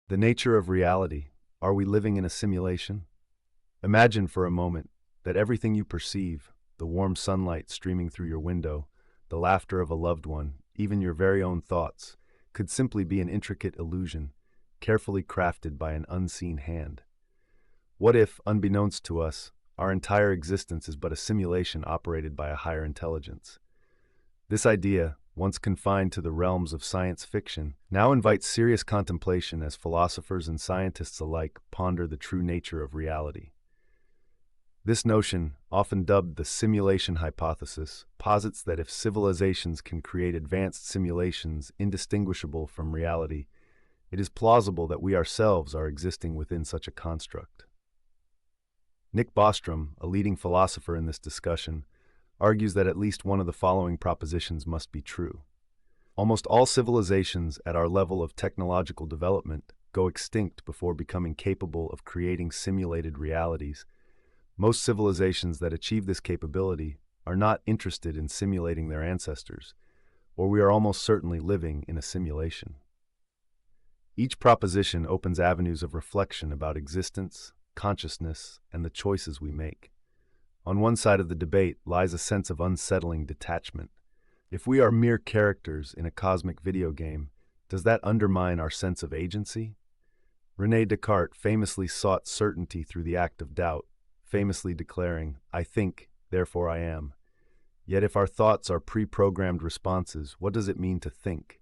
The nature of reality. Are we living in a simulation? Imagine for a moment that everything you perceive, the warm sunlight streaming through your window, the laughter of a loved one, even your very own thoughts, could simply be an intricate illusion, carefully crafted by an unseen hand. What if, unbeknownst to us, our entire existence is but a simulation operated by a higher intelligence? This idea, once confined to the realms of science fiction, now invites serious contemplation as philosophers and scientists alike ponder the true nature of reality. This notion, often dubbed the simulation hypothesis, posits that if civilizations can create advanced simulations indistinguishable from reality, it is plausible that we ourselves are existing within such a construct. Nick Bostrom, a leading philosopher in this discussion, argues that at least one of the following propositions must be true. Almost all civilizations at our level of technological development go extinct before becoming capable of creating simulated realities. Most civilizations that achieve this capability are not interested in simulating their ancestors, or we are almost certainly living in a simulation. Each proposition opens avenues of reflection about existence, consciousness, and the choices we make. On one side of the debate lies a sense of unsettling detachment. If we are mere characters in a cosmic video game, does that undermine our sense of agency? René Descartes famously sought certainty through the act of doubt, famously declaring, "I think, therefore I am." Yet if our thoughts are pre-programmed responses, what does it mean to think?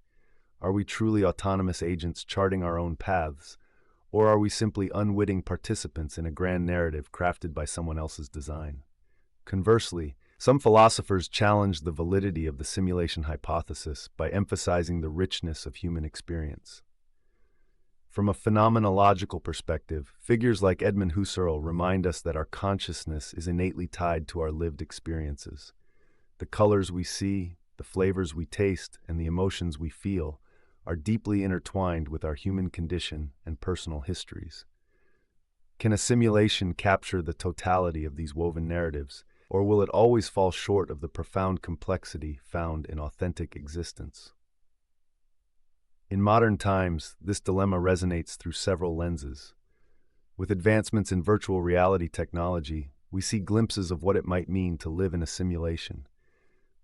Are we truly autonomous agents charting our own paths, or are we simply unwitting participants in a grand narrative crafted by someone else's design? Conversely, some philosophers challenge the validity of the simulation hypothesis by emphasizing the richness of human experience. From a phenomenological perspective, figures like Edmund Husserl remind us that our consciousness is innately tied to our lived experiences. The colors we see, the flavors we taste, and the emotions we feel are deeply intertwined with our human condition and personal histories. Can a simulation capture the totality of these woven narratives, or will it always fall short of the profound complexity found in authentic existence? In modern times, this dilemma resonates through several lenses. With advancements in virtual reality technology, we see glimpses of what it might mean to live in a simulation.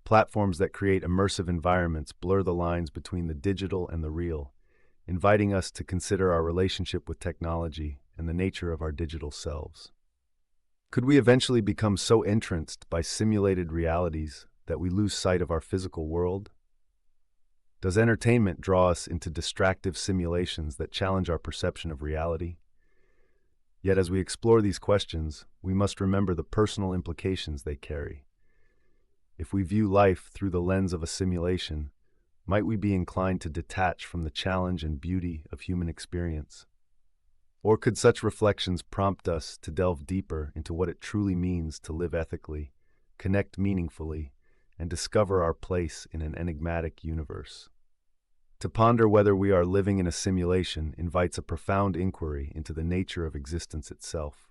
Platforms that create immersive environments blur the lines between the digital and the real, inviting us to consider our relationship with technology and the nature of our digital selves. Could we eventually become so entranced by simulated realities that we lose sight of our physical world? Does entertainment draw us into distractive simulations that challenge our perception of reality? Yet as we explore these questions, we must remember the personal implications they carry. If we view life through the lens of a simulation, might we be inclined to detach from the challenge and beauty of human experience? Or could such reflections prompt us to delve deeper into what it truly means to live ethically, connect meaningfully, and discover our place in an enigmatic universe? To ponder whether we are living in a simulation invites a profound inquiry into the nature of existence itself.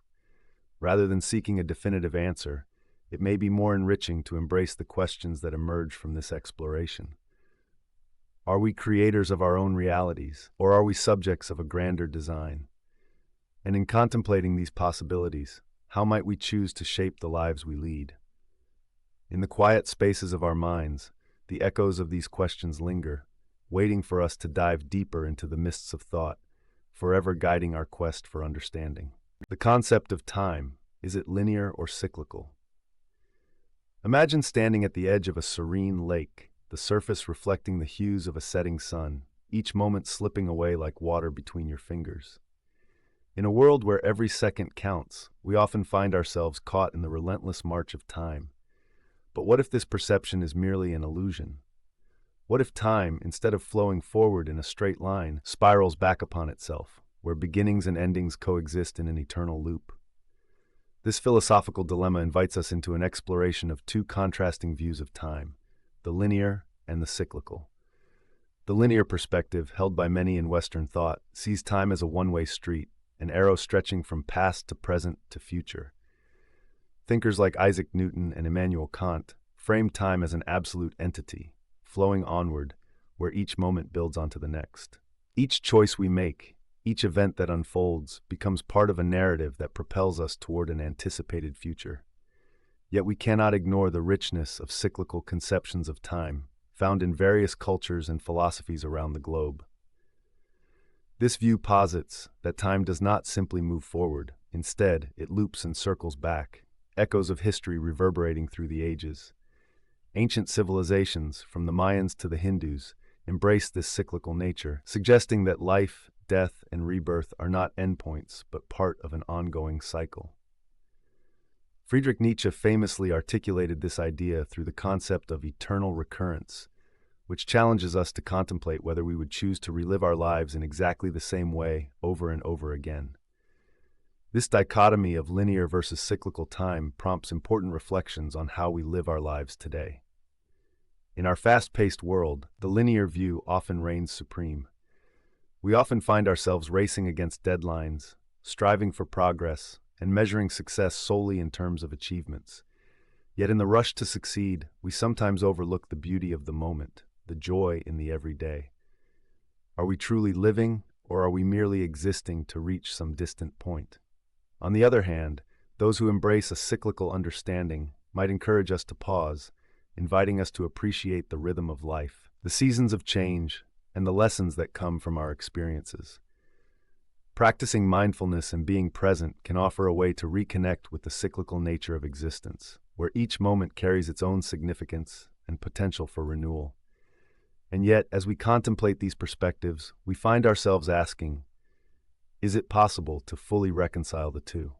Rather than seeking a definitive answer, it may be more enriching to embrace the questions that emerge from this exploration. Are we creators of our own realities, or are we subjects of a grander design? And in contemplating these possibilities, how might we choose to shape the lives we lead? In the quiet spaces of our minds, the echoes of these questions linger, waiting for us to dive deeper into the mists of thought, forever guiding our quest for understanding. The concept of time, is it linear or cyclical? Imagine standing at the edge of a serene lake, the surface reflecting the hues of a setting sun, each moment slipping away like water between your fingers. In a world where every second counts, we often find ourselves caught in the relentless march of time. But what if this perception is merely an illusion? What if time, instead of flowing forward in a straight line, spirals back upon itself, where beginnings and endings coexist in an eternal loop? This philosophical dilemma invites us into an exploration of two contrasting views of time, the linear and the cyclical. The linear perspective, held by many in Western thought, sees time as a one-way street, an arrow stretching from past to present to future. Thinkers like Isaac Newton and Immanuel Kant frame time as an absolute entity, flowing onward, where each moment builds onto the next. Each choice we make, Each event that unfolds becomes part of a narrative that propels us toward an anticipated future. Yet we cannot ignore the richness of cyclical conceptions of time, found in various cultures and philosophies around the globe. This view posits that time does not simply move forward. Instead, it loops and circles back, echoes of history reverberating through the ages. Ancient civilizations, from the Mayans to the Hindus, embraced this cyclical nature, suggesting that life, death, and rebirth are not endpoints, but part of an ongoing cycle. Friedrich Nietzsche famously articulated this idea through the concept of eternal recurrence, which challenges us to contemplate whether we would choose to relive our lives in exactly the same way over and over again. This dichotomy of linear versus cyclical time prompts important reflections on how we live our lives today. In our fast-paced world, the linear view often reigns supreme. We often find ourselves racing against deadlines, striving for progress, and measuring success solely in terms of achievements. Yet in the rush to succeed, we sometimes overlook the beauty of the moment, the joy in the everyday. Are we truly living, or are we merely existing to reach some distant point? On the other hand, those who embrace a cyclical understanding might encourage us to pause, inviting us to appreciate the rhythm of life, the seasons of change, and the lessons that come from our experiences. Practicing mindfulness and being present can offer a way to reconnect with the cyclical nature of existence, where each moment carries its own significance and potential for renewal. And yet, as we contemplate these perspectives, we find ourselves asking, is it possible to fully reconcile the two?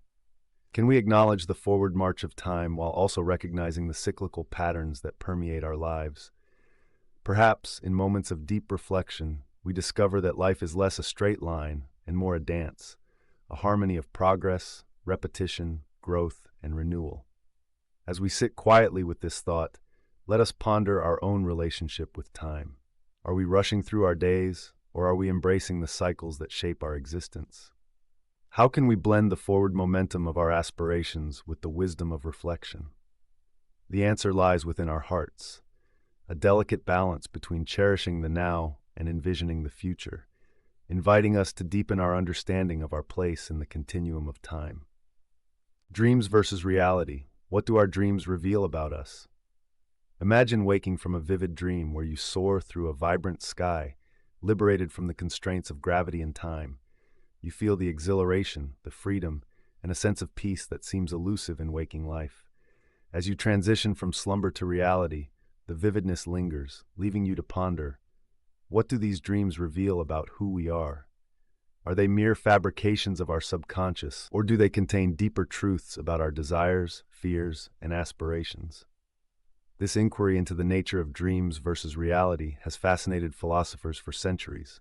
Can we acknowledge the forward march of time while also recognizing the cyclical patterns that permeate our lives? Perhaps, in moments of deep reflection, we discover that life is less a straight line and more a dance, a harmony of progress, repetition, growth, and renewal. As we sit quietly with this thought, let us ponder our own relationship with time. Are we rushing through our days, or are we embracing the cycles that shape our existence? How can we blend the forward momentum of our aspirations with the wisdom of reflection? The answer lies within our hearts, a delicate balance between cherishing the now and envisioning the future, inviting us to deepen our understanding of our place in the continuum of time. Dreams versus reality. What do our dreams reveal about us? Imagine waking from a vivid dream where you soar through a vibrant sky, liberated from the constraints of gravity and time. You feel the exhilaration, the freedom, and a sense of peace that seems elusive in waking life. As you transition from slumber to reality, the vividness lingers, leaving you to ponder, what do these dreams reveal about who we are? Are they mere fabrications of our subconscious, or do they contain deeper truths about our desires, fears, and aspirations? This inquiry into the nature of dreams versus reality has fascinated philosophers for centuries.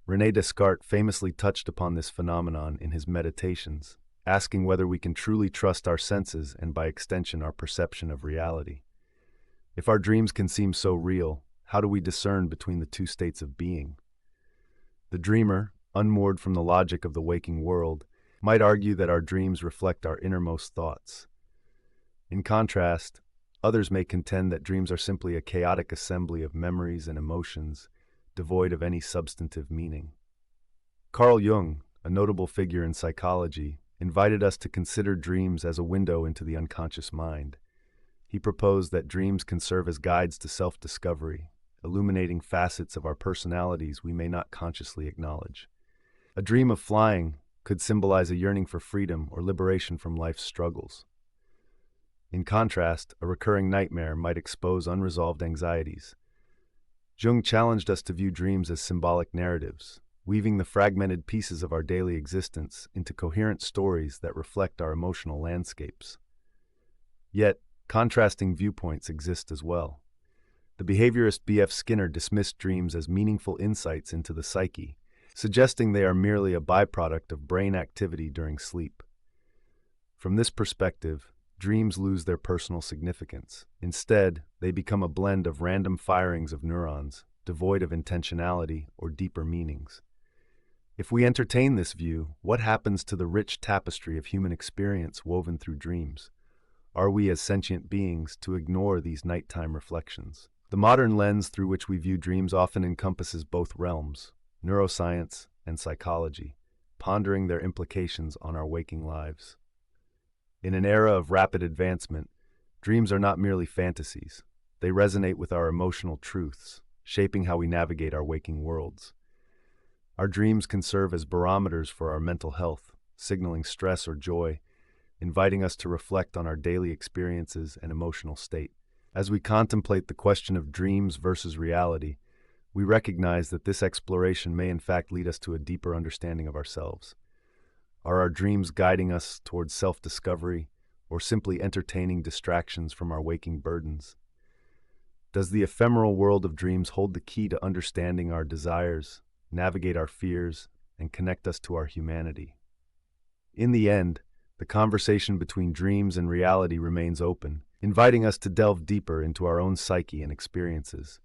René Descartes famously touched upon this phenomenon in his Meditations, asking whether we can truly trust our senses and, by extension, our perception of reality. If our dreams can seem so real, how do we discern between the two states of being? The dreamer, unmoored from the logic of the waking world, might argue that our dreams reflect our innermost thoughts. In contrast, others may contend that dreams are simply a chaotic assembly of memories and emotions, devoid of any substantive meaning. Carl Jung, a notable figure in psychology, invited us to consider dreams as a window into the unconscious mind. He proposed that dreams can serve as guides to self-discovery, illuminating facets of our personalities we may not consciously acknowledge. A dream of flying could symbolize a yearning for freedom or liberation from life's struggles. In contrast, a recurring nightmare might expose unresolved anxieties. Jung challenged us to view dreams as symbolic narratives, weaving the fragmented pieces of our daily existence into coherent stories that reflect our emotional landscapes. Yet, contrasting viewpoints exist as well. The behaviorist B.F. Skinner dismissed dreams as meaningful insights into the psyche, suggesting they are merely a byproduct of brain activity during sleep. From this perspective, dreams lose their personal significance. Instead, they become a blend of random firings of neurons, devoid of intentionality or deeper meanings. If we entertain this view, what happens to the rich tapestry of human experience woven through dreams? Are we, as sentient beings, to ignore these nighttime reflections? The modern lens through which we view dreams often encompasses both realms, neuroscience and psychology, pondering their implications on our waking lives. In an era of rapid advancement, dreams are not merely fantasies. They resonate with our emotional truths, shaping how we navigate our waking worlds. Our dreams can serve as barometers for our mental health, signaling stress or joy, inviting us to reflect on our daily experiences and emotional state. As we contemplate the question of dreams versus reality, we recognize that this exploration may in fact lead us to a deeper understanding of ourselves. Are our dreams guiding us towards self-discovery, or simply entertaining distractions from our waking burdens? Does the ephemeral world of dreams hold the key to understanding our desires, navigate our fears, and connect us to our humanity? In the end, the conversation between dreams and reality remains open, inviting us to delve deeper into our own psyche and experiences.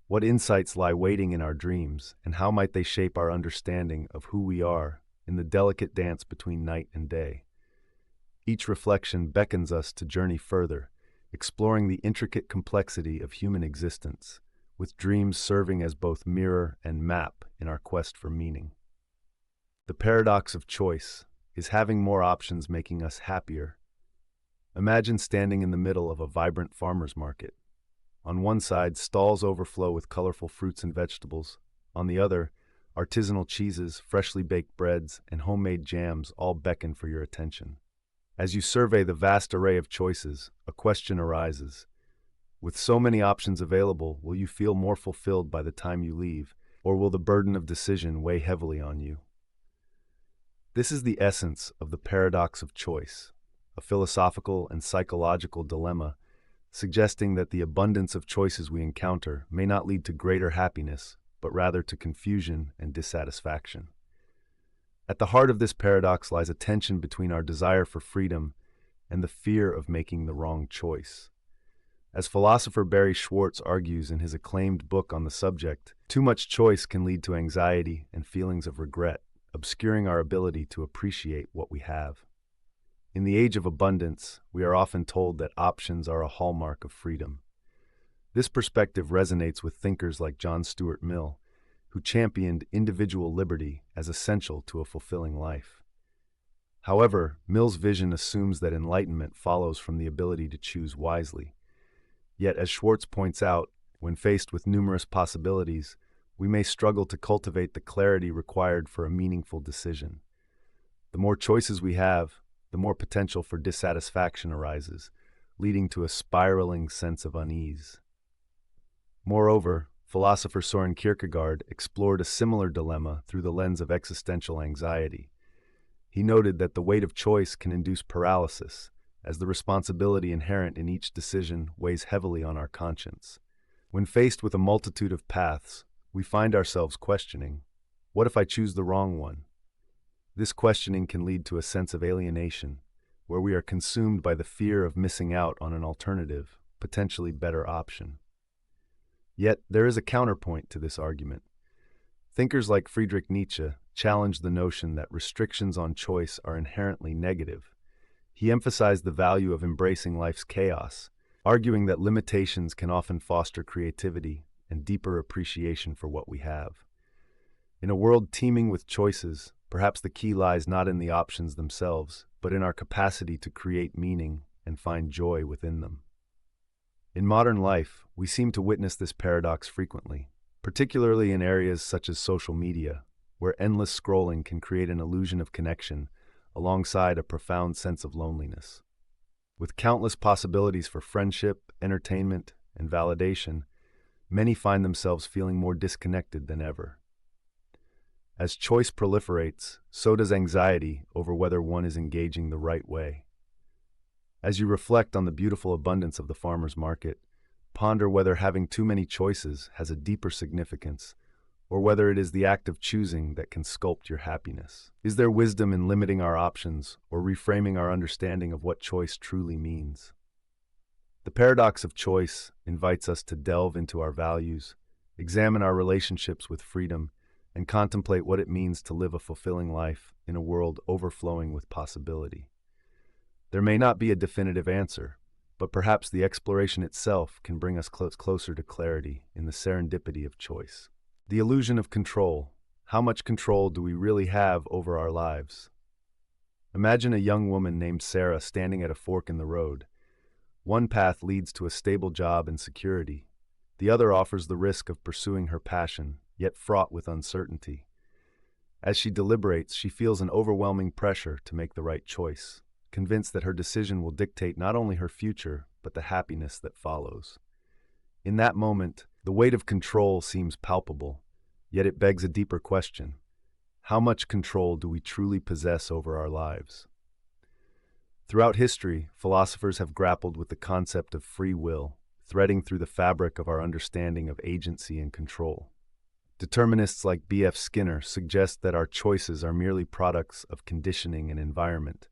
What insights lie waiting in our dreams, and how might they shape our understanding of who we are in the delicate dance between night and day? Each reflection beckons us to journey further, exploring the intricate complexity of human existence, with dreams serving as both mirror and map in our quest for meaning. The paradox of choice. Is having more options making us happier? Imagine standing in the middle of a vibrant farmer's market. On one side, stalls overflow with colorful fruits and vegetables. On the other, artisanal cheeses, freshly baked breads, and homemade jams all beckon for your attention. As you survey the vast array of choices, a question arises. With so many options available, will you feel more fulfilled by the time you leave, or will the burden of decision weigh heavily on you? This is the essence of the paradox of choice, a philosophical and psychological dilemma, suggesting that the abundance of choices we encounter may not lead to greater happiness, but rather to confusion and dissatisfaction. At the heart of this paradox lies a tension between our desire for freedom and the fear of making the wrong choice. As philosopher Barry Schwartz argues in his acclaimed book on the subject, too much choice can lead to anxiety and feelings of regret, obscuring our ability to appreciate what we have. In the age of abundance, we are often told that options are a hallmark of freedom. This perspective resonates with thinkers like John Stuart Mill, who championed individual liberty as essential to a fulfilling life. However, Mill's vision assumes that enlightenment follows from the ability to choose wisely. Yet, as Schwartz points out, when faced with numerous possibilities, we may struggle to cultivate the clarity required for a meaningful decision. The more choices we have, the more potential for dissatisfaction arises, leading to a spiraling sense of unease. Moreover, philosopher Soren Kierkegaard explored a similar dilemma through the lens of existential anxiety. He noted that the weight of choice can induce paralysis, as the responsibility inherent in each decision weighs heavily on our conscience. When faced with a multitude of paths, we find ourselves questioning, what if I choose the wrong one? This questioning can lead to a sense of alienation, where we are consumed by the fear of missing out on an alternative, potentially better option. Yet, there is a counterpoint to this argument. Thinkers like Friedrich Nietzsche challenge the notion that restrictions on choice are inherently negative. He emphasized the value of embracing life's chaos, arguing that limitations can often foster creativity and deeper appreciation for what we have. In a world teeming with choices, perhaps the key lies not in the options themselves, but in our capacity to create meaning and find joy within them. In modern life, we seem to witness this paradox frequently, particularly in areas such as social media, where endless scrolling can create an illusion of connection alongside a profound sense of loneliness. With countless possibilities for friendship, entertainment, and validation, many find themselves feeling more disconnected than ever. As choice proliferates, so does anxiety over whether one is engaging the right way. As you reflect on the beautiful abundance of the farmer's market, ponder whether having too many choices has a deeper significance, or whether it is the act of choosing that can sculpt your happiness. Is there wisdom in limiting our options or reframing our understanding of what choice truly means? The paradox of choice invites us to delve into our values, examine our relationships with freedom, and contemplate what it means to live a fulfilling life in a world overflowing with possibility. There may not be a definitive answer, but perhaps the exploration itself can bring us closer to clarity in the serendipity of choice. The illusion of control. How much control do we really have over our lives? Imagine a young woman named Sarah standing at a fork in the road. One path leads to a stable job and security. The other offers the risk of pursuing her passion, yet fraught with uncertainty. As she deliberates, she feels an overwhelming pressure to make the right choice, convinced that her decision will dictate not only her future, but the happiness that follows. In that moment, the weight of control seems palpable, yet it begs a deeper question. How much control do we truly possess over our lives? Throughout history, philosophers have grappled with the concept of free will, threading through the fabric of our understanding of agency and control. Determinists like B.F. Skinner suggest that our choices are merely products of conditioning and environment,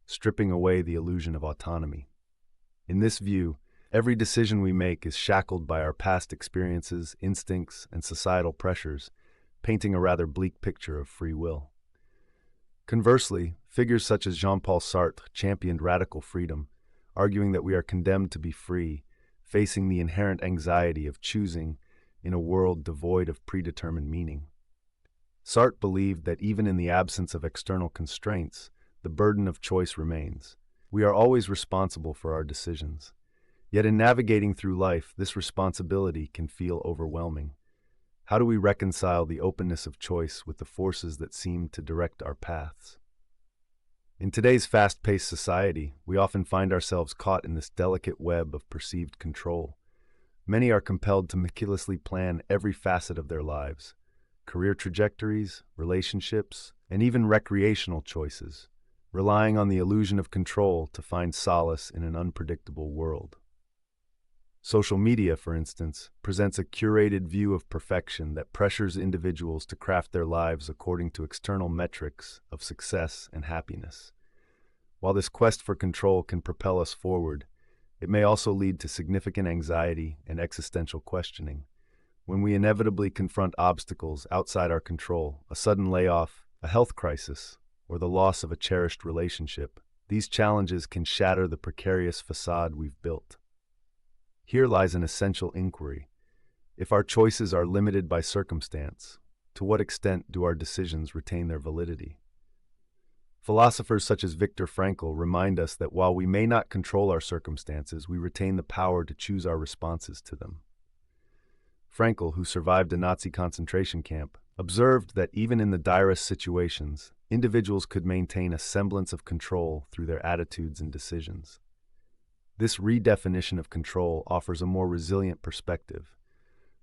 stripping away the illusion of autonomy. In this view, every decision we make is shackled by our past experiences, instincts, and societal pressures, painting a rather bleak picture of free will. Conversely, figures such as Jean-Paul Sartre championed radical freedom, arguing that we are condemned to be free, facing the inherent anxiety of choosing in a world devoid of predetermined meaning. Sartre believed that even in the absence of external constraints, the burden of choice remains. We are always responsible for our decisions. Yet in navigating through life, this responsibility can feel overwhelming. How do we reconcile the openness of choice with the forces that seem to direct our paths? In today's fast-paced society, we often find ourselves caught in this delicate web of perceived control. Many are compelled to meticulously plan every facet of their lives, career trajectories, relationships, and even recreational choices, relying on the illusion of control to find solace in an unpredictable world. Social media, for instance, presents a curated view of perfection that pressures individuals to craft their lives according to external metrics of success and happiness. While this quest for control can propel us forward, it may also lead to significant anxiety and existential questioning. When we inevitably confront obstacles outside our control, a sudden layoff, a health crisis, or the loss of a cherished relationship, these challenges can shatter the precarious facade we've built. Here lies an essential inquiry. If our choices are limited by circumstance, to what extent do our decisions retain their validity? Philosophers such as Viktor Frankl remind us that while we may not control our circumstances, we retain the power to choose our responses to them. Frankl, who survived a Nazi concentration camp, observed that even in the direst situations, individuals could maintain a semblance of control through their attitudes and decisions. This redefinition of control offers a more resilient perspective,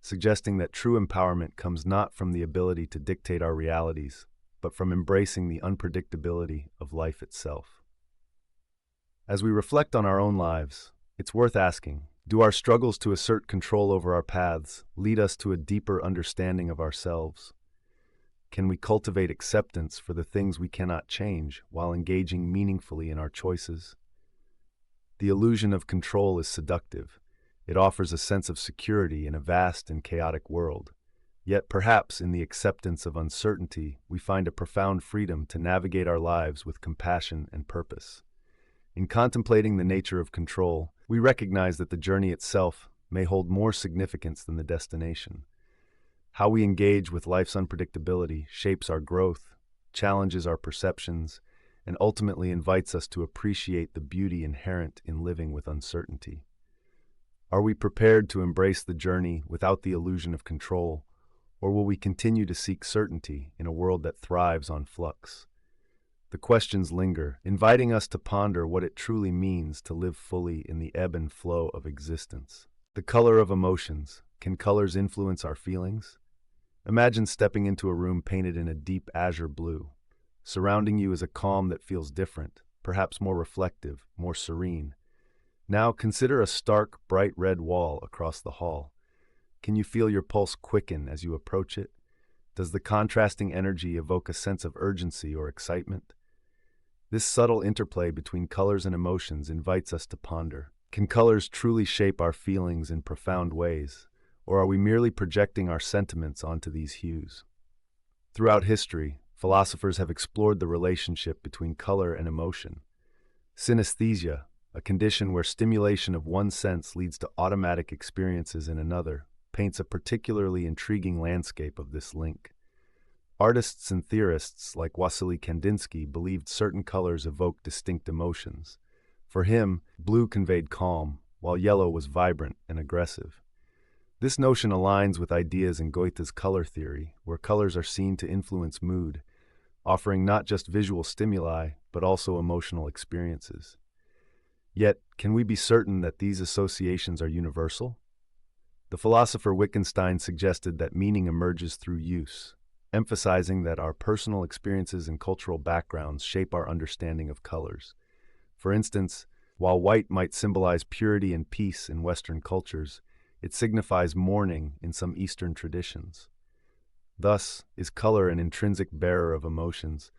suggesting that true empowerment comes not from the ability to dictate our realities, but from embracing the unpredictability of life itself. As we reflect on our own lives, it's worth asking, do our struggles to assert control over our paths lead us to a deeper understanding of ourselves? Can we cultivate acceptance for the things we cannot change while engaging meaningfully in our choices? The illusion of control is seductive. It offers a sense of security in a vast and chaotic world. Yet perhaps in the acceptance of uncertainty, we find a profound freedom to navigate our lives with compassion and purpose. In contemplating the nature of control, we recognize that the journey itself may hold more significance than the destination. How we engage with life's unpredictability shapes our growth, challenges our perceptions, and ultimately invites us to appreciate the beauty inherent in living with uncertainty. Are we prepared to embrace the journey without the illusion of control, or will we continue to seek certainty in a world that thrives on flux? The questions linger, inviting us to ponder what it truly means to live fully in the ebb and flow of existence. The color of emotions. Can colors influence our feelings? Imagine stepping into a room painted in a deep azure blue. Surrounding you is a calm that feels different, perhaps more reflective, more serene. Now consider a stark, bright red wall across the hall. Can you feel your pulse quicken as you approach it? Does the contrasting energy evoke a sense of urgency or excitement? This subtle interplay between colors and emotions invites us to ponder. Can colors truly shape our feelings in profound ways, or are we merely projecting our sentiments onto these hues? Throughout history, philosophers have explored the relationship between color and emotion. Synesthesia, a condition where stimulation of one sense leads to automatic experiences in another, paints a particularly intriguing landscape of this link. Artists and theorists like Wassily Kandinsky believed certain colors evoke distinct emotions. For him, blue conveyed calm, while yellow was vibrant and aggressive. This notion aligns with ideas in Goethe's color theory, where colors are seen to influence mood, offering not just visual stimuli, but also emotional experiences. Yet, can we be certain that these associations are universal? The philosopher Wittgenstein suggested that meaning emerges through use, emphasizing that our personal experiences and cultural backgrounds shape our understanding of colors. For instance, while white might symbolize purity and peace in Western cultures, it signifies mourning in some Eastern traditions. Thus, is color an intrinsic bearer of emotions,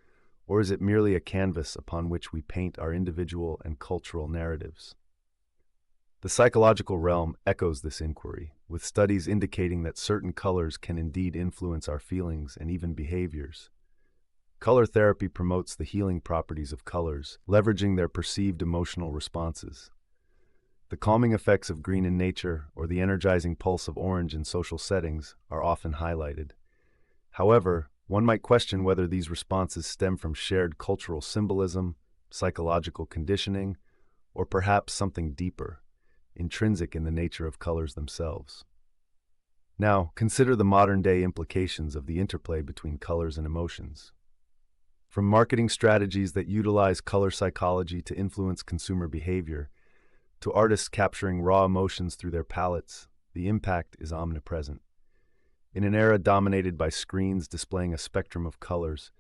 or is it merely a canvas upon which we paint our individual and cultural narratives? The psychological realm echoes this inquiry, with studies indicating that certain colors can indeed influence our feelings and even behaviors. Color therapy promotes the healing properties of colors, leveraging their perceived emotional responses. The calming effects of green in nature or the energizing pulse of orange in social settings are often highlighted. However, one might question whether these responses stem from shared cultural symbolism, psychological conditioning, or perhaps something deeper, intrinsic in the nature of colors themselves. Now, consider the modern-day implications of the interplay between colors and emotions. From marketing strategies that utilize color psychology to influence consumer behavior, to artists capturing raw emotions through their palettes, the impact is omnipresent. In an era dominated by screens displaying a spectrum of colors,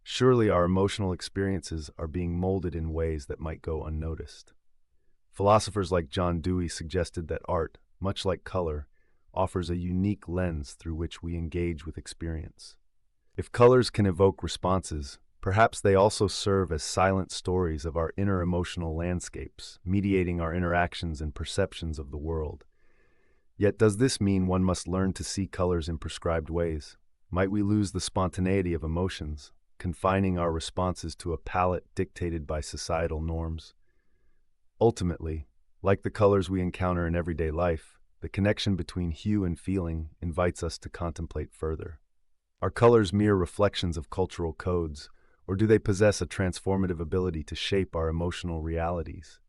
surely our emotional experiences are being molded in ways that might go unnoticed. Philosophers like John Dewey suggested that art, much like color, offers a unique lens through which we engage with experience. If colors can evoke responses, perhaps they also serve as silent stories of our inner emotional landscapes, mediating our interactions and perceptions of the world. Yet does this mean one must learn to see colors in prescribed ways? Might we lose the spontaneity of emotions, confining our responses to a palette dictated by societal norms? Ultimately, like the colors we encounter in everyday life, the connection between hue and feeling invites us to contemplate further. Are colors mere reflections of cultural codes, or do they possess a transformative ability to shape our emotional realities?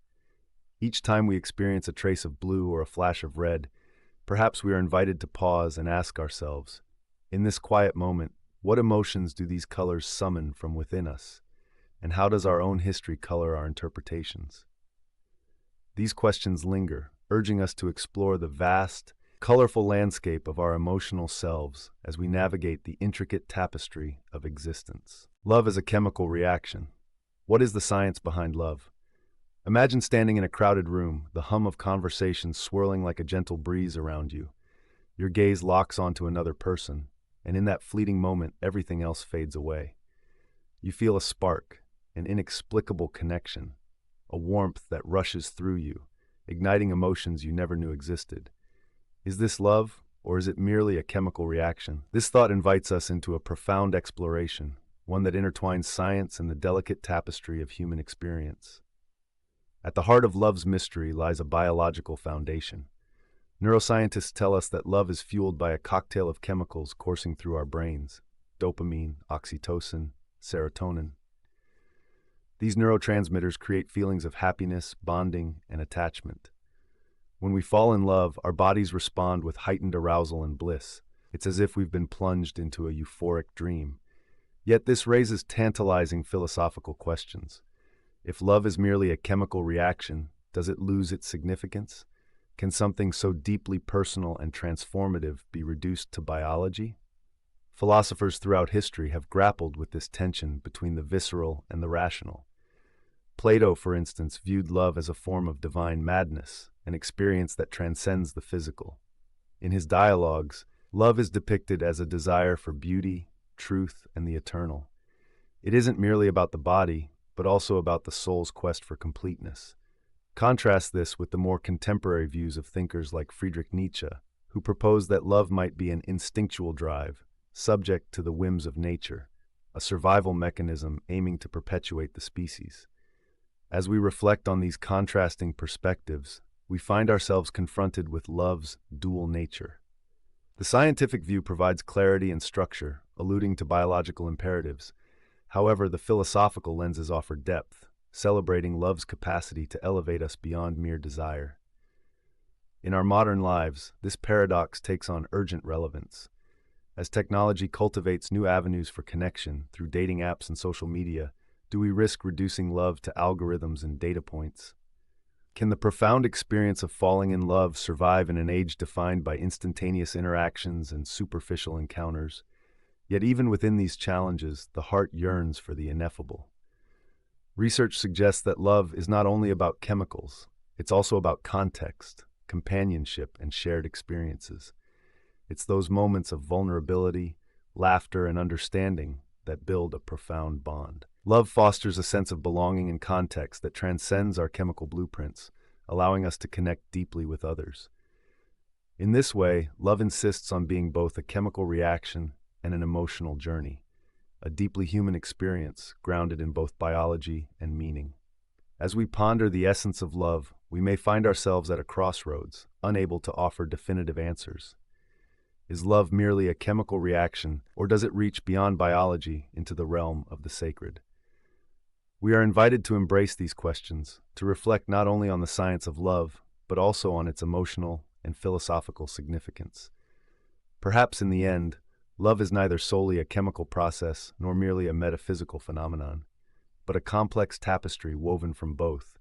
Each time we experience a trace of blue or a flash of red, perhaps we are invited to pause and ask ourselves, in this quiet moment, what emotions do these colors summon from within us? And how does our own history color our interpretations? These questions linger, urging us to explore the vast, colorful landscape of our emotional selves as we navigate the intricate tapestry of existence. Love is a chemical reaction. What is the science behind love? Imagine standing in a crowded room, the hum of conversation swirling like a gentle breeze around you. Your gaze locks onto another person, and in that fleeting moment, everything else fades away. You feel a spark, an inexplicable connection, a warmth that rushes through you, igniting emotions you never knew existed. Is this love, or is it merely a chemical reaction? This thought invites us into a profound exploration, one that intertwines science and the delicate tapestry of human experience. At the heart of love's mystery lies a biological foundation. Neuroscientists tell us that love is fueled by a cocktail of chemicals coursing through our brains: dopamine, oxytocin, serotonin. These neurotransmitters create feelings of happiness, bonding, and attachment. When we fall in love, our bodies respond with heightened arousal and bliss. It's as if we've been plunged into a euphoric dream. Yet this raises tantalizing philosophical questions. If love is merely a chemical reaction, does it lose its significance? Can something so deeply personal and transformative be reduced to biology? Philosophers throughout history have grappled with this tension between the visceral and the rational. Plato, for instance, viewed love as a form of divine madness, an experience that transcends the physical. In his dialogues, love is depicted as a desire for beauty, truth, and the eternal. It isn't merely about the body, but also about the soul's quest for completeness. Contrast this with the more contemporary views of thinkers like Friedrich Nietzsche, who proposed that love might be an instinctual drive, subject to the whims of nature, a survival mechanism aiming to perpetuate the species. As we reflect on these contrasting perspectives, we find ourselves confronted with love's dual nature. The scientific view provides clarity and structure, alluding to biological imperatives. However, the philosophical lenses offer depth, celebrating love's capacity to elevate us beyond mere desire. In our modern lives, this paradox takes on urgent relevance. As technology cultivates new avenues for connection through dating apps and social media, do we risk reducing love to algorithms and data points? Can the profound experience of falling in love survive in an age defined by instantaneous interactions and superficial encounters? Yet even within these challenges, the heart yearns for the ineffable. Research suggests that love is not only about chemicals, it's also about context, companionship, and shared experiences. It's those moments of vulnerability, laughter, and understanding that build a profound bond. Love fosters a sense of belonging and context that transcends our chemical blueprints, allowing us to connect deeply with others. In this way, love insists on being both a chemical reaction and an emotional journey, a deeply human experience grounded in both biology and meaning. As we ponder the essence of love, we may find ourselves at a crossroads, unable to offer definitive answers. Is love merely a chemical reaction, or does it reach beyond biology into the realm of the sacred? We are invited to embrace these questions, to reflect not only on the science of love, but also on its emotional and philosophical significance. Perhaps in the end, love is neither solely a chemical process nor merely a metaphysical phenomenon, but a complex tapestry woven from both,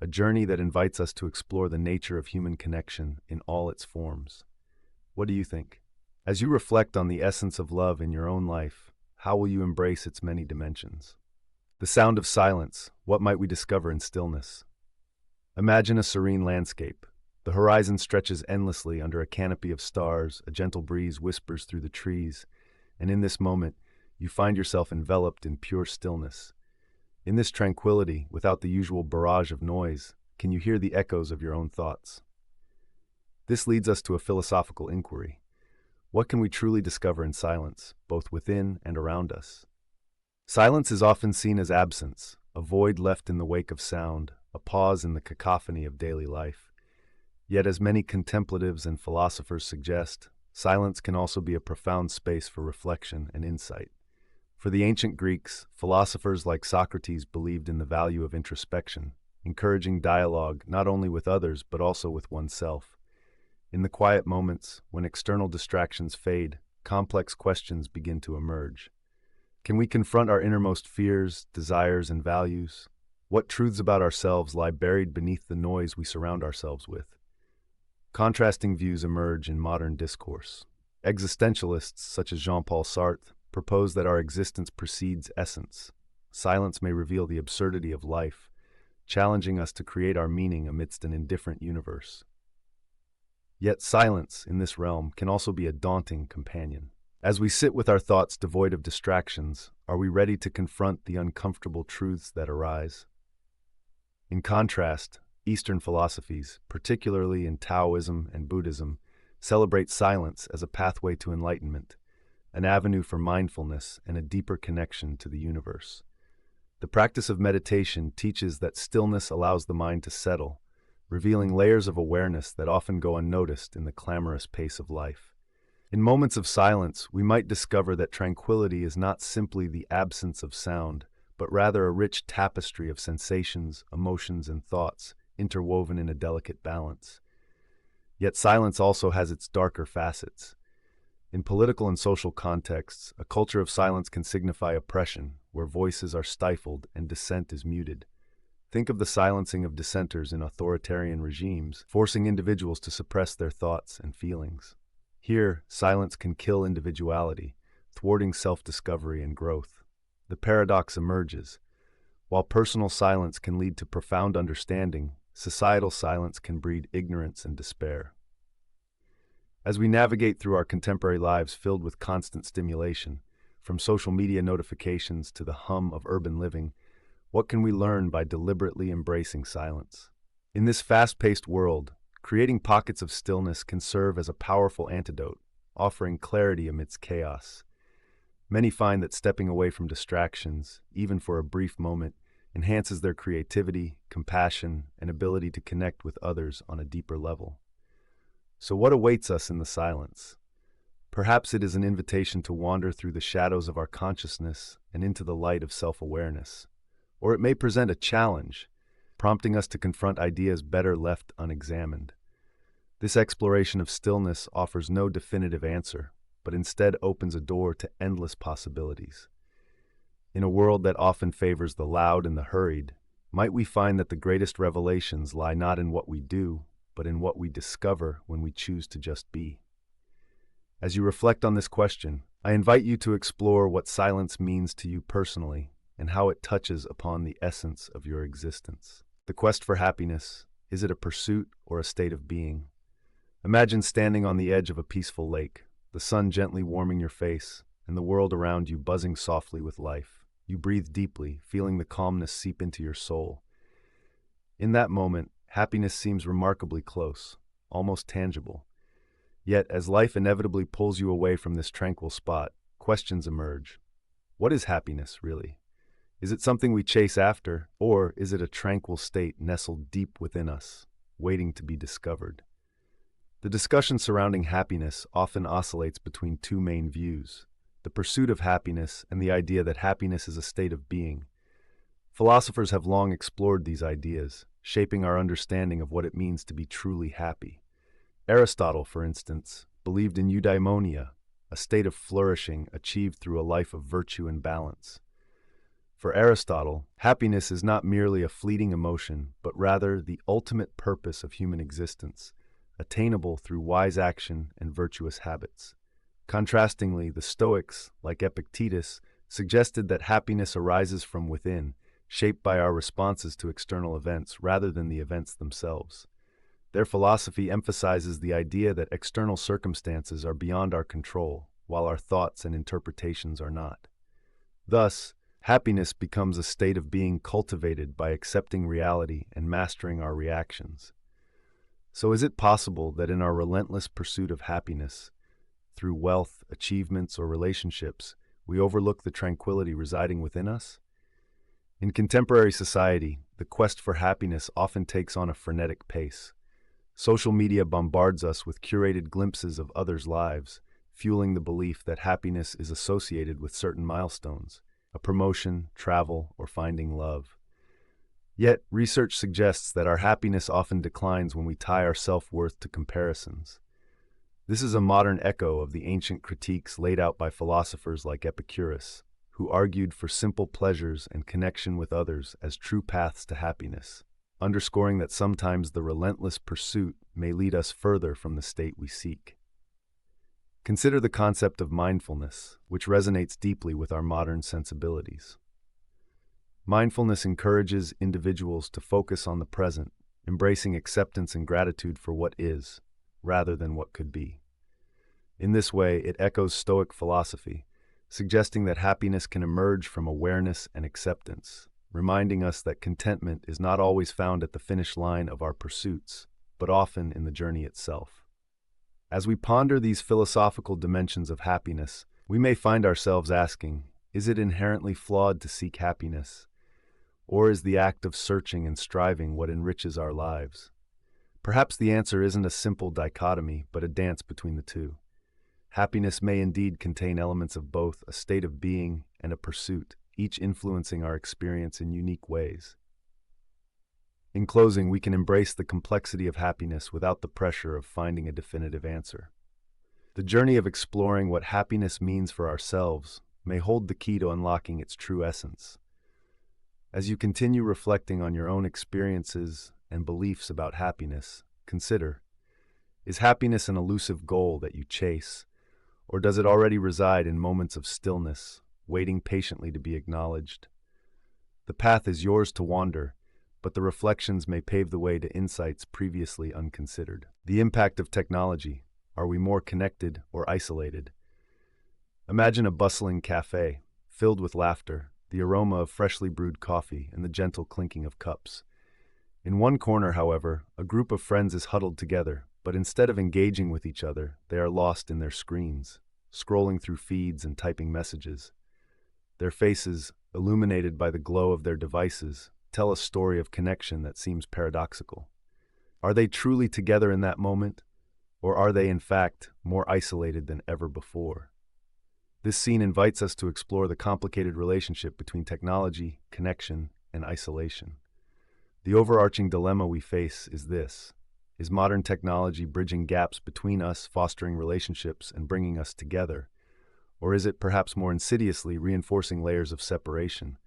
a journey that invites us to explore the nature of human connection in all its forms. What do you think? As you reflect on the essence of love in your own life, how will you embrace its many dimensions? The sound of silence, what might we discover in stillness? Imagine a serene landscape. The horizon stretches endlessly under a canopy of stars, a gentle breeze whispers through the trees, and in this moment, you find yourself enveloped in pure stillness. In this tranquility, without the usual barrage of noise, can you hear the echoes of your own thoughts? This leads us to a philosophical inquiry. What can we truly discover in silence, both within and around us? Silence is often seen as absence, a void left in the wake of sound, a pause in the cacophony of daily life. Yet, as many contemplatives and philosophers suggest, silence can also be a profound space for reflection and insight. For the ancient Greeks, philosophers like Socrates believed in the value of introspection, encouraging dialogue not only with others but also with oneself. In the quiet moments, when external distractions fade, complex questions begin to emerge. Can we confront our innermost fears, desires, and values? What truths about ourselves lie buried beneath the noise we surround ourselves with? Contrasting views emerge in modern discourse. Existentialists, such as Jean-Paul Sartre, propose that our existence precedes essence. Silence may reveal the absurdity of life, challenging us to create our meaning amidst an indifferent universe. Yet silence, in this realm, can also be a daunting companion. As we sit with our thoughts devoid of distractions, are we ready to confront the uncomfortable truths that arise? In contrast, Eastern philosophies, particularly in Taoism and Buddhism, celebrate silence as a pathway to enlightenment, an avenue for mindfulness and a deeper connection to the universe. The practice of meditation teaches that stillness allows the mind to settle, revealing layers of awareness that often go unnoticed in the clamorous pace of life. In moments of silence, we might discover that tranquility is not simply the absence of sound, but rather a rich tapestry of sensations, emotions, and thoughts, interwoven in a delicate balance. Yet silence also has its darker facets. In political and social contexts, a culture of silence can signify oppression, where voices are stifled and dissent is muted. Think of the silencing of dissenters in authoritarian regimes, forcing individuals to suppress their thoughts and feelings. Here, silence can kill individuality, thwarting self-discovery and growth. The paradox emerges. While personal silence can lead to profound understanding, societal silence can breed ignorance and despair. As we navigate through our contemporary lives filled with constant stimulation, from social media notifications to the hum of urban living, what can we learn by deliberately embracing silence? In this fast-paced world, creating pockets of stillness can serve as a powerful antidote, offering clarity amidst chaos. Many find that stepping away from distractions, even for a brief moment, enhances their creativity, compassion, and ability to connect with others on a deeper level. So what awaits us in the silence? Perhaps it is an invitation to wander through the shadows of our consciousness and into the light of self-awareness. Or it may present a challenge, prompting us to confront ideas better left unexamined. This exploration of stillness offers no definitive answer, but instead opens a door to endless possibilities. In a world that often favors the loud and the hurried, might we find that the greatest revelations lie not in what we do, but in what we discover when we choose to just be? As you reflect on this question, I invite you to explore what silence means to you personally and how it touches upon the essence of your existence. The quest for happiness, is it a pursuit or a state of being? Imagine standing on the edge of a peaceful lake, the sun gently warming your face, and the world around you buzzing softly with life. You breathe deeply, feeling the calmness seep into your soul. In that moment, happiness seems remarkably close, almost tangible. Yet, as life inevitably pulls you away from this tranquil spot, questions emerge. What is happiness, really? Is it something we chase after, or is it a tranquil state nestled deep within us, waiting to be discovered? The discussion surrounding happiness often oscillates between two main views: the pursuit of happiness and the idea that happiness is a state of being. Philosophers have long explored these ideas, shaping our understanding of what it means to be truly happy. Aristotle, for instance, believed in eudaimonia, a state of flourishing achieved through a life of virtue and balance. For Aristotle, happiness is not merely a fleeting emotion, but rather the ultimate purpose of human existence, attainable through wise action and virtuous habits. Contrastingly, the Stoics, like Epictetus, suggested that happiness arises from within, shaped by our responses to external events rather than the events themselves. Their philosophy emphasizes the idea that external circumstances are beyond our control, while our thoughts and interpretations are not. Thus, happiness becomes a state of being cultivated by accepting reality and mastering our reactions. So is it possible that in our relentless pursuit of happiness, through wealth, achievements, or relationships, we overlook the tranquility residing within us? In contemporary society, the quest for happiness often takes on a frenetic pace. Social media bombards us with curated glimpses of others' lives, fueling the belief that happiness is associated with certain milestones: a promotion, travel, or finding love. Yet, research suggests that our happiness often declines when we tie our self-worth to comparisons. This is a modern echo of the ancient critiques laid out by philosophers like Epicurus, who argued for simple pleasures and connection with others as true paths to happiness, underscoring that sometimes the relentless pursuit may lead us further from the state we seek. Consider the concept of mindfulness, which resonates deeply with our modern sensibilities. Mindfulness encourages individuals to focus on the present, embracing acceptance and gratitude for what is, rather than what could be. In this way, it echoes Stoic philosophy, suggesting that happiness can emerge from awareness and acceptance, reminding us that contentment is not always found at the finish line of our pursuits, but often in the journey itself. As we ponder these philosophical dimensions of happiness, we may find ourselves asking, is it inherently flawed to seek happiness? Or is the act of searching and striving what enriches our lives? Perhaps the answer isn't a simple dichotomy, but a dance between the two. Happiness may indeed contain elements of both a state of being and a pursuit, each influencing our experience in unique ways. In closing, we can embrace the complexity of happiness without the pressure of finding a definitive answer. The journey of exploring what happiness means for ourselves may hold the key to unlocking its true essence. As you continue reflecting on your own experiences and beliefs about happiness, consider, is happiness an elusive goal that you chase, or does it already reside in moments of stillness, waiting patiently to be acknowledged? The path is yours to wander, but the reflections may pave the way to insights previously unconsidered. The impact of technology. Are we more connected or isolated? Imagine a bustling cafe, filled with laughter, the aroma of freshly brewed coffee, and the gentle clinking of cups. In one corner, however, a group of friends is huddled together, but instead of engaging with each other, they are lost in their screens, scrolling through feeds and typing messages. Their faces, illuminated by the glow of their devices, tell a story of connection that seems paradoxical. Are they truly together in that moment, Or are they, in fact, more isolated than ever before? This scene invites us to explore the complicated relationship between technology, connection, and isolation. The overarching dilemma we face is this: is modern technology bridging gaps between us, fostering relationships, and bringing us together? Or is it perhaps more insidiously reinforcing layers of separation,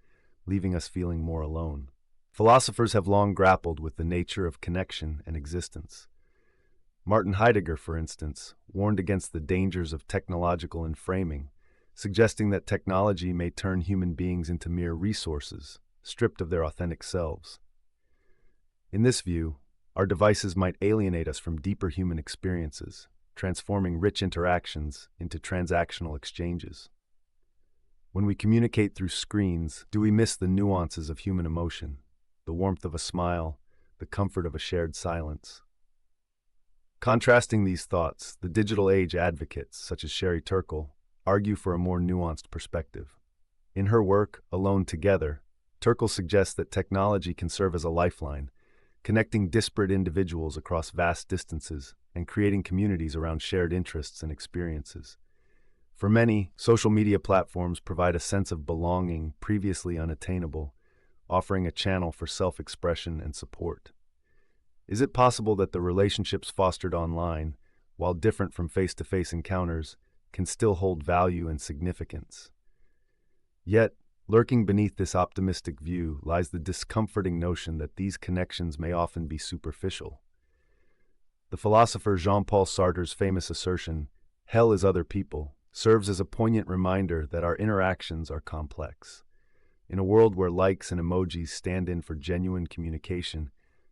leaving us feeling more alone? Philosophers have long grappled with the nature of connection and existence. Martin Heidegger, for instance, warned against the dangers of technological enframing, suggesting that technology may turn human beings into mere resources, stripped of their authentic selves. In this view, our devices might alienate us from deeper human experiences, transforming rich interactions into transactional exchanges. When we communicate through screens, do we miss the nuances of human emotion, the warmth of a smile, the comfort of a shared silence? Contrasting these thoughts, the digital age advocates, such as Sherry Turkle, argue for a more nuanced perspective. In her work, Alone Together, Turkle suggests that technology can serve as a lifeline, connecting disparate individuals across vast distances and creating communities around shared interests and experiences. For many, social media platforms provide a sense of belonging previously unattainable, offering a channel for self-expression and support. Is it possible that the relationships fostered online, while different from face-to-face encounters, can still hold value and significance? Yet, lurking beneath this optimistic view lies the discomforting notion that these connections may often be superficial. The philosopher Jean-Paul Sartre's famous assertion, "Hell is other people," serves as a poignant reminder that our interactions are complex. In a world where likes and emojis stand in for genuine communication,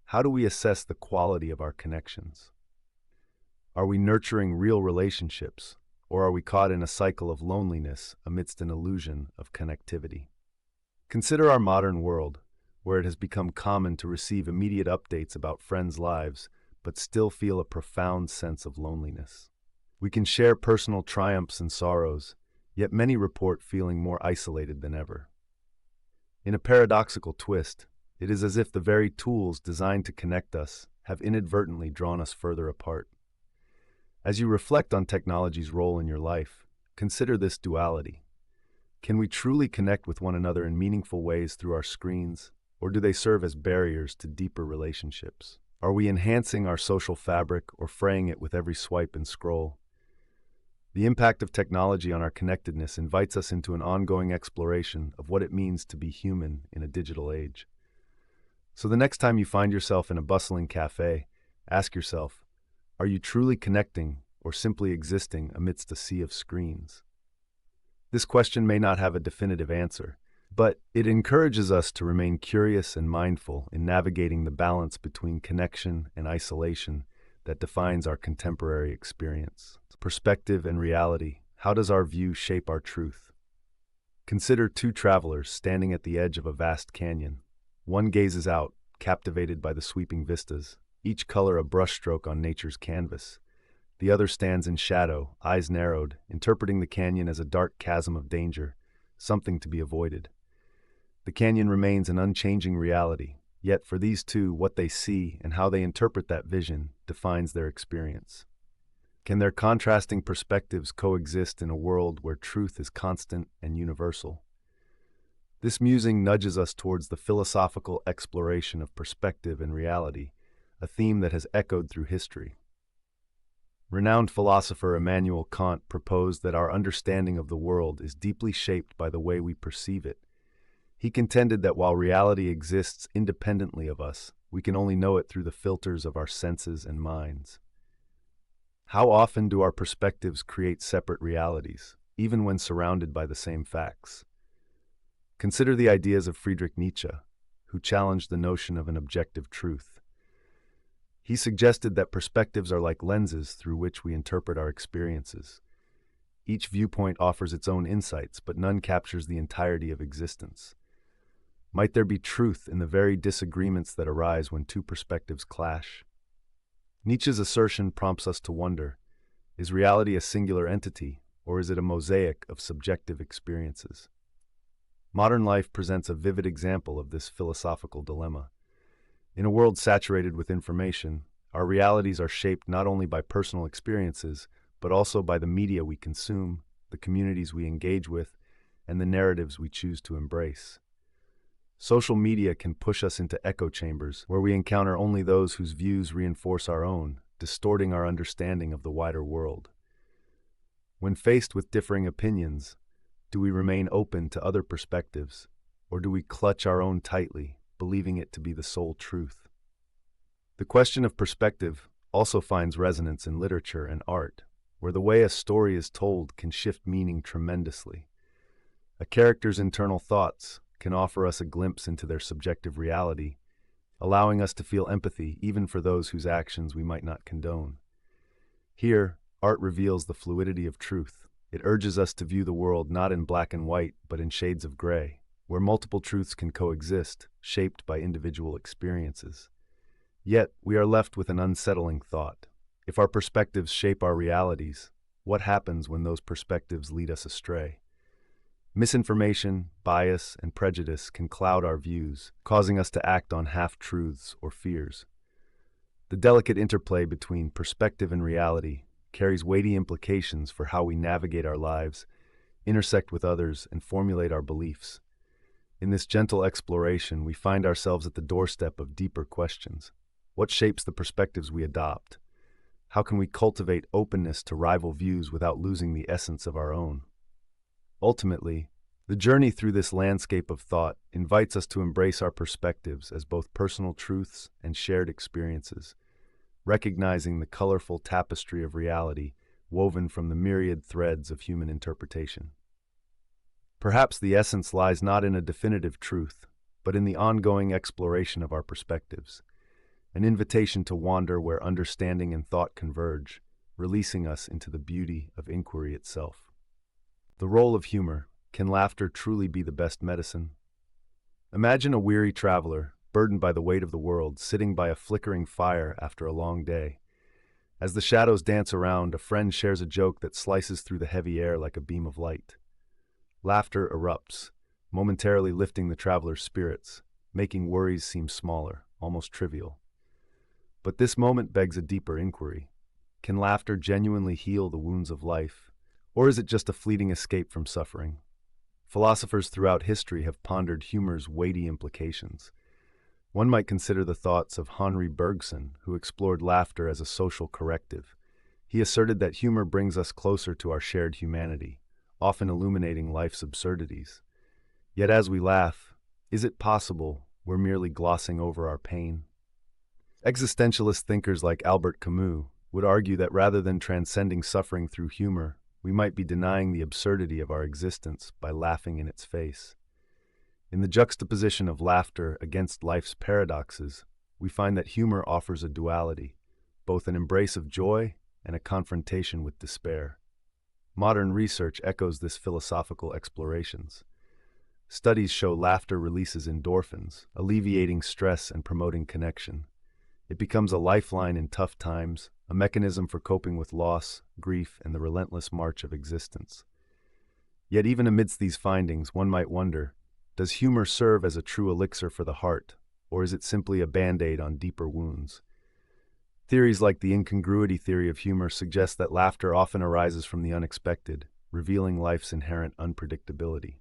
how do we assess the quality of our connections? Are we nurturing real relationships, or are we caught in a cycle of loneliness amidst an illusion of connectivity? Consider our modern world, where it has become common to receive immediate updates about friends' lives, but still feel a profound sense of loneliness. We can share personal triumphs and sorrows, yet many report feeling more isolated than ever. In a paradoxical twist, it is as if the very tools designed to connect us have inadvertently drawn us further apart. As you reflect on technology's role in your life, consider this duality. Can we truly connect with one another in meaningful ways through our screens, or do they serve as barriers to deeper relationships? Are we enhancing our social fabric or fraying it with every swipe and scroll? The impact of technology on our connectedness invites us into an ongoing exploration of what it means to be human in a digital age. So the next time you find yourself in a bustling cafe, ask yourself, are you truly connecting or simply existing amidst a sea of screens? This question may not have a definitive answer, but it encourages us to remain curious and mindful in navigating the balance between connection and isolation that defines our contemporary experience. Perspective and reality. How does our view shape our truth? Consider two travelers standing at the edge of a vast canyon. One gazes out, captivated by the sweeping vistas, each color a brushstroke on nature's canvas. The other stands in shadow, eyes narrowed, interpreting the canyon as a dark chasm of danger, something to be avoided. The canyon remains an unchanging reality, yet for these two, what they see and how they interpret that vision defines their experience. Can their contrasting perspectives coexist in a world where truth is constant and universal? This musing nudges us towards the philosophical exploration of perspective and reality, a theme that has echoed through history. Renowned philosopher Immanuel Kant proposed that our understanding of the world is deeply shaped by the way we perceive it. He contended that while reality exists independently of us, we can only know it through the filters of our senses and minds. How often do our perspectives create separate realities, even when surrounded by the same facts? Consider the ideas of Friedrich Nietzsche, who challenged the notion of an objective truth. He suggested that perspectives are like lenses through which we interpret our experiences. Each viewpoint offers its own insights, but none captures the entirety of existence. Might there be truth in the very disagreements that arise when two perspectives clash? Nietzsche's assertion prompts us to wonder, is reality a singular entity, or is it a mosaic of subjective experiences? Modern life presents a vivid example of this philosophical dilemma. In a world saturated with information, Our realities are shaped not only by personal experiences, but also by the media we consume, the communities we engage with, and the narratives we choose to embrace. Social media can push us into echo chambers where we encounter only those whose views reinforce our own, distorting our understanding of the wider world. When faced with differing opinions, do we remain open to other perspectives, or do we clutch our own tightly, believing it to be the sole truth? The question of perspective also finds resonance in literature and art, where the way a story is told can shift meaning tremendously. A character's internal thoughts can offer us a glimpse into their subjective reality, allowing us to feel empathy even for those whose actions we might not condone. Here, art reveals the fluidity of truth. It urges us to view the world not in black and white, but in shades of gray, where multiple truths can coexist, shaped by individual experiences. Yet, we are left with an unsettling thought. If our perspectives shape our realities, what happens when those perspectives lead us astray? Misinformation, bias, and prejudice can cloud our views, causing us to act on half-truths or fears. The delicate interplay between perspective and reality carries weighty implications for how we navigate our lives, intersect with others, and formulate our beliefs. In this gentle exploration, we find ourselves at the doorstep of deeper questions. What shapes the perspectives we adopt? How can we cultivate openness to rival views without losing the essence of our own? Ultimately, the journey through this landscape of thought invites us to embrace our perspectives as both personal truths and shared experiences, recognizing the colorful tapestry of reality woven from the myriad threads of human interpretation. Perhaps the essence lies not in a definitive truth, but in the ongoing exploration of our perspectives, an invitation to wander where understanding and thought converge, releasing us into the beauty of inquiry itself. The role of humor. Can laughter truly be the best medicine? Imagine a weary traveler, burdened by the weight of the world, sitting by a flickering fire after a long day. As the shadows dance around, a friend shares a joke that slices through the heavy air like a beam of light. Laughter erupts, momentarily lifting the traveler's spirits, making worries seem smaller, almost trivial. But this moment begs a deeper inquiry. Can laughter genuinely heal the wounds of life, or is it just a fleeting escape from suffering? Philosophers throughout history have pondered humor's weighty implications. One might consider the thoughts of Henri Bergson, who explored laughter as a social corrective. He asserted that humor brings us closer to our shared humanity, often illuminating life's absurdities. Yet as we laugh, is it possible we're merely glossing over our pain? Existentialist thinkers like Albert Camus would argue that rather than transcending suffering through humor, we might be denying the absurdity of our existence by laughing in its face. In the juxtaposition of laughter against life's paradoxes, we find that humor offers a duality, both an embrace of joy and a confrontation with despair. Modern research echoes this philosophical explorations. Studies show laughter releases endorphins, alleviating stress and promoting connection. It becomes a lifeline in tough times, a mechanism for coping with loss, grief, and the relentless march of existence. Yet even amidst these findings, one might wonder, does humor serve as a true elixir for the heart, or is it simply a band-aid on deeper wounds? Theories like the incongruity theory of humor suggest that laughter often arises from the unexpected, revealing life's inherent unpredictability.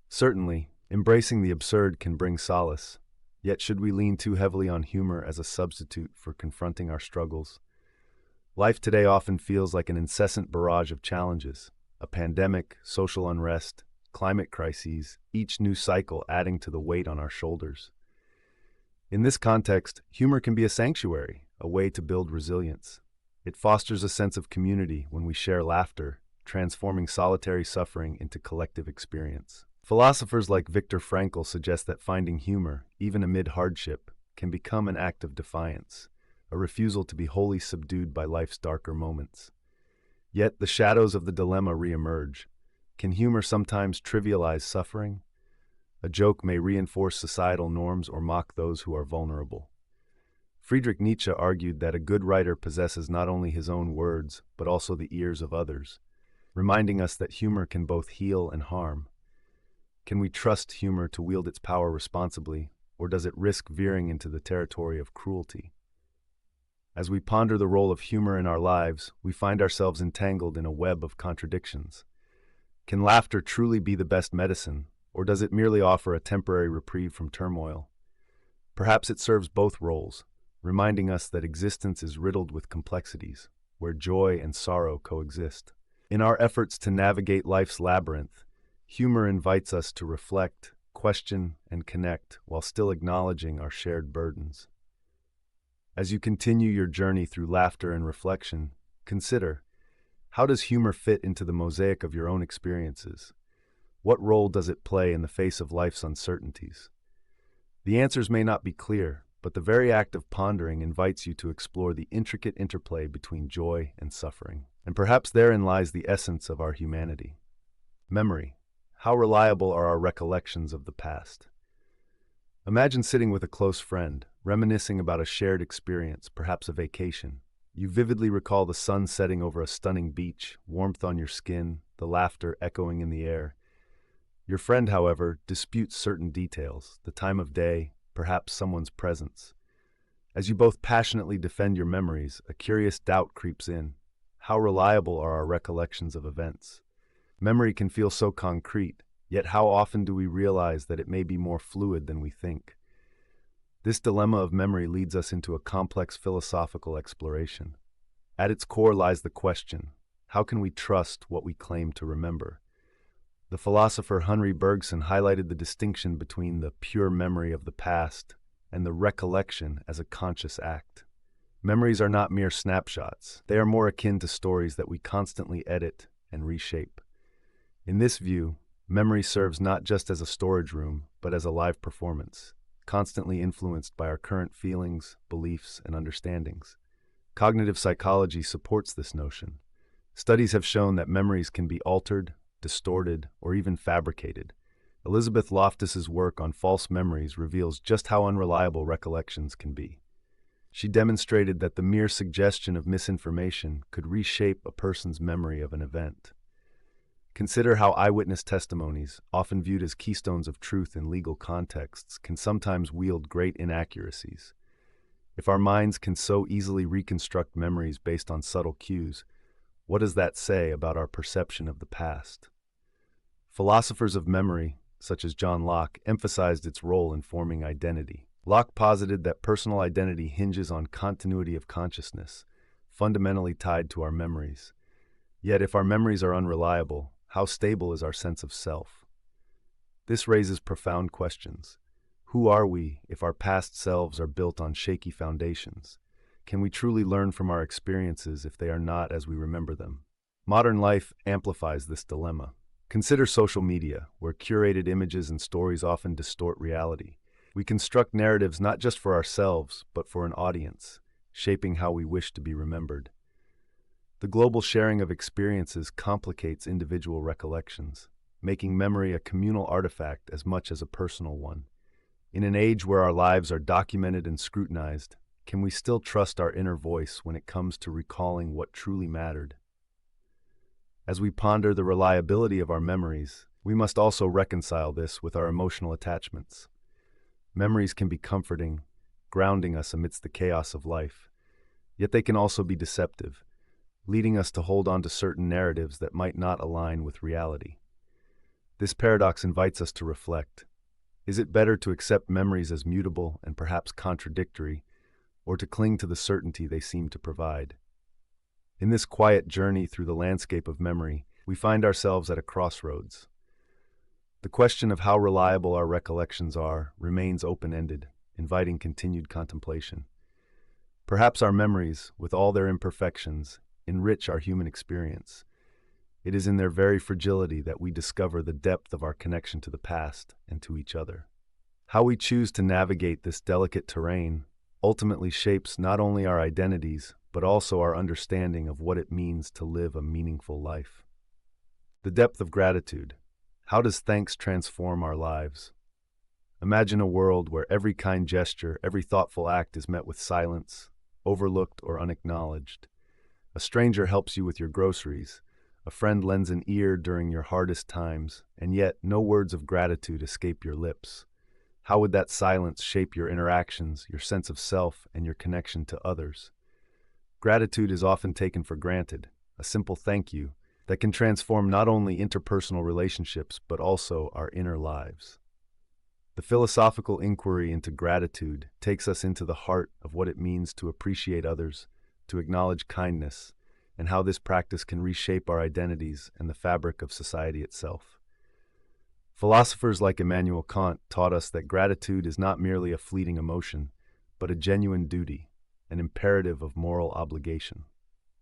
Certainly, embracing the absurd can bring solace. Yet should we lean too heavily on humor as a substitute for confronting our struggles? Life today often feels like an incessant barrage of challenges, a pandemic, social unrest, climate crises, each new cycle adding to the weight on our shoulders. In this context, humor can be a sanctuary, a way to build resilience. It fosters a sense of community when we share laughter, transforming solitary suffering into collective experience. Philosophers like Viktor Frankl suggest that finding humor, even amid hardship, can become an act of defiance, a refusal to be wholly subdued by life's darker moments. Yet the shadows of the dilemma re-emerge. Can humor sometimes trivialize suffering? A joke may reinforce societal norms or mock those who are vulnerable. Friedrich Nietzsche argued that a good writer possesses not only his own words, but also the ears of others, reminding us that humor can both heal and harm. Can we trust humor to wield its power responsibly, or does it risk veering into the territory of cruelty? As we ponder the role of humor in our lives, we find ourselves entangled in a web of contradictions. Can laughter truly be the best medicine, or does it merely offer a temporary reprieve from turmoil? Perhaps it serves both roles, reminding us that existence is riddled with complexities, where joy and sorrow coexist. In our efforts to navigate life's labyrinth, humor invites us to reflect, question, and connect while still acknowledging our shared burdens. As you continue your journey through laughter and reflection, consider, how does humor fit into the mosaic of your own experiences? What role does it play in the face of life's uncertainties? The answers may not be clear, but the very act of pondering invites you to explore the intricate interplay between joy and suffering. And perhaps therein lies the essence of our humanity. Memory. How reliable are our recollections of the past? Imagine sitting with a close friend, reminiscing about a shared experience, perhaps a vacation. You vividly recall the sun setting over a stunning beach, warmth on your skin, the laughter echoing in the air. Your friend, however, disputes certain details, the time of day, perhaps someone's presence. As you both passionately defend your memories, a curious doubt creeps in. How reliable are our recollections of events? Memory can feel so concrete, yet how often do we realize that it may be more fluid than we think? This dilemma of memory leads us into a complex philosophical exploration. At its core lies the question, how can we trust what we claim to remember? The philosopher Henri Bergson highlighted the distinction between the pure memory of the past and the recollection as a conscious act. Memories are not mere snapshots. They are more akin to stories that we constantly edit and reshape. In this view, memory serves not just as a storage room, but as a live performance, constantly influenced by our current feelings, beliefs, and understandings. Cognitive psychology supports this notion. Studies have shown that memories can be altered, distorted, or even fabricated. Elizabeth Loftus's work on false memories reveals just how unreliable recollections can be. She demonstrated that the mere suggestion of misinformation could reshape a person's memory of an event. Consider how eyewitness testimonies, often viewed as keystones of truth in legal contexts, can sometimes wield great inaccuracies. If our minds can so easily reconstruct memories based on subtle cues, what does that say about our perception of the past? Philosophers of memory, such as John Locke, emphasized its role in forming identity. Locke posited that personal identity hinges on continuity of consciousness, fundamentally tied to our memories. Yet if our memories are unreliable, how stable is our sense of self? This raises profound questions. Who are we if our past selves are built on shaky foundations? Can we truly learn from our experiences if they are not as we remember them? Modern life amplifies this dilemma. Consider social media, where curated images and stories often distort reality. We construct narratives not just for ourselves, but for an audience, shaping how we wish to be remembered. The global sharing of experiences complicates individual recollections, making memory a communal artifact as much as a personal one. In an age where our lives are documented and scrutinized, can we still trust our inner voice when it comes to recalling what truly mattered? As we ponder the reliability of our memories, we must also reconcile this with our emotional attachments. Memories can be comforting, grounding us amidst the chaos of life, yet they can also be deceptive, leading us to hold on to certain narratives that might not align with reality. This paradox invites us to reflect. Is it better to accept memories as mutable and perhaps contradictory, or to cling to the certainty they seem to provide? In this quiet journey through the landscape of memory, we find ourselves at a crossroads. The question of how reliable our recollections are remains open-ended, inviting continued contemplation. Perhaps our memories, with all their imperfections, enrich our human experience. It is in their very fragility that we discover the depth of our connection to the past and to each other. How we choose to navigate this delicate terrain ultimately shapes not only our identities, but also our understanding of what it means to live a meaningful life. The depth of gratitude. How does thanks transform our lives? Imagine a world where every kind gesture, every thoughtful act is met with silence, overlooked or unacknowledged. A stranger helps you with your groceries. A friend lends an ear during your hardest times, and yet no words of gratitude escape your lips. How would that silence shape your interactions, your sense of self, and your connection to others? Gratitude is often taken for granted, a simple thank you that can transform not only interpersonal relationships but also our inner lives. The philosophical inquiry into gratitude takes us into the heart of what it means to appreciate others, to acknowledge kindness, and how this practice can reshape our identities and the fabric of society itself. Philosophers like Immanuel Kant taught us that gratitude is not merely a fleeting emotion, but a genuine duty, an imperative of moral obligation.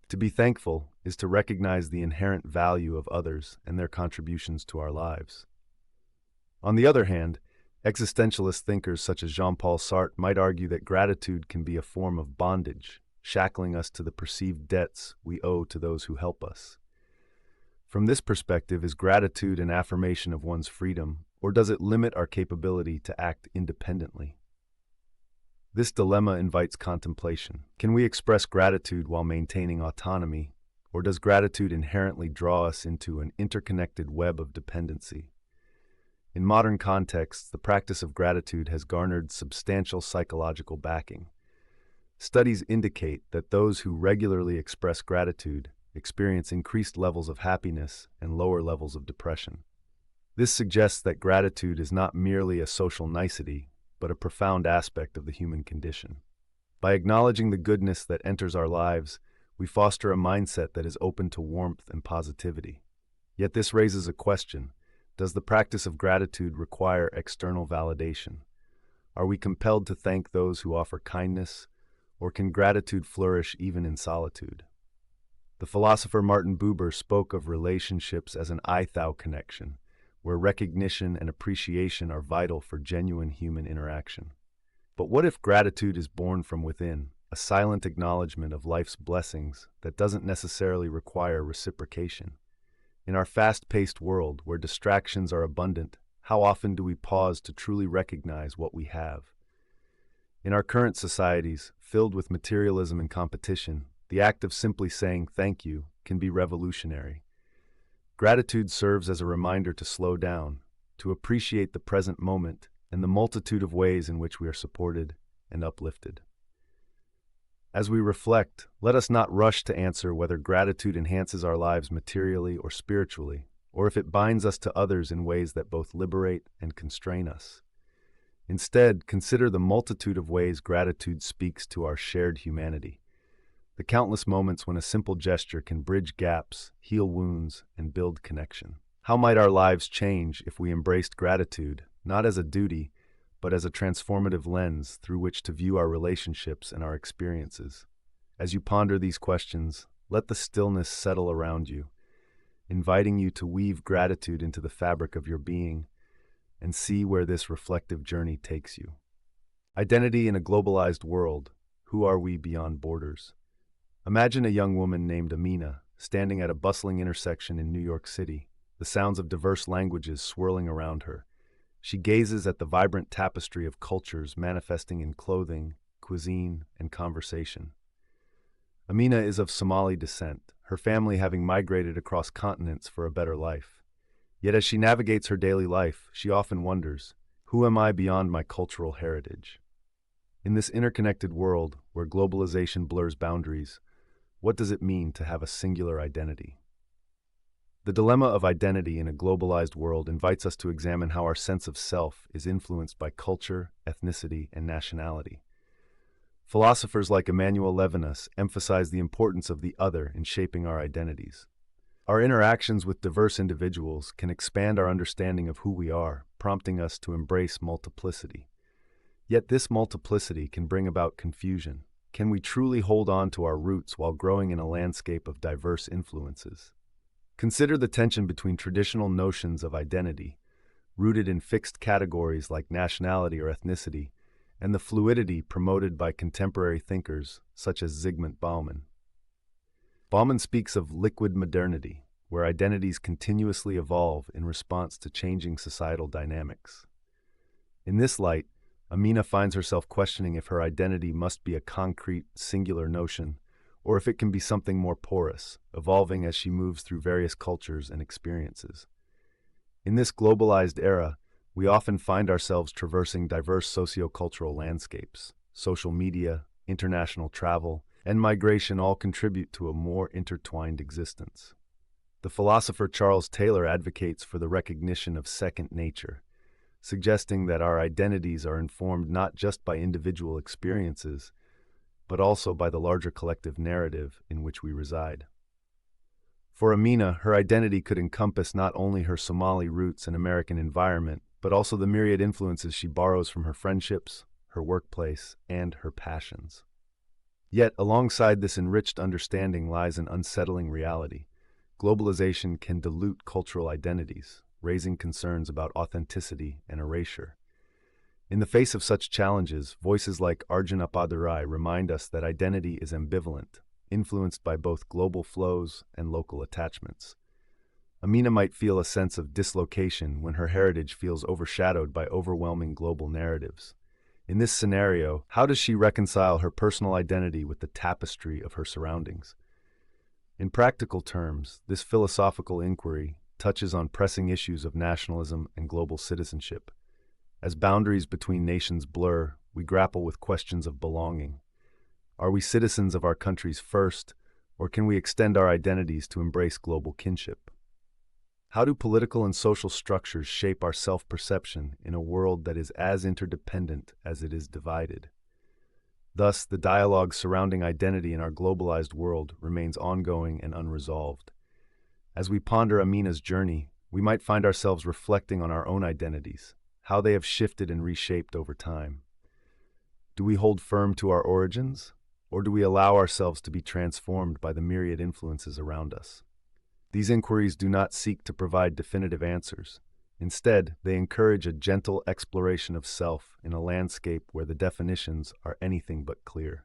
To be thankful is to recognize the inherent value of others and their contributions to our lives. On the other hand, existentialist thinkers such as Jean-Paul Sartre might argue that gratitude can be a form of bondage, shackling us to the perceived debts we owe to those who help us. From this perspective, is gratitude an affirmation of one's freedom, or does it limit our capability to act independently? This dilemma invites contemplation. Can we express gratitude while maintaining autonomy, or does gratitude inherently draw us into an interconnected web of dependency? In modern contexts, the practice of gratitude has garnered substantial psychological backing. Studies indicate that those who regularly express gratitude experience increased levels of happiness and lower levels of depression. This suggests that gratitude is not merely a social nicety, but a profound aspect of the human condition. By acknowledging the goodness that enters our lives, we foster a mindset that is open to warmth and positivity. Yet this raises a question. Does the practice of gratitude require external validation? Are we compelled to thank those who offer kindness, or can gratitude flourish even in solitude? The philosopher Martin Buber spoke of relationships as an I-thou connection, where recognition and appreciation are vital for genuine human interaction. But what if gratitude is born from within, a silent acknowledgement of life's blessings that doesn't necessarily require reciprocation? In our fast-paced world, where distractions are abundant, how often do we pause to truly recognize what we have? In our current societies, filled with materialism and competition, the act of simply saying thank you can be revolutionary. Gratitude serves as a reminder to slow down, to appreciate the present moment and the multitude of ways in which we are supported and uplifted. As we reflect, let us not rush to answer whether gratitude enhances our lives materially or spiritually, or if it binds us to others in ways that both liberate and constrain us. Instead, consider the multitude of ways gratitude speaks to our shared humanity. The countless moments when a simple gesture can bridge gaps, heal wounds, and build connection. How might our lives change if we embraced gratitude, not as a duty, but as a transformative lens through which to view our relationships and our experiences? As you ponder these questions, let the stillness settle around you, inviting you to weave gratitude into the fabric of your being and see where this reflective journey takes you. Identity in a globalized world. Who are we beyond borders? Imagine a young woman named Amina standing at a bustling intersection in New York City, the sounds of diverse languages swirling around her. She gazes at the vibrant tapestry of cultures manifesting in clothing, cuisine, and conversation. Amina is of Somali descent, her family having migrated across continents for a better life. Yet as she navigates her daily life, she often wonders, who am I beyond my cultural heritage? In this interconnected world, where globalization blurs boundaries, what does it mean to have a singular identity? The dilemma of identity in a globalized world invites us to examine how our sense of self is influenced by culture, ethnicity, and nationality. Philosophers like Emmanuel Levinas emphasize the importance of the other in shaping our identities. Our interactions with diverse individuals can expand our understanding of who we are, prompting us to embrace multiplicity. Yet this multiplicity can bring about confusion. Can we truly hold on to our roots while growing in a landscape of diverse influences? Consider the tension between traditional notions of identity, rooted in fixed categories like nationality or ethnicity, and the fluidity promoted by contemporary thinkers such as Zygmunt Bauman. Bauman speaks of liquid modernity, where identities continuously evolve in response to changing societal dynamics. In this light, Amina finds herself questioning if her identity must be a concrete, singular notion, or if it can be something more porous, evolving as she moves through various cultures and experiences. In this globalized era, we often find ourselves traversing diverse sociocultural landscapes, social media, international travel, and migration all contribute to a more intertwined existence. The philosopher Charles Taylor advocates for the recognition of second nature, suggesting that our identities are informed not just by individual experiences, but also by the larger collective narrative in which we reside. For Amina, her identity could encompass not only her Somali roots and American environment, but also the myriad influences she borrows from her friendships, her workplace, and her passions. Yet, alongside this enriched understanding lies an unsettling reality. Globalization can dilute cultural identities, raising concerns about authenticity and erasure. In the face of such challenges, voices like Arjun Appadurai remind us that identity is ambivalent, influenced by both global flows and local attachments. Amina might feel a sense of dislocation when her heritage feels overshadowed by overwhelming global narratives. In this scenario, how does she reconcile her personal identity with the tapestry of her surroundings? In practical terms, this philosophical inquiry touches on pressing issues of nationalism and global citizenship. As boundaries between nations blur, we grapple with questions of belonging. Are we citizens of our countries first, or can we extend our identities to embrace global kinship? How do political and social structures shape our self-perception in a world that is as interdependent as it is divided? Thus, the dialogue surrounding identity in our globalized world remains ongoing and unresolved. As we ponder Amina's journey, we might find ourselves reflecting on our own identities, how they have shifted and reshaped over time. Do we hold firm to our origins, or do we allow ourselves to be transformed by the myriad influences around us? These inquiries do not seek to provide definitive answers. Instead, they encourage a gentle exploration of self in a landscape where the definitions are anything but clear.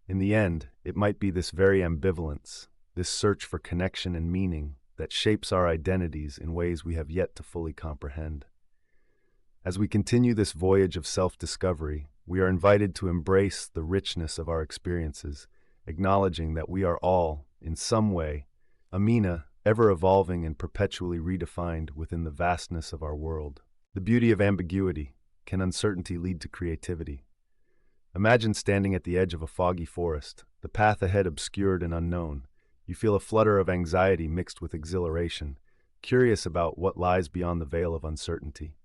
In the end, it might be this very ambivalence, this search for connection and meaning, that shapes our identities in ways we have yet to fully comprehend. As we continue this voyage of self-discovery, we are invited to embrace the richness of our experiences, acknowledging that we are all, in some way, Amina, ever evolving and perpetually redefined within the vastness of our world. The beauty of ambiguity. Can uncertainty lead to creativity? Imagine standing at the edge of a foggy forest, the path ahead obscured and unknown. You feel a flutter of anxiety mixed with exhilaration, curious about what lies beyond the veil of uncertainty.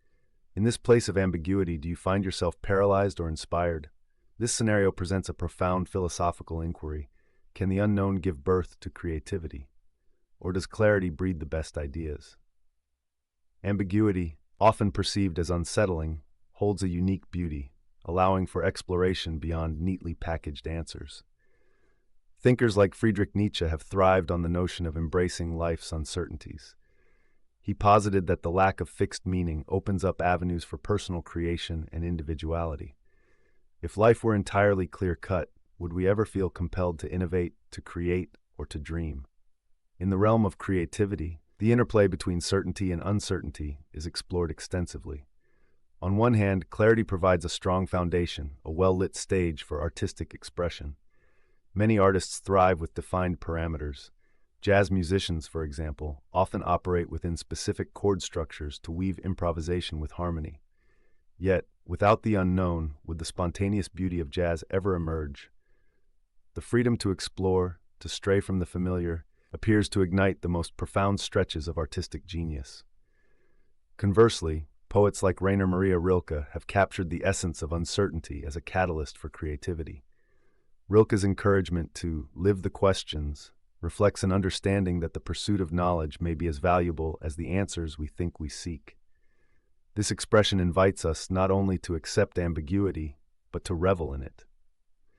In this place of ambiguity, do you find yourself paralyzed or inspired? This scenario presents a profound philosophical inquiry. Can the unknown give birth to creativity? Or does clarity breed the best ideas? Ambiguity, often perceived as unsettling, holds a unique beauty, allowing for exploration beyond neatly packaged answers. Thinkers like Friedrich Nietzsche have thrived on the notion of embracing life's uncertainties. He posited that the lack of fixed meaning opens up avenues for personal creation and individuality. If life were entirely clear-cut, would we ever feel compelled to innovate, to create, or to dream? In the realm of creativity, the interplay between certainty and uncertainty is explored extensively. On one hand, clarity provides a strong foundation, a well-lit stage for artistic expression. Many artists thrive with defined parameters. Jazz musicians, for example, often operate within specific chord structures to weave improvisation with harmony. Yet, without the unknown, would the spontaneous beauty of jazz ever emerge? The freedom to explore, to stray from the familiar, appears to ignite the most profound stretches of artistic genius. Conversely, poets like Rainer Maria Rilke have captured the essence of uncertainty as a catalyst for creativity. Rilke's encouragement to live the questions reflects an understanding that the pursuit of knowledge may be as valuable as the answers we think we seek. This expression invites us not only to accept ambiguity, but to revel in it,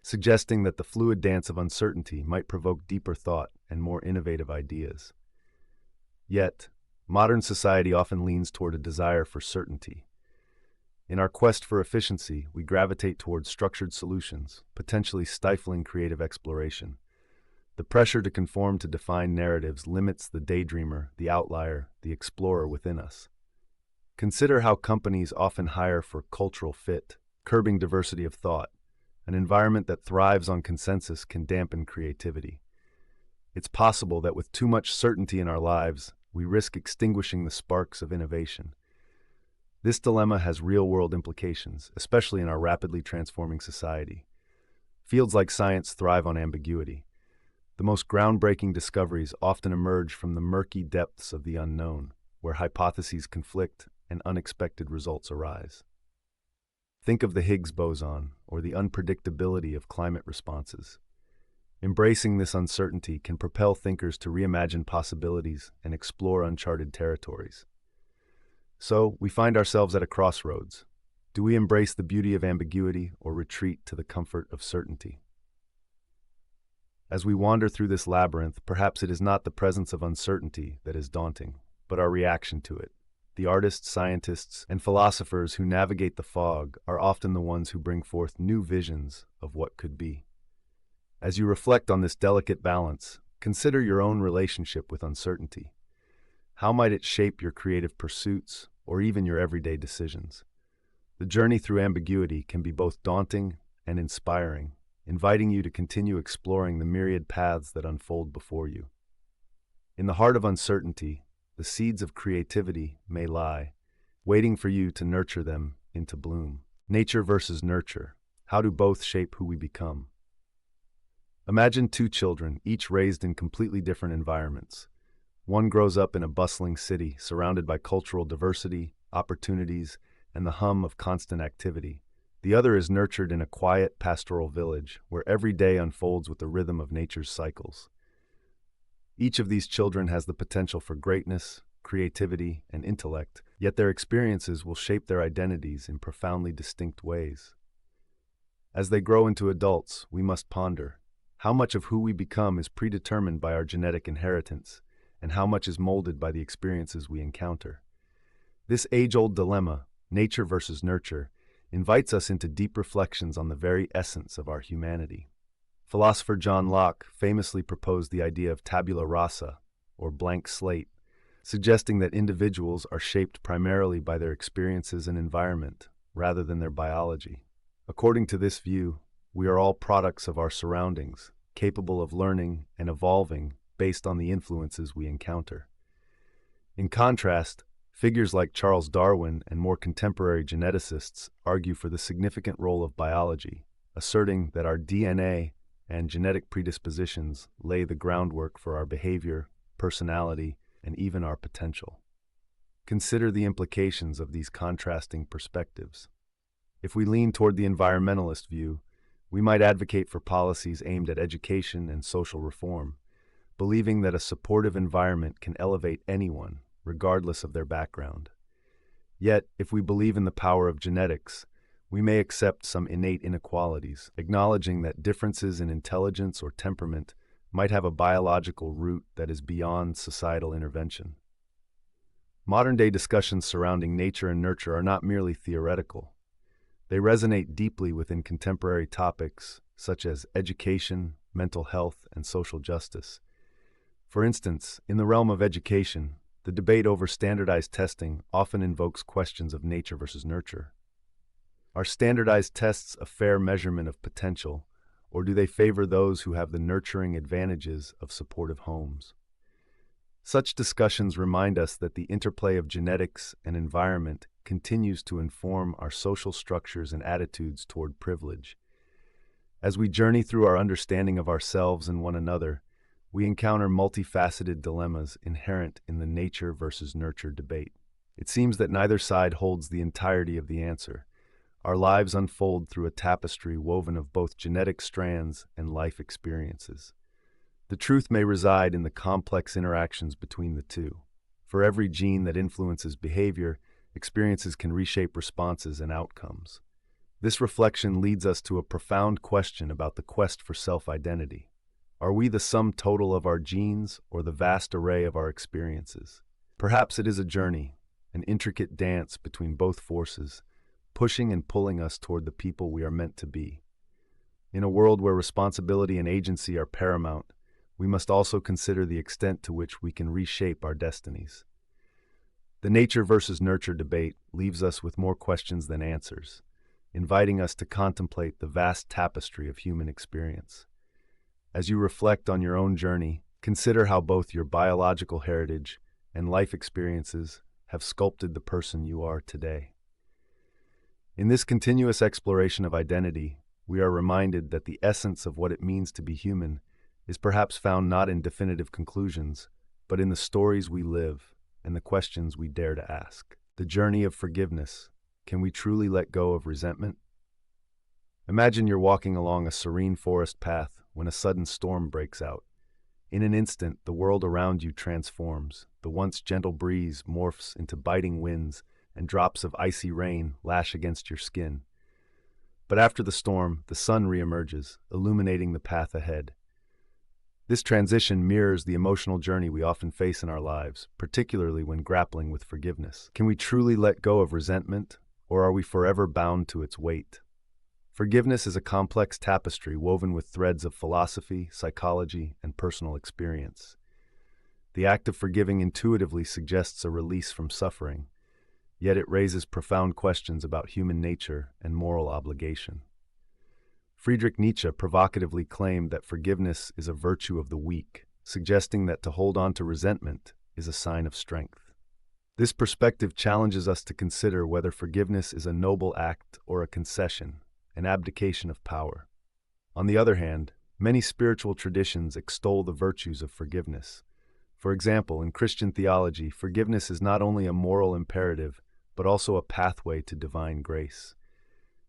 suggesting that the fluid dance of uncertainty might provoke deeper thought and more innovative ideas. Yet, modern society often leans toward a desire for certainty. In our quest for efficiency, we gravitate towards structured solutions, potentially stifling creative exploration. The pressure to conform to defined narratives limits the daydreamer, the outlier, the explorer within us. Consider how companies often hire for cultural fit, curbing diversity of thought. An environment that thrives on consensus can dampen creativity. It's possible that with too much certainty in our lives, we risk extinguishing the sparks of innovation. This dilemma has real-world implications, especially in our rapidly transforming society. Fields like science thrive on ambiguity. The most groundbreaking discoveries often emerge from the murky depths of the unknown, where hypotheses conflict and unexpected results arise. Think of the Higgs boson or the unpredictability of climate responses. Embracing this uncertainty can propel thinkers to reimagine possibilities and explore uncharted territories. So, we find ourselves at a crossroads. Do we embrace the beauty of ambiguity or retreat to the comfort of certainty? As we wander through this labyrinth, perhaps it is not the presence of uncertainty that is daunting, but our reaction to it. The artists, scientists, and philosophers who navigate the fog are often the ones who bring forth new visions of what could be. As you reflect on this delicate balance, consider your own relationship with uncertainty. How might it shape your creative pursuits or even your everyday decisions? The journey through ambiguity can be both daunting and inspiring, inviting you to continue exploring the myriad paths that unfold before you. In the heart of uncertainty, the seeds of creativity may lie, waiting for you to nurture them into bloom. Nature versus nurture. How do both shape who we become? Imagine two children, each raised in completely different environments. One grows up in a bustling city, surrounded by cultural diversity, opportunities, and the hum of constant activity. The other is nurtured in a quiet, pastoral village, where every day unfolds with the rhythm of nature's cycles. Each of these children has the potential for greatness, creativity, and intellect, yet their experiences will shape their identities in profoundly distinct ways. As they grow into adults, we must ponder how much of who we become is predetermined by our genetic inheritance, and how much is molded by the experiences we encounter. This age-old dilemma, nature versus nurture, invites us into deep reflections on the very essence of our humanity. Philosopher John Locke famously proposed the idea of tabula rasa, or blank slate, suggesting that individuals are shaped primarily by their experiences and environment, rather than their biology. According to this view, we are all products of our surroundings, capable of learning and evolving based on the influences we encounter. In contrast, figures like Charles Darwin and more contemporary geneticists argue for the significant role of biology, asserting that our DNA and genetic predispositions lay the groundwork for our behavior, personality, and even our potential. Consider the implications of these contrasting perspectives. If we lean toward the environmentalist view, we might advocate for policies aimed at education and social reform, believing that a supportive environment can elevate anyone, regardless of their background. Yet, if we believe in the power of genetics, we may accept some innate inequalities, acknowledging that differences in intelligence or temperament might have a biological root that is beyond societal intervention. Modern-day discussions surrounding nature and nurture are not merely theoretical. They resonate deeply within contemporary topics such as education, mental health, and social justice. For instance, in the realm of education, the debate over standardized testing often invokes questions of nature versus nurture. Are standardized tests a fair measurement of potential, or do they favor those who have the nurturing advantages of supportive homes? Such discussions remind us that the interplay of genetics and environment continues to inform our social structures and attitudes toward privilege. As we journey through our understanding of ourselves and one another, we encounter multifaceted dilemmas inherent in the nature versus nurture debate. It seems that neither side holds the entirety of the answer. Our lives unfold through a tapestry woven of both genetic strands and life experiences. The truth may reside in the complex interactions between the two. For every gene that influences behavior, experiences can reshape responses and outcomes. This reflection leads us to a profound question about the quest for self-identity. Are we the sum total of our genes or the vast array of our experiences? Perhaps it is a journey, an intricate dance between both forces, pushing and pulling us toward the people we are meant to be. In a world where responsibility and agency are paramount, we must also consider the extent to which we can reshape our destinies. The nature versus nurture debate leaves us with more questions than answers, inviting us to contemplate the vast tapestry of human experience. As you reflect on your own journey, consider how both your biological heritage and life experiences have sculpted the person you are today. In this continuous exploration of identity, we are reminded that the essence of what it means to be human is perhaps found not in definitive conclusions, but in the stories we live and the questions we dare to ask. The journey of forgiveness. Can we truly let go of resentment? Imagine you're walking along a serene forest path when a sudden storm breaks out. In an instant, the world around you transforms. The once gentle breeze morphs into biting winds, and drops of icy rain lash against your skin. But after the storm, the sun reemerges, illuminating the path ahead. This transition mirrors the emotional journey we often face in our lives, particularly when grappling with forgiveness. Can we truly let go of resentment, or are we forever bound to its weight? Forgiveness is a complex tapestry woven with threads of philosophy, psychology, and personal experience. The act of forgiving intuitively suggests a release from suffering, yet it raises profound questions about human nature and moral obligation. Friedrich Nietzsche provocatively claimed that forgiveness is a virtue of the weak, suggesting that to hold on to resentment is a sign of strength. This perspective challenges us to consider whether forgiveness is a noble act or a concession, an abdication of power. On the other hand, many spiritual traditions extol the virtues of forgiveness. For example, in Christian theology, forgiveness is not only a moral imperative, but also a pathway to divine grace.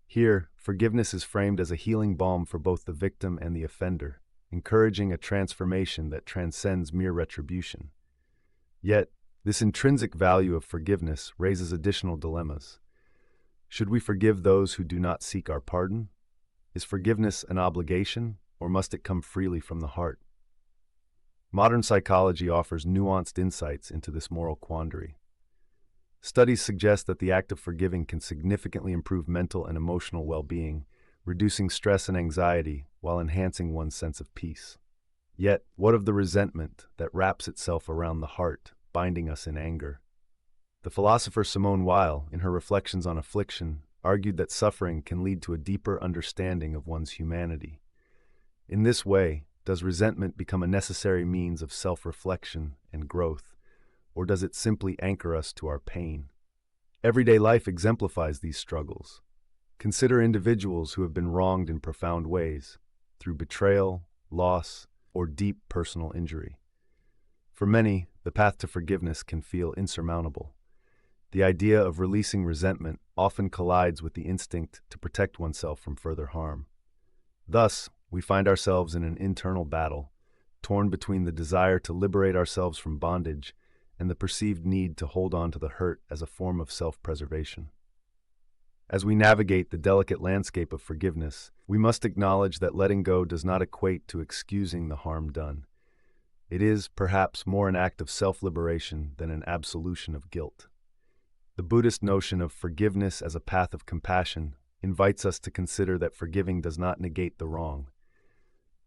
Here, forgiveness is framed as a healing balm for both the victim and the offender, encouraging a transformation that transcends mere retribution. Yet, this intrinsic value of forgiveness raises additional dilemmas. Should we forgive those who do not seek our pardon? Is forgiveness an obligation, or must it come freely from the heart? Modern psychology offers nuanced insights into this moral quandary. Studies suggest that the act of forgiving can significantly improve mental and emotional well-being, reducing stress and anxiety while enhancing one's sense of peace. Yet, what of the resentment that wraps itself around the heart, binding us in anger? The philosopher Simone Weil, in her Reflections on Affliction, argued that suffering can lead to a deeper understanding of one's humanity. In this way, does resentment become a necessary means of self-reflection and growth, or does it simply anchor us to our pain? Everyday life exemplifies these struggles. Consider individuals who have been wronged in profound ways, through betrayal, loss, or deep personal injury. For many, the path to forgiveness can feel insurmountable. The idea of releasing resentment often collides with the instinct to protect oneself from further harm. Thus, we find ourselves in an internal battle, torn between the desire to liberate ourselves from bondage and the perceived need to hold on to the hurt as a form of self-preservation. As we navigate the delicate landscape of forgiveness, we must acknowledge that letting go does not equate to excusing the harm done. It is, perhaps, more an act of self-liberation than an absolution of guilt. The Buddhist notion of forgiveness as a path of compassion invites us to consider that forgiving does not negate the wrong.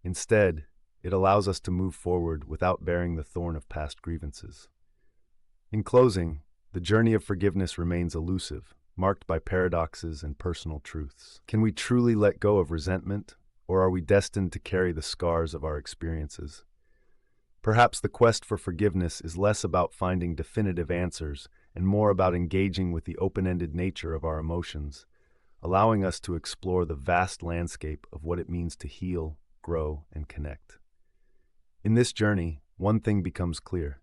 Instead, it allows us to move forward without bearing the thorn of past grievances. In closing, the journey of forgiveness remains elusive, marked by paradoxes and personal truths. Can we truly let go of resentment, or are we destined to carry the scars of our experiences? Perhaps the quest for forgiveness is less about finding definitive answers and more about engaging with the open-ended nature of our emotions, allowing us to explore the vast landscape of what it means to heal, grow, and connect. In this journey, one thing becomes clear.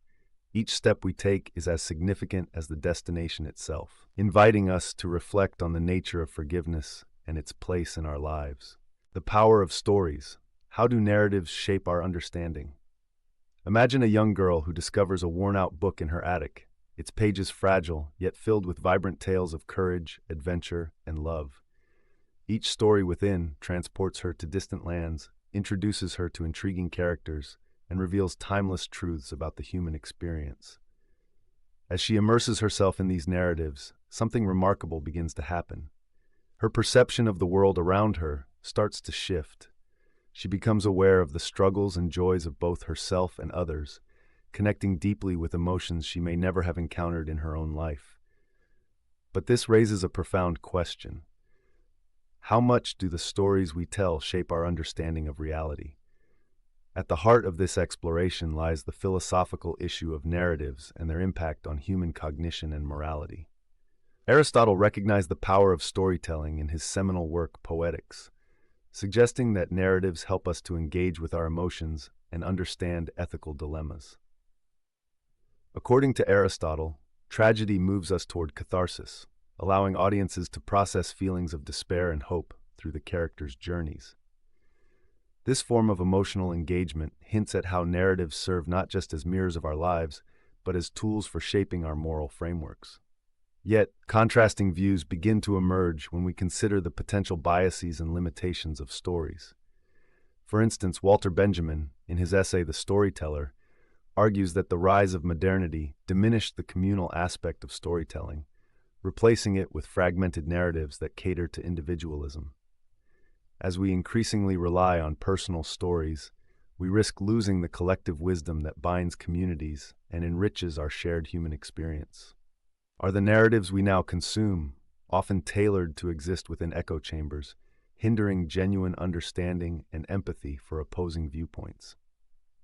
Each step we take is as significant as the destination itself, inviting us to reflect on the nature of forgiveness and its place in our lives. The power of stories. How do narratives shape our understanding? Imagine a young girl who discovers a worn-out book in her attic, its pages fragile, yet filled with vibrant tales of courage, adventure, and love. Each story within transports her to distant lands, introduces her to intriguing characters, and reveals timeless truths about the human experience. As she immerses herself in these narratives, something remarkable begins to happen. Her perception of the world around her starts to shift. She becomes aware of the struggles and joys of both herself and others, connecting deeply with emotions she may never have encountered in her own life. But this raises a profound question. How much do the stories we tell shape our understanding of reality? At the heart of this exploration lies the philosophical issue of narratives and their impact on human cognition and morality. Aristotle recognized the power of storytelling in his seminal work, Poetics. suggesting that narratives help us to engage with our emotions and understand ethical dilemmas. According to Aristotle, tragedy moves us toward catharsis, allowing audiences to process feelings of despair and hope through the characters' journeys. This form of emotional engagement hints at how narratives serve not just as mirrors of our lives, but as tools for shaping our moral frameworks. Yet, contrasting views begin to emerge when we consider the potential biases and limitations of stories. For instance, Walter Benjamin, in his essay The Storyteller, argues that the rise of modernity diminished the communal aspect of storytelling, replacing it with fragmented narratives that cater to individualism. As we increasingly rely on personal stories, we risk losing the collective wisdom that binds communities and enriches our shared human experience. Are the narratives we now consume, often tailored to exist within echo chambers, hindering genuine understanding and empathy for opposing viewpoints?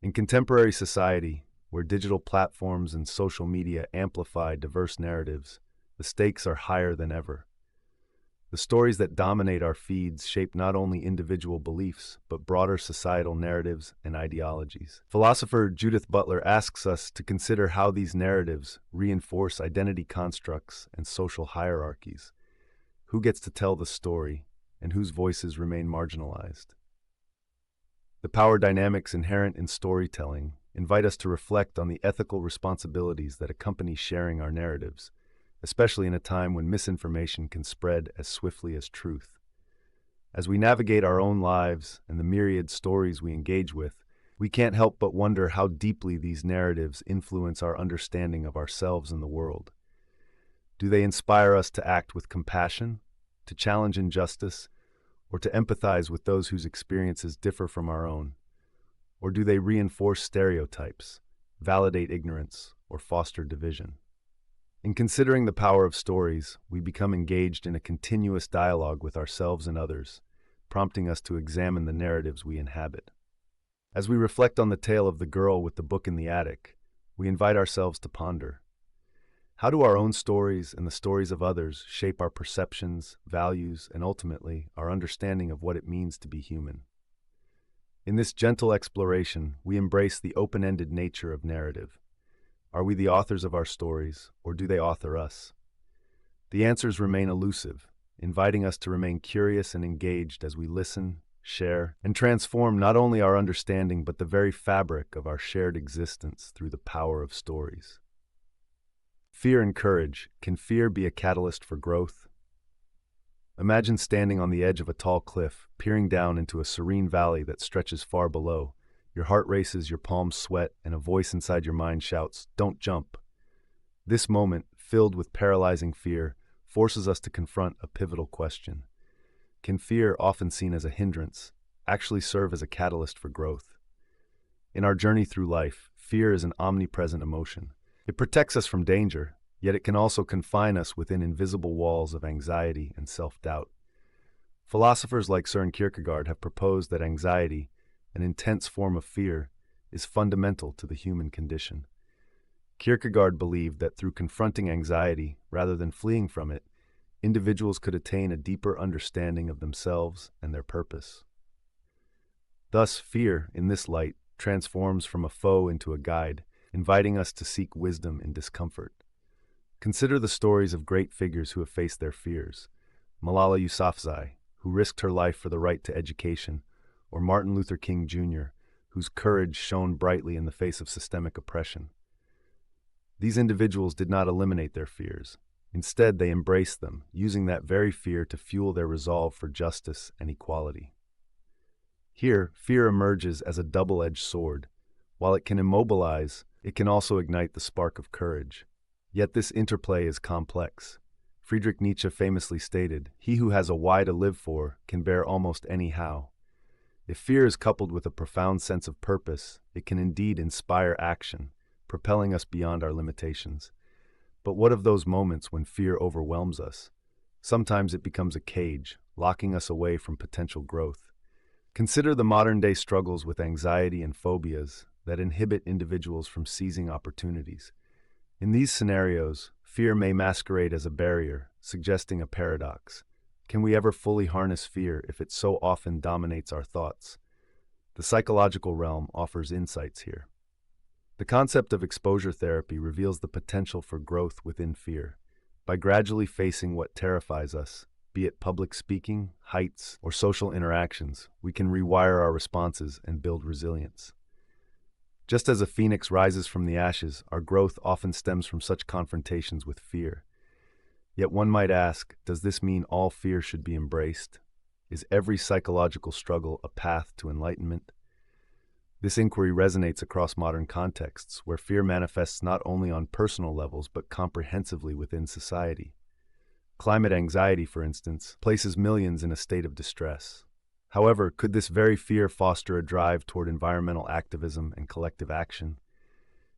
In contemporary society, where digital platforms and social media amplify diverse narratives, the stakes are higher than ever. The stories that dominate our feeds shape not only individual beliefs, but broader societal narratives and ideologies. Philosopher Judith Butler asks us to consider how these narratives reinforce identity constructs and social hierarchies. Who gets to tell the story, and whose voices remain marginalized? The power dynamics inherent in storytelling invite us to reflect on the ethical responsibilities that accompany sharing our narratives, especially in a time when misinformation can spread as swiftly as truth. As we navigate our own lives and the myriad stories we engage with, we can't help but wonder how deeply these narratives influence our understanding of ourselves and the world. Do they inspire us to act with compassion, to challenge injustice, or to empathize with those whose experiences differ from our own? Or do they reinforce stereotypes, validate ignorance, or foster division? In considering the power of stories, we become engaged in a continuous dialogue with ourselves and others, prompting us to examine the narratives we inhabit. As we reflect on the tale of the girl with the book in the attic, we invite ourselves to ponder: how do our own stories and the stories of others shape our perceptions, values, and ultimately our understanding of what it means to be human? In this gentle exploration, we embrace the open-ended nature of narrative. Are we the authors of our stories, or do they author us? The answers remain elusive, inviting us to remain curious and engaged as we listen, share, and transform not only our understanding but the very fabric of our shared existence through the power of stories. Fear and courage. Can fear be a catalyst for growth? Imagine standing on the edge of a tall cliff, peering down into a serene valley that stretches far below. Your heart races, your palms sweat, and a voice inside your mind shouts, "Don't jump." This moment, filled with paralyzing fear, forces us to confront a pivotal question. Can fear, often seen as a hindrance, actually serve as a catalyst for growth? In our journey through life, fear is an omnipresent emotion. It protects us from danger, yet it can also confine us within invisible walls of anxiety and self-doubt. Philosophers like Søren Kierkegaard have proposed that anxiety, an intense form of fear, is fundamental to the human condition. Kierkegaard believed that through confronting anxiety, rather than fleeing from it, individuals could attain a deeper understanding of themselves and their purpose. Thus, fear, in this light, transforms from a foe into a guide, inviting us to seek wisdom in discomfort. Consider the stories of great figures who have faced their fears. Malala Yousafzai, who risked her life for the right to education, or Martin Luther King Jr., whose courage shone brightly in the face of systemic oppression. These individuals did not eliminate their fears. Instead, they embraced them, using that very fear to fuel their resolve for justice and equality. Here, fear emerges as a double-edged sword. While it can immobilize, it can also ignite the spark of courage. Yet this interplay is complex. Friedrich Nietzsche famously stated, "He who has a why to live for can bear almost any how." If fear is coupled with a profound sense of purpose, it can indeed inspire action, propelling us beyond our limitations. But what of those moments when fear overwhelms us? Sometimes it becomes a cage, locking us away from potential growth. Consider the modern-day struggles with anxiety and phobias that inhibit individuals from seizing opportunities. In these scenarios, fear may masquerade as a barrier, suggesting a paradox. Can we ever fully harness fear if it so often dominates our thoughts? The psychological realm offers insights here. The concept of exposure therapy reveals the potential for growth within fear. By gradually facing what terrifies us, be it public speaking, heights, or social interactions, we can rewire our responses and build resilience. Just as a phoenix rises from the ashes, our growth often stems from such confrontations with fear. Yet one might ask, does this mean all fear should be embraced? Is every psychological struggle a path to enlightenment? This inquiry resonates across modern contexts, where fear manifests not only on personal levels but comprehensively within society. Climate anxiety, for instance, places millions in a state of distress. However, could this very fear foster a drive toward environmental activism and collective action?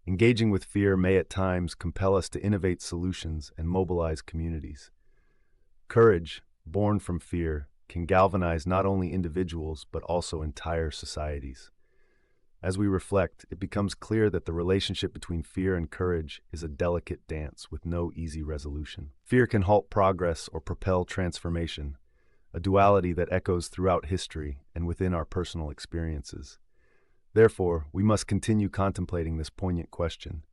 Engaging with fear may at times compel us to innovate solutions and mobilize communities. Courage, born from fear, can galvanize not only individuals but also entire societies. As we reflect, it becomes clear that the relationship between fear and courage is a delicate dance with no easy resolution. Fear can halt progress or propel transformation, a duality that echoes throughout history and within our personal experiences. Therefore, we must continue contemplating this poignant question.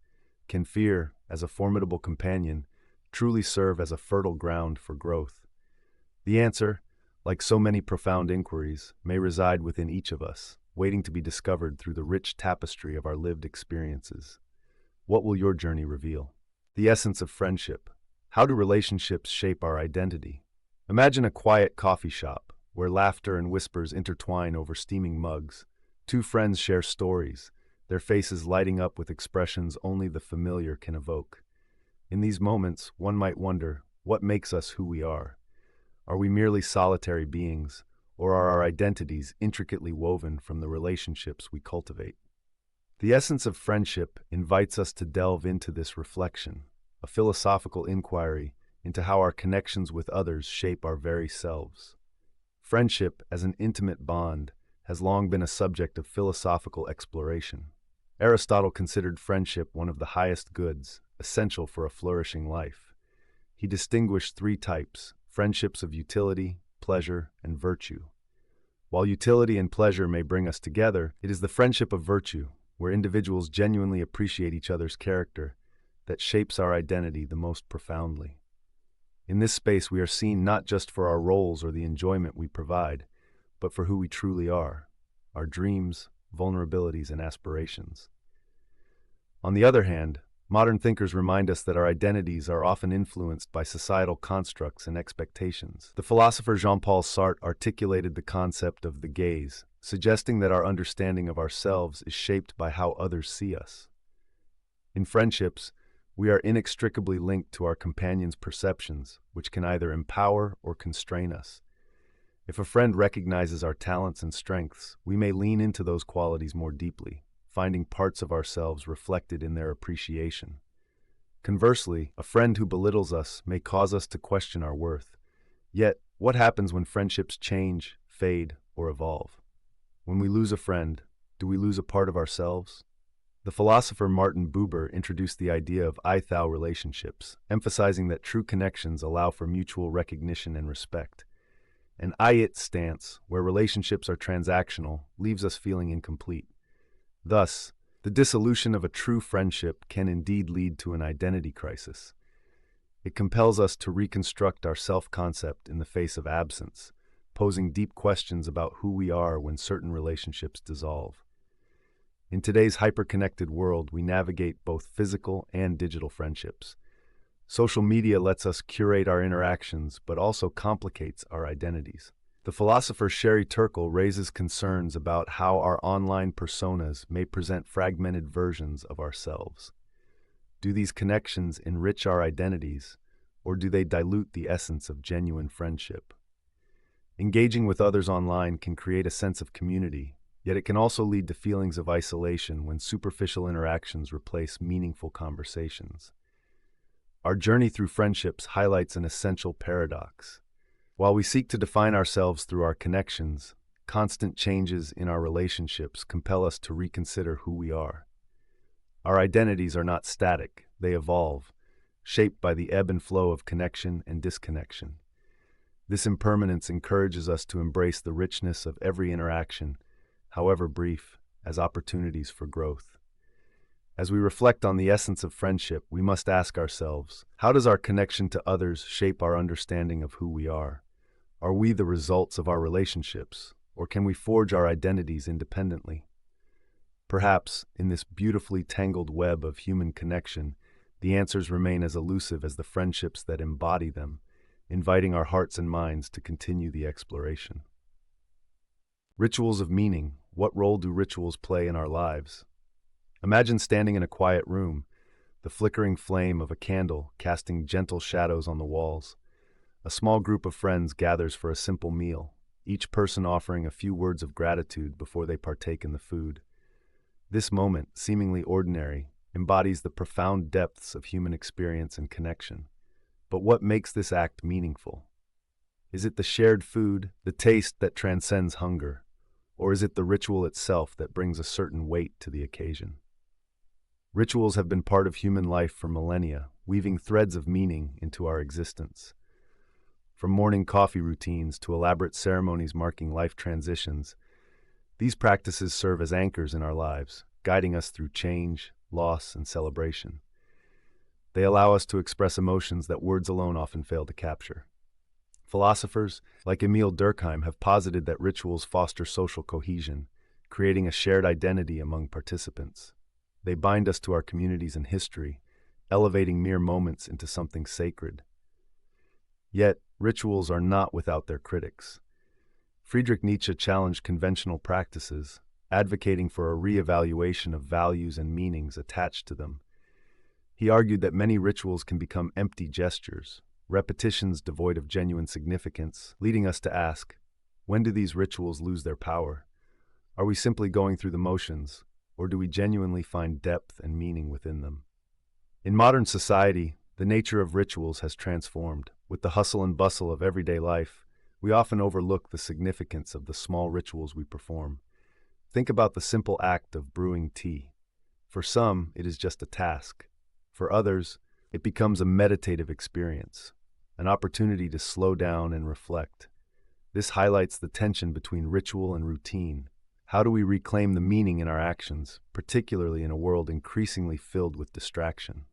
Can fear, as a formidable companion, truly serve as a fertile ground for growth? The answer, like so many profound inquiries, may reside within each of us, waiting to be discovered through the rich tapestry of our lived experiences. What will your journey reveal? The essence of friendship. How do relationships shape our identity? Imagine a quiet coffee shop, where laughter and whispers intertwine over steaming mugs. Two friends share stories, their faces lighting up with expressions only the familiar can evoke. In these moments, one might wonder, what makes us who we are? Are we merely solitary beings, or are our identities intricately woven from the relationships we cultivate? The essence of friendship invites us to delve into this reflection, a philosophical inquiry into how our connections with others shape our very selves. Friendship, as an intimate bond, has long been a subject of philosophical exploration. Aristotle considered friendship one of the highest goods, essential for a flourishing life. He distinguished three types: friendships of utility, pleasure, and virtue. While utility and pleasure may bring us together, it is the friendship of virtue, where individuals genuinely appreciate each other's character, that shapes our identity the most profoundly. In this space, we are seen not just for our roles or the enjoyment we provide, but for who we truly are, our dreams, vulnerabilities, and aspirations. On the other hand, modern thinkers remind us that our identities are often influenced by societal constructs and expectations. The philosopher Jean-Paul Sartre articulated the concept of the gaze, suggesting that our understanding of ourselves is shaped by how others see us. In friendships, we are inextricably linked to our companions' perceptions, which can either empower or constrain us. If a friend recognizes our talents and strengths, we may lean into those qualities more deeply, finding parts of ourselves reflected in their appreciation. Conversely, a friend who belittles us may cause us to question our worth. Yet, what happens when friendships change, fade, or evolve? When we lose a friend, do we lose a part of ourselves? The philosopher Martin Buber introduced the idea of I-thou relationships, emphasizing that true connections allow for mutual recognition and respect. An I-it stance, where relationships are transactional, leaves us feeling incomplete. Thus, the dissolution of a true friendship can indeed lead to an identity crisis. It compels us to reconstruct our self-concept in the face of absence, posing deep questions about who we are when certain relationships dissolve. In today's hyper-connected world, we navigate both physical and digital friendships. Social media lets us curate our interactions, but also complicates our identities. The philosopher Sherry Turkle raises concerns about how our online personas may present fragmented versions of ourselves. Do these connections enrich our identities, or do they dilute the essence of genuine friendship? Engaging with others online can create a sense of community, yet it can also lead to feelings of isolation when superficial interactions replace meaningful conversations. Our journey through friendships highlights an essential paradox. While we seek to define ourselves through our connections, constant changes in our relationships compel us to reconsider who we are. Our identities are not static, they evolve, shaped by the ebb and flow of connection and disconnection. This impermanence encourages us to embrace the richness of every interaction, however brief, as opportunities for growth. As we reflect on the essence of friendship, we must ask ourselves, how does our connection to others shape our understanding of who we are? Are we the results of our relationships, or can we forge our identities independently? Perhaps, in this beautifully tangled web of human connection, the answers remain as elusive as the friendships that embody them, inviting our hearts and minds to continue the exploration. Rituals of meaning. What role do rituals play in our lives? Imagine standing in a quiet room, the flickering flame of a candle casting gentle shadows on the walls. A small group of friends gathers for a simple meal, each person offering a few words of gratitude before they partake in the food. This moment, seemingly ordinary, embodies the profound depths of human experience and connection. But what makes this act meaningful? Is it the shared food, the taste that transcends hunger, or is it the ritual itself that brings a certain weight to the occasion? Rituals have been part of human life for millennia, weaving threads of meaning into our existence. From morning coffee routines to elaborate ceremonies marking life transitions, these practices serve as anchors in our lives, guiding us through change, loss, and celebration. They allow us to express emotions that words alone often fail to capture. Philosophers, like Emil Durkheim, have posited that rituals foster social cohesion, creating a shared identity among participants. They bind us to our communities and history, elevating mere moments into something sacred. Yet, rituals are not without their critics. Friedrich Nietzsche challenged conventional practices, advocating for a re-evaluation of values and meanings attached to them. He argued that many rituals can become empty gestures, repetitions devoid of genuine significance, leading us to ask, when do these rituals lose their power? Are we simply going through the motions, or do we genuinely find depth and meaning within them? In modern society, the nature of rituals has transformed. With the hustle and bustle of everyday life, we often overlook the significance of the small rituals we perform. Think about the simple act of brewing tea. For some, it is just a task. For others, it becomes a meditative experience, an opportunity to slow down and reflect. This highlights the tension between ritual and routine. How do we reclaim the meaning in our actions, particularly in a world increasingly filled with distraction?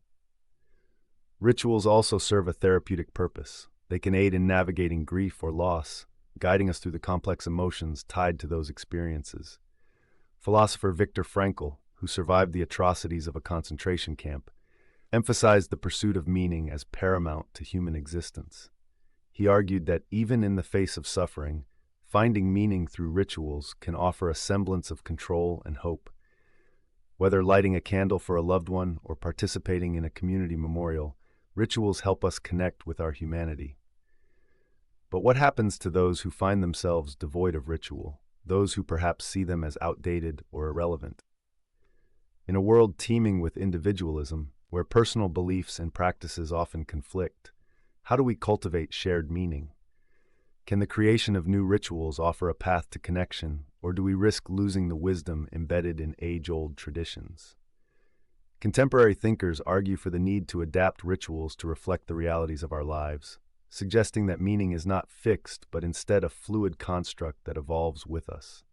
Rituals also serve a therapeutic purpose. They can aid in navigating grief or loss, guiding us through the complex emotions tied to those experiences. Philosopher Viktor Frankl, who survived the atrocities of a concentration camp, emphasized the pursuit of meaning as paramount to human existence. He argued that even in the face of suffering, finding meaning through rituals can offer a semblance of control and hope. Whether lighting a candle for a loved one or participating in a community memorial, rituals help us connect with our humanity. But what happens to those who find themselves devoid of ritual, those who perhaps see them as outdated or irrelevant? In a world teeming with individualism, where personal beliefs and practices often conflict, how do we cultivate shared meaning? Can the creation of new rituals offer a path to connection, or do we risk losing the wisdom embedded in age-old traditions? Contemporary thinkers argue for the need to adapt rituals to reflect the realities of our lives, suggesting that meaning is not fixed but instead a fluid construct that evolves with us.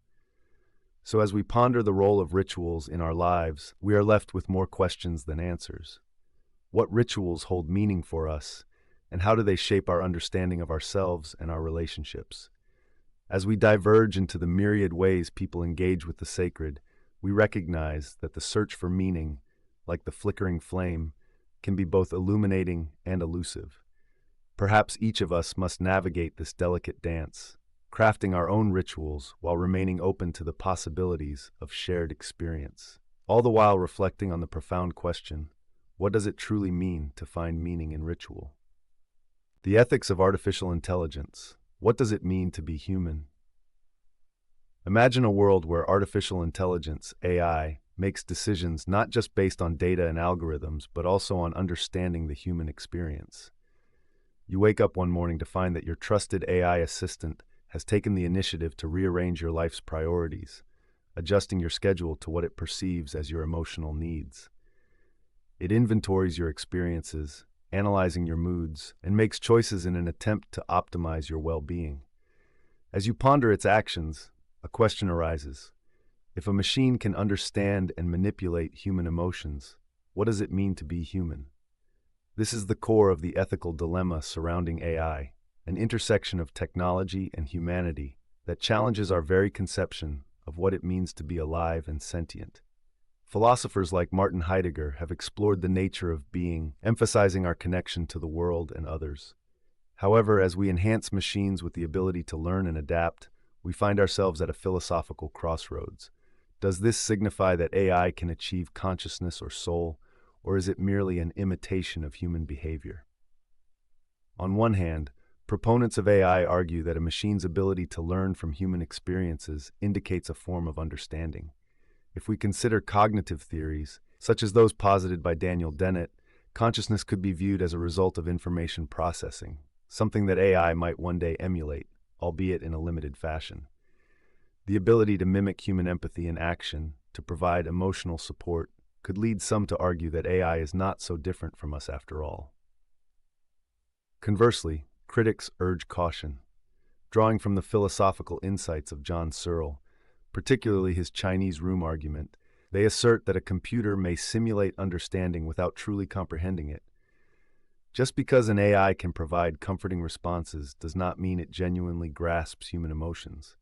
So as we ponder the role of rituals in our lives, we are left with more questions than answers. What rituals hold meaning for us, and how do they shape our understanding of ourselves and our relationships? As we diverge into the myriad ways people engage with the sacred, we recognize that the search for meaning, like the flickering flame, can be both illuminating and elusive. Perhaps each of us must navigate this delicate dance, crafting our own rituals while remaining open to the possibilities of shared experience, all the while reflecting on the profound question, what does it truly mean to find meaning in ritual? The ethics of artificial intelligence. What does it mean to be human? Imagine a world where artificial intelligence, AI, makes decisions not just based on data and algorithms, but also on understanding the human experience. You wake up one morning to find that your trusted AI assistant has taken the initiative to rearrange your life's priorities, adjusting your schedule to what it perceives as your emotional needs. It inventories your experiences, analyzing your moods, and makes choices in an attempt to optimize your well-being. As you ponder its actions, a question arises. If a machine can understand and manipulate human emotions, what does it mean to be human? This is the core of the ethical dilemma surrounding AI, an intersection of technology and humanity that challenges our very conception of what it means to be alive and sentient. Philosophers like Martin Heidegger have explored the nature of being, emphasizing our connection to the world and others. However, as we enhance machines with the ability to learn and adapt, we find ourselves at a philosophical crossroads. Does this signify that AI can achieve consciousness or soul, or is it merely an imitation of human behavior? On one hand, proponents of AI argue that a machine's ability to learn from human experiences indicates a form of understanding. If we consider cognitive theories, such as those posited by Daniel Dennett, consciousness could be viewed as a result of information processing, something that AI might one day emulate, albeit in a limited fashion. The ability to mimic human empathy in action, to provide emotional support, could lead some to argue that AI is not so different from us after all. Conversely, critics urge caution. Drawing from the philosophical insights of John Searle, particularly his Chinese room argument, they assert that a computer may simulate understanding without truly comprehending it. Just because an AI can provide comforting responses does not mean it genuinely grasps human emotions.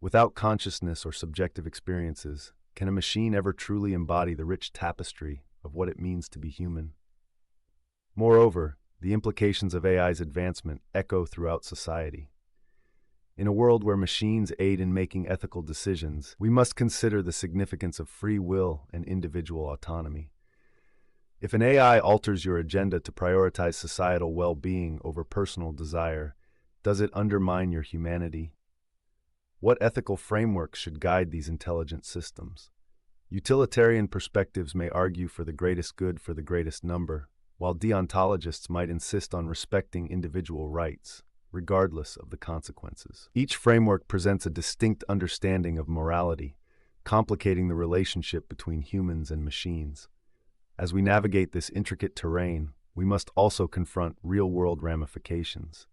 Without consciousness or subjective experiences, can a machine ever truly embody the rich tapestry of what it means to be human? Moreover, the implications of AI's advancement echo throughout society. In a world where machines aid in making ethical decisions, we must consider the significance of free will and individual autonomy. If an AI alters your agenda to prioritize societal well-being over personal desire, does it undermine your humanity? What ethical frameworks should guide these intelligent systems? Utilitarian perspectives may argue for the greatest good for the greatest number, while deontologists might insist on respecting individual rights, regardless of the consequences. Each framework presents a distinct understanding of morality, complicating the relationship between humans and machines. As we navigate this intricate terrain, we must also confront real-world ramifications.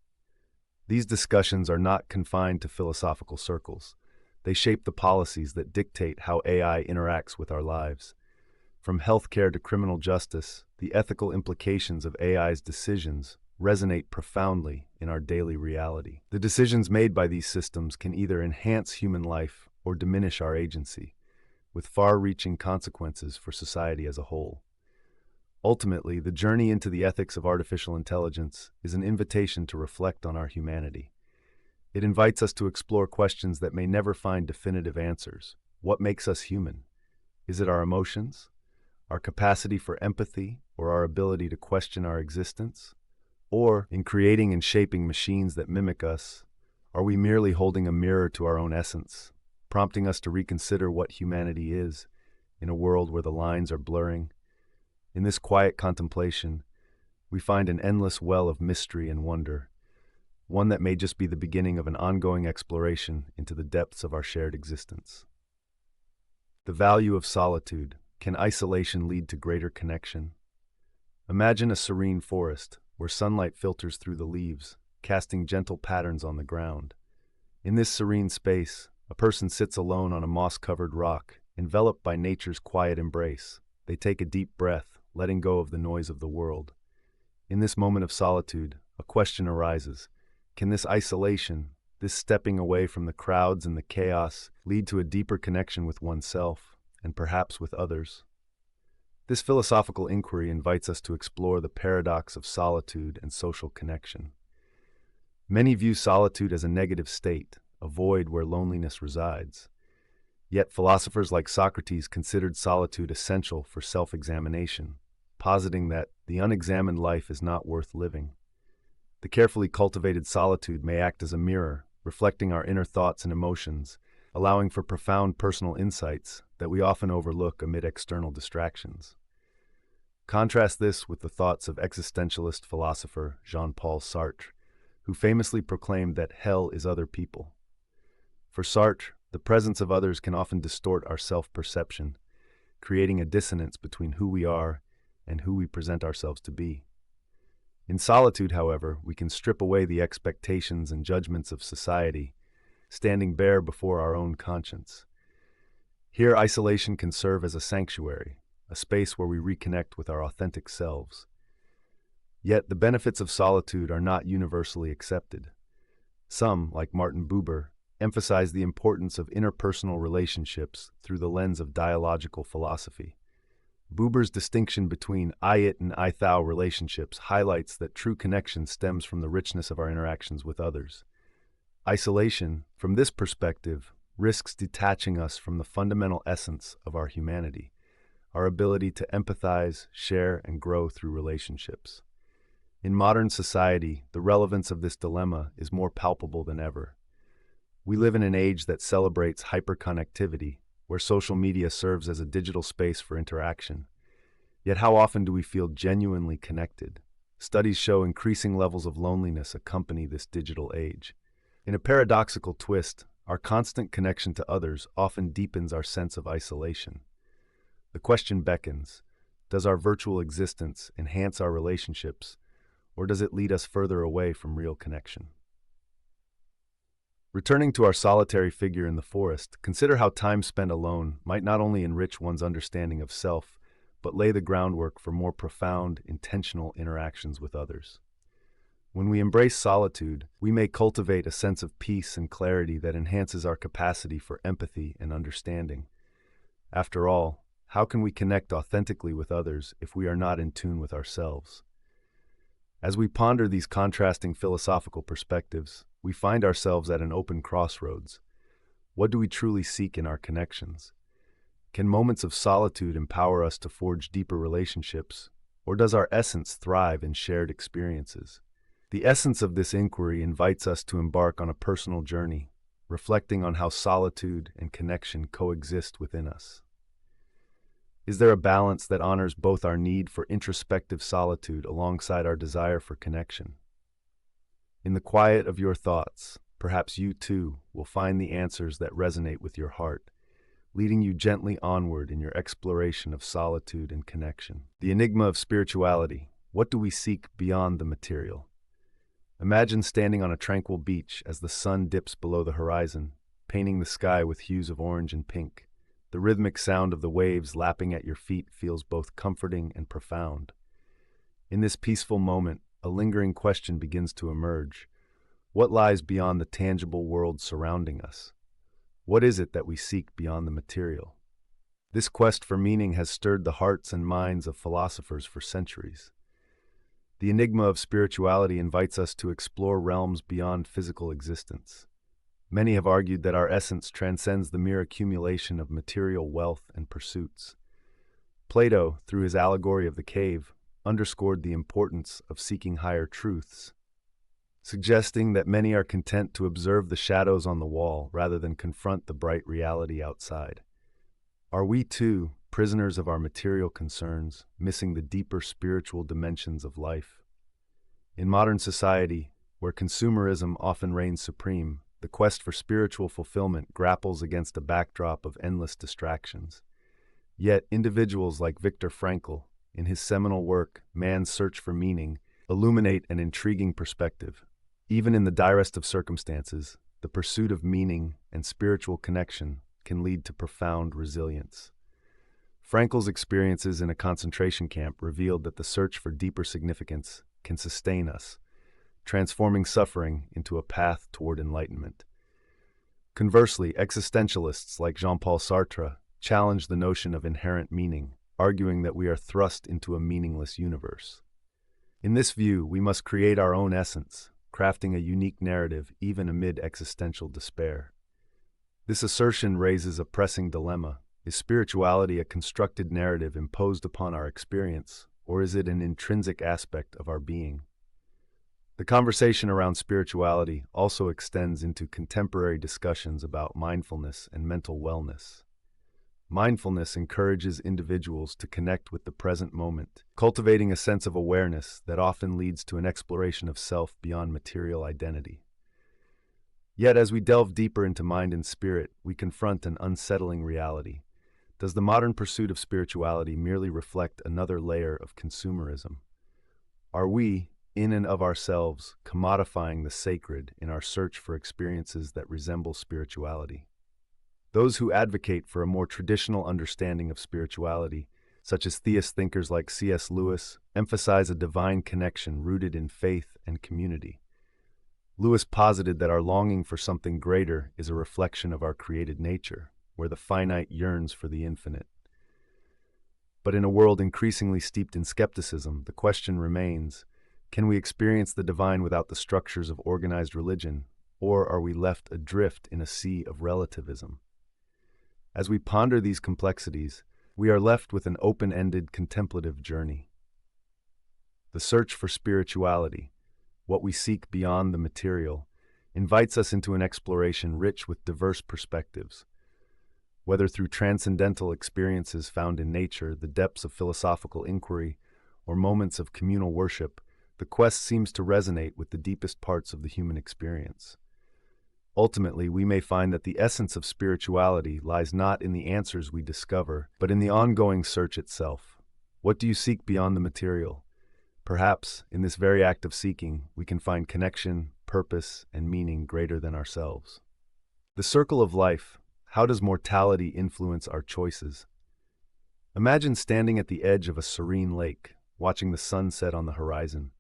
These discussions are not confined to philosophical circles. They shape the policies that dictate how AI interacts with our lives. From healthcare to criminal justice, the ethical implications of AI's decisions resonate profoundly in our daily reality. The decisions made by these systems can either enhance human life or diminish our agency, with far-reaching consequences for society as a whole. Ultimately, the journey into the ethics of artificial intelligence is an invitation to reflect on our humanity. It invites us to explore questions that may never find definitive answers. What makes us human? Is it our emotions, our capacity for empathy, or our ability to question our existence? Or, in creating and shaping machines that mimic us, are we merely holding a mirror to our own essence, prompting us to reconsider what humanity is in a world where the lines are blurring? In this quiet contemplation, we find an endless well of mystery and wonder, one that may just be the beginning of an ongoing exploration into the depths of our shared existence. The value of solitude. Can isolation lead to greater connection? Imagine a serene forest where sunlight filters through the leaves, casting gentle patterns on the ground. In this serene space, a person sits alone on a moss-covered rock, enveloped by nature's quiet embrace. They take a deep breath, letting go of the noise of the world. In this moment of solitude, a question arises. Can this isolation, this stepping away from the crowds and the chaos, lead to a deeper connection with oneself, and perhaps with others? This philosophical inquiry invites us to explore the paradox of solitude and social connection. Many view solitude as a negative state, a void where loneliness resides. Yet philosophers like Socrates considered solitude essential for self-examination, positing that the unexamined life is not worth living. The carefully cultivated solitude may act as a mirror, reflecting our inner thoughts and emotions, allowing for profound personal insights that we often overlook amid external distractions. Contrast this with the thoughts of existentialist philosopher Jean-Paul Sartre, who famously proclaimed that hell is other people. For Sartre, the presence of others can often distort our self-perception, creating a dissonance between who we are and who we present ourselves to be. In solitude, however, we can strip away the expectations and judgments of society, standing bare before our own conscience. Here, isolation can serve as a sanctuary, a space where we reconnect with our authentic selves. Yet, the benefits of solitude are not universally accepted. Some, like Martin Buber, emphasize the importance of interpersonal relationships through the lens of dialogical philosophy. Buber's distinction between I-it and I-thou relationships highlights that true connection stems from the richness of our interactions with others. Isolation, from this perspective, risks detaching us from the fundamental essence of our humanity, our ability to empathize, share, and grow through relationships. In modern society, the relevance of this dilemma is more palpable than ever. We live in an age that celebrates hyperconnectivity, where social media serves as a digital space for interaction. Yet how often do we feel genuinely connected? Studies show increasing levels of loneliness accompany this digital age. In a paradoxical twist, our constant connection to others often deepens our sense of isolation. The question beckons, does our virtual existence enhance our relationships, or does it lead us further away from real connection? Returning to our solitary figure in the forest, consider how time spent alone might not only enrich one's understanding of self, but lay the groundwork for more profound, intentional interactions with others. When we embrace solitude, we may cultivate a sense of peace and clarity that enhances our capacity for empathy and understanding. After all, how can we connect authentically with others if we are not in tune with ourselves? As we ponder these contrasting philosophical perspectives, we find ourselves at an open crossroads. What do we truly seek in our connections? Can moments of solitude empower us to forge deeper relationships, or does our essence thrive in shared experiences? The essence of this inquiry invites us to embark on a personal journey, reflecting on how solitude and connection coexist within us. Is there a balance that honors both our need for introspective solitude alongside our desire for connection? In the quiet of your thoughts, perhaps you too will find the answers that resonate with your heart, leading you gently onward in your exploration of solitude and connection. The enigma of spirituality. What do we seek beyond the material? Imagine standing on a tranquil beach as the sun dips below the horizon, painting the sky with hues of orange and pink. The rhythmic sound of the waves lapping at your feet feels both comforting and profound. In this peaceful moment, a lingering question begins to emerge. What lies beyond the tangible world surrounding us? What is it that we seek beyond the material? This quest for meaning has stirred the hearts and minds of philosophers for centuries. The enigma of spirituality invites us to explore realms beyond physical existence. Many have argued that our essence transcends the mere accumulation of material wealth and pursuits. Plato, through his allegory of the cave, underscored the importance of seeking higher truths, suggesting that many are content to observe the shadows on the wall rather than confront the bright reality outside. Are we, too, prisoners of our material concerns, missing the deeper spiritual dimensions of life? In modern society, where consumerism often reigns supreme, the quest for spiritual fulfillment grapples against a backdrop of endless distractions. Yet, individuals like Viktor Frankl, in his seminal work, Man's Search for Meaning, illuminate an intriguing perspective. Even in the direst of circumstances, the pursuit of meaning and spiritual connection can lead to profound resilience. Frankl's experiences in a concentration camp revealed that the search for deeper significance can sustain us, transforming suffering into a path toward enlightenment. Conversely, existentialists like Jean-Paul Sartre challenge the notion of inherent meaning, arguing that we are thrust into a meaningless universe. In this view, we must create our own essence, crafting a unique narrative even amid existential despair. This assertion raises a pressing dilemma. Is spirituality a constructed narrative imposed upon our experience, or is it an intrinsic aspect of our being? The conversation around spirituality also extends into contemporary discussions about mindfulness and mental wellness. Mindfulness encourages individuals to connect with the present moment, cultivating a sense of awareness that often leads to an exploration of self beyond material identity. Yet, as we delve deeper into mind and spirit, we confront an unsettling reality. Does the modern pursuit of spirituality merely reflect another layer of consumerism? Are we, in and of ourselves, commodifying the sacred in our search for experiences that resemble spirituality. Those who advocate for a more traditional understanding of spirituality, such as theist thinkers like C.S. Lewis, emphasize a divine connection rooted in faith and community. Lewis posited that our longing for something greater is a reflection of our created nature, where the finite yearns for the infinite. But in a world increasingly steeped in skepticism, the question remains, can we experience the divine without the structures of organized religion, or are we left adrift in a sea of relativism? As we ponder these complexities, we are left with an open-ended contemplative journey. The search for spirituality, what we seek beyond the material, invites us into an exploration rich with diverse perspectives. Whether through transcendental experiences found in nature, the depths of philosophical inquiry, or moments of communal worship, the quest seems to resonate with the deepest parts of the human experience. Ultimately, we may find that the essence of spirituality lies not in the answers we discover, but in the ongoing search itself. What do you seek beyond the material? Perhaps, in this very act of seeking, we can find connection, purpose, and meaning greater than ourselves. The circle of life. How does mortality influence our choices? Imagine standing at the edge of a serene lake, watching the sun set on the horizon.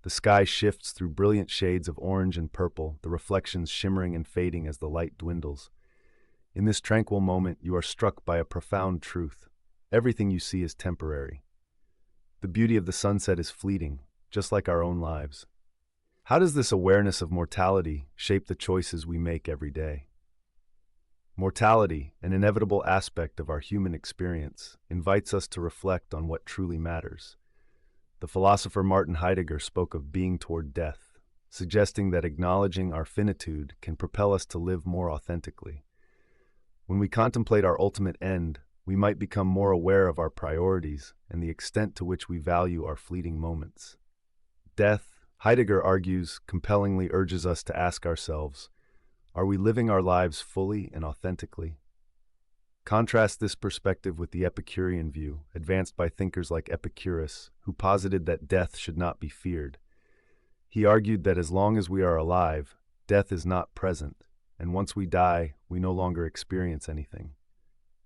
The sky shifts through brilliant shades of orange and purple, the reflections shimmering and fading as the light dwindles. In this tranquil moment, you are struck by a profound truth. Everything you see is temporary. The beauty of the sunset is fleeting, just like our own lives. How does this awareness of mortality shape the choices we make every day? Mortality, an inevitable aspect of our human experience, invites us to reflect on what truly matters. The philosopher Martin Heidegger spoke of being toward death, suggesting that acknowledging our finitude can propel us to live more authentically. When we contemplate our ultimate end, we might become more aware of our priorities and the extent to which we value our fleeting moments. Death, Heidegger argues, compellingly urges us to ask ourselves, are we living our lives fully and authentically? Contrast this perspective with the Epicurean view, advanced by thinkers like Epicurus, who posited that death should not be feared. He argued that as long as we are alive, death is not present, and once we die, we no longer experience anything.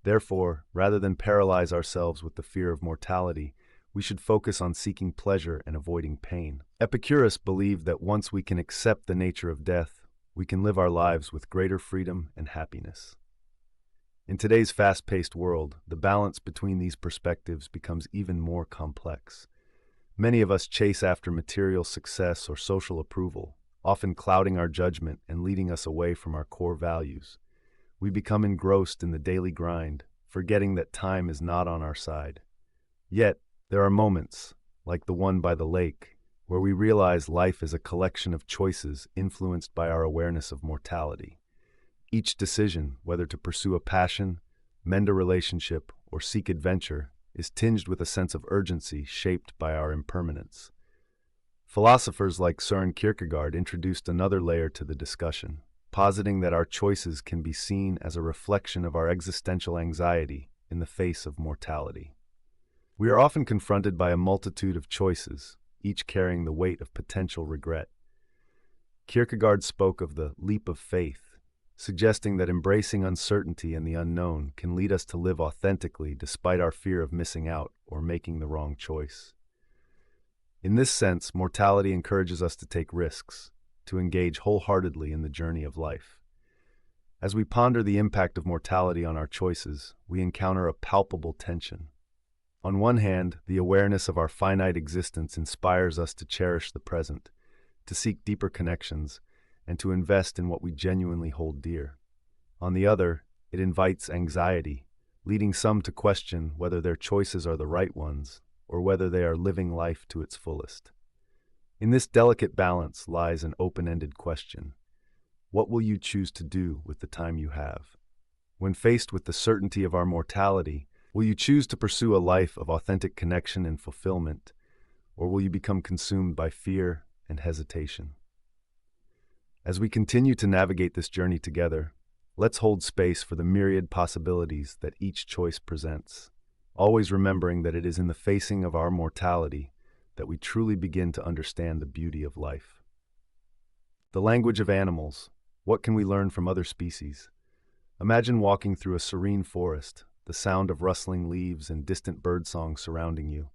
Therefore, rather than paralyze ourselves with the fear of mortality, we should focus on seeking pleasure and avoiding pain. Epicurus believed that once we can accept the nature of death, we can live our lives with greater freedom and happiness. In today's fast-paced world, the balance between these perspectives becomes even more complex. Many of us chase after material success or social approval, often clouding our judgment and leading us away from our core values. We become engrossed in the daily grind, forgetting that time is not on our side. Yet, there are moments, like the one by the lake, where we realize life is a collection of choices influenced by our awareness of mortality. Each decision, whether to pursue a passion, mend a relationship, or seek adventure, is tinged with a sense of urgency shaped by our impermanence. Philosophers like Søren Kierkegaard introduced another layer to the discussion, positing that our choices can be seen as a reflection of our existential anxiety in the face of mortality. We are often confronted by a multitude of choices, each carrying the weight of potential regret. Kierkegaard spoke of the leap of faith, suggesting that embracing uncertainty and the unknown can lead us to live authentically despite our fear of missing out or making the wrong choice. In this sense, mortality encourages us to take risks, to engage wholeheartedly in the journey of life. As we ponder the impact of mortality on our choices, we encounter a palpable tension. On one hand, the awareness of our finite existence inspires us to cherish the present, to seek deeper connections, and to invest in what we genuinely hold dear. On the other, it invites anxiety, leading some to question whether their choices are the right ones, or whether they are living life to its fullest. In this delicate balance lies an open-ended question. What will you choose to do with the time you have? When faced with the certainty of our mortality, will you choose to pursue a life of authentic connection and fulfillment, or will you become consumed by fear and hesitation? As we continue to navigate this journey together, let's hold space for the myriad possibilities that each choice presents, always remembering that it is in the facing of our mortality that we truly begin to understand the beauty of life. The language of animals. What can we learn from other species? Imagine walking through a serene forest, the sound of rustling leaves and distant birdsong surrounding you.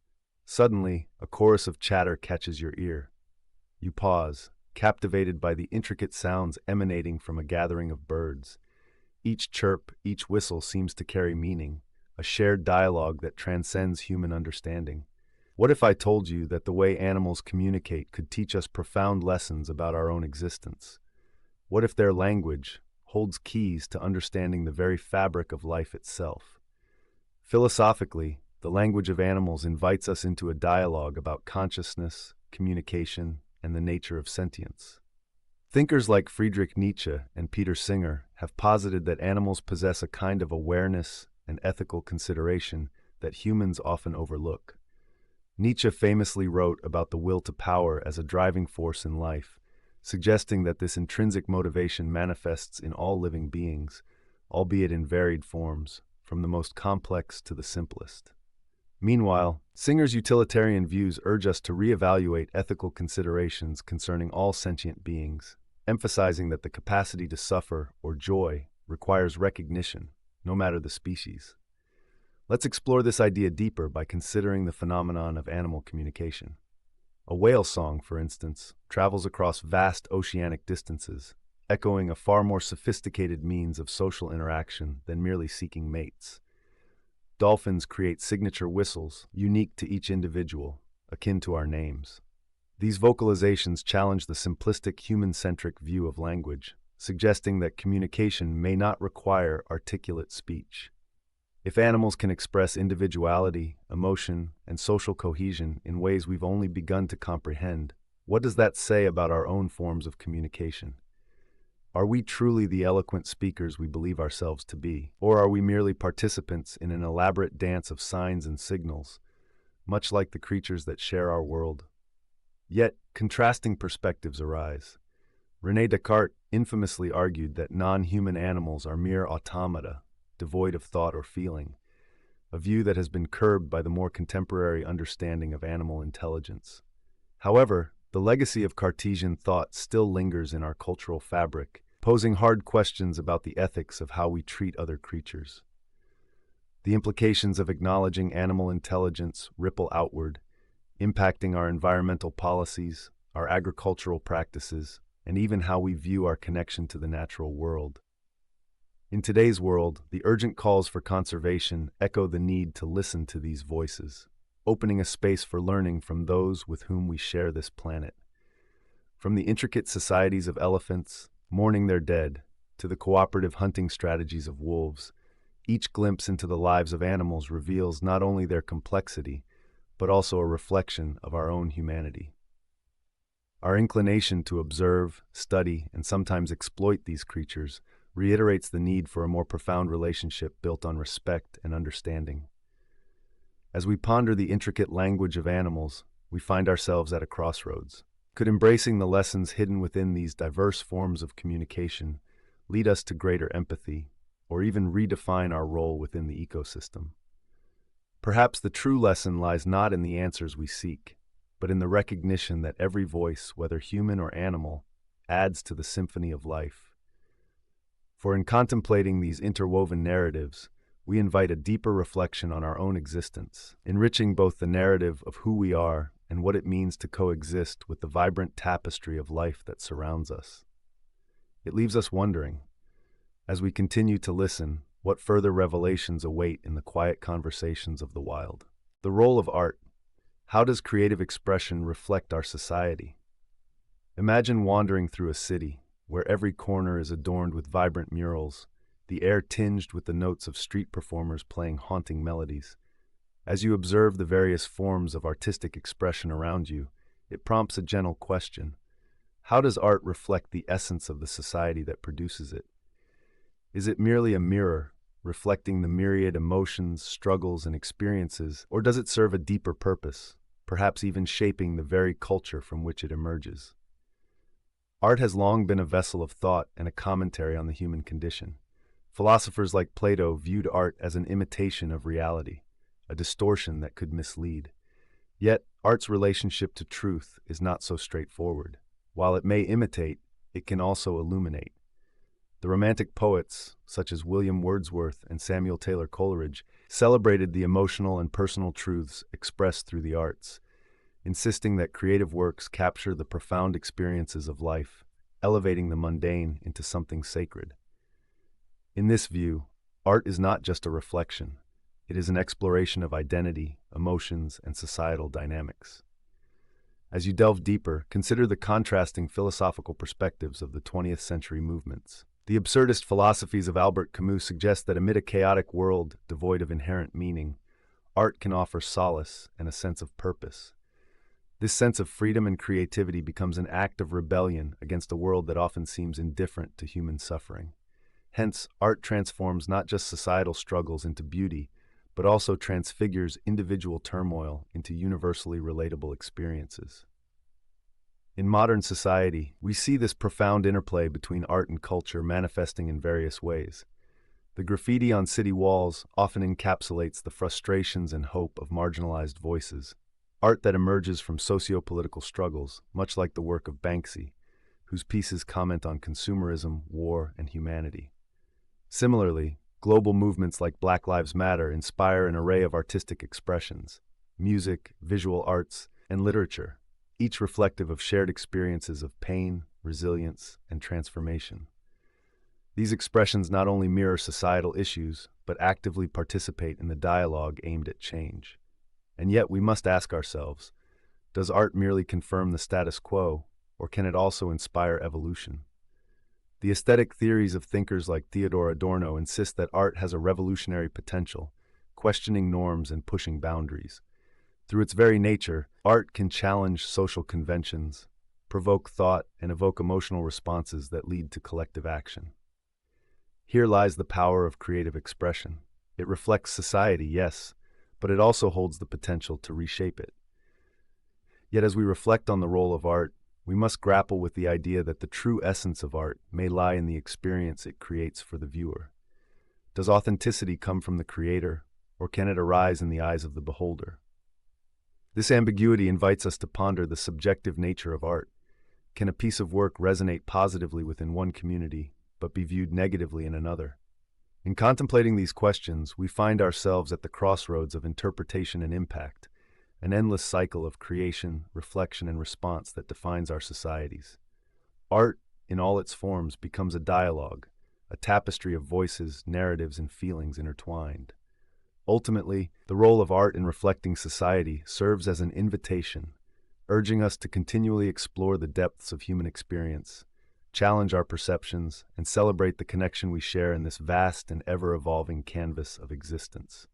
Suddenly, a chorus of chatter catches your ear. You pause, captivated by the intricate sounds emanating from a gathering of birds. Each chirp, each whistle seems to carry meaning, a shared dialogue that transcends human understanding. What if I told you that the way animals communicate could teach us profound lessons about our own existence? What if their language holds keys to understanding the very fabric of life itself? Philosophically, the language of animals invites us into a dialogue about consciousness, communication, and the nature of sentience. Thinkers like Friedrich Nietzsche and Peter Singer have posited that animals possess a kind of awareness and ethical consideration that humans often overlook. Nietzsche famously wrote about the will to power as a driving force in life, suggesting that this intrinsic motivation manifests in all living beings, albeit in varied forms, from the most complex to the simplest. Meanwhile, Singer's utilitarian views urge us to reevaluate ethical considerations concerning all sentient beings, emphasizing that the capacity to suffer or joy requires recognition, no matter the species. Let's explore this idea deeper by considering the phenomenon of animal communication. A whale song, for instance, travels across vast oceanic distances, echoing a far more sophisticated means of social interaction than merely seeking mates. Dolphins create signature whistles, unique to each individual, akin to our names. These vocalizations challenge the simplistic human-centric view of language, suggesting that communication may not require articulate speech. If animals can express individuality, emotion, and social cohesion in ways we've only begun to comprehend, what does that say about our own forms of communication? Are we truly the eloquent speakers we believe ourselves to be, or are we merely participants in an elaborate dance of signs and signals, much like the creatures that share our world? Yet, contrasting perspectives arise. René Descartes infamously argued that non-human animals are mere automata, devoid of thought or feeling, a view that has been curbed by the more contemporary understanding of animal intelligence. However, the legacy of Cartesian thought still lingers in our cultural fabric, posing hard questions about the ethics of how we treat other creatures. The implications of acknowledging animal intelligence ripple outward, impacting our environmental policies, our agricultural practices, and even how we view our connection to the natural world. In today's world, the urgent calls for conservation echo the need to listen to these voices, opening a space for learning from those with whom we share this planet. From the intricate societies of elephants, mourning their dead, to the cooperative hunting strategies of wolves, each glimpse into the lives of animals reveals not only their complexity, but also a reflection of our own humanity. Our inclination to observe, study, and sometimes exploit these creatures reiterates the need for a more profound relationship built on respect and understanding. As we ponder the intricate language of animals, we find ourselves at a crossroads. Could embracing the lessons hidden within these diverse forms of communication lead us to greater empathy, or even redefine our role within the ecosystem? Perhaps the true lesson lies not in the answers we seek, but in the recognition that every voice, whether human or animal, adds to the symphony of life. For in contemplating these interwoven narratives, we invite a deeper reflection on our own existence, enriching both the narrative of who we are and what it means to coexist with the vibrant tapestry of life that surrounds us. It leaves us wondering, as we continue to listen, what further revelations await in the quiet conversations of the wild. The role of art. How does creative expression reflect our society? Imagine wandering through a city, where every corner is adorned with vibrant murals, the air tinged with the notes of street performers playing haunting melodies. As you observe the various forms of artistic expression around you, it prompts a gentle question. How does art reflect the essence of the society that produces it? Is it merely a mirror, reflecting the myriad emotions, struggles, and experiences, or does it serve a deeper purpose, perhaps even shaping the very culture from which it emerges? Art has long been a vessel of thought and a commentary on the human condition. Philosophers like Plato viewed art as an imitation of reality, a distortion that could mislead. Yet, art's relationship to truth is not so straightforward. While it may imitate, it can also illuminate. The Romantic poets, such as William Wordsworth and Samuel Taylor Coleridge, celebrated the emotional and personal truths expressed through the arts, insisting that creative works capture the profound experiences of life, elevating the mundane into something sacred. In this view, art is not just a reflection. It is an exploration of identity, emotions, and societal dynamics. As you delve deeper, consider the contrasting philosophical perspectives of the 20th century movements. The absurdist philosophies of Albert Camus suggest that amid a chaotic world devoid of inherent meaning, art can offer solace and a sense of purpose. This sense of freedom and creativity becomes an act of rebellion against a world that often seems indifferent to human suffering. Hence, art transforms not just societal struggles into beauty, but also transfigures individual turmoil into universally relatable experiences. In modern society, we see this profound interplay between art and culture manifesting in various ways. The graffiti on city walls often encapsulates the frustrations and hope of marginalized voices. Art that emerges from socio-political struggles, much like the work of Banksy, whose pieces comment on consumerism, war, and humanity. Similarly, global movements like Black Lives Matter inspire an array of artistic expressions: music, visual arts, and literature, each reflective of shared experiences of pain, resilience, and transformation. These expressions not only mirror societal issues, but actively participate in the dialogue aimed at change. And yet we must ask ourselves, does art merely confirm the status quo, or can it also inspire evolution? The aesthetic theories of thinkers like Theodor Adorno insist that art has a revolutionary potential, questioning norms and pushing boundaries. Through its very nature, art can challenge social conventions, provoke thought, and evoke emotional responses that lead to collective action. Here lies the power of creative expression. It reflects society, yes, but it also holds the potential to reshape it. Yet as we reflect on the role of art, we must grapple with the idea that the true essence of art may lie in the experience it creates for the viewer. Does authenticity come from the creator, or can it arise in the eyes of the beholder? This ambiguity invites us to ponder the subjective nature of art. Can a piece of work resonate positively within one community, but be viewed negatively in another? In contemplating these questions, we find ourselves at the crossroads of interpretation and impact, an endless cycle of creation, reflection, and response that defines our societies. Art, in all its forms, becomes a dialogue, a tapestry of voices, narratives, and feelings intertwined. Ultimately, the role of art in reflecting society serves as an invitation, urging us to continually explore the depths of human experience, challenge our perceptions, and celebrate the connection we share in this vast and ever-evolving canvas of existence.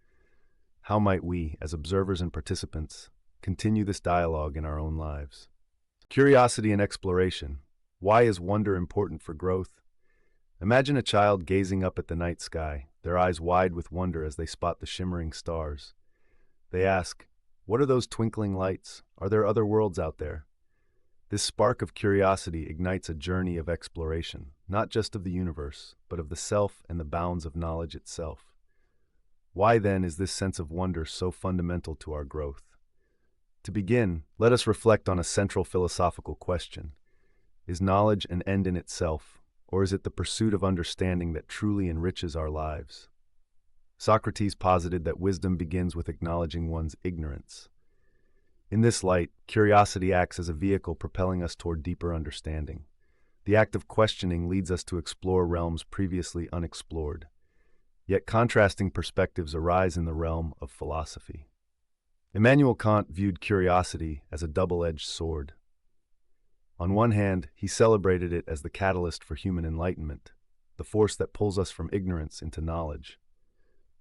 How might we, as observers and participants, continue this dialogue in our own lives? Curiosity and exploration. Why is wonder important for growth? Imagine a child gazing up at the night sky, their eyes wide with wonder as they spot the shimmering stars. They ask, "What are those twinkling lights? Are there other worlds out there?" This spark of curiosity ignites a journey of exploration, not just of the universe, but of the self and the bounds of knowledge itself. Why then is this sense of wonder so fundamental to our growth? To begin, let us reflect on a central philosophical question. Is knowledge an end in itself, or is it the pursuit of understanding that truly enriches our lives? Socrates posited that wisdom begins with acknowledging one's ignorance. In this light, curiosity acts as a vehicle propelling us toward deeper understanding. The act of questioning leads us to explore realms previously unexplored. Yet contrasting perspectives arise in the realm of philosophy. Immanuel Kant viewed curiosity as a double-edged sword. On one hand, he celebrated it as the catalyst for human enlightenment, the force that pulls us from ignorance into knowledge.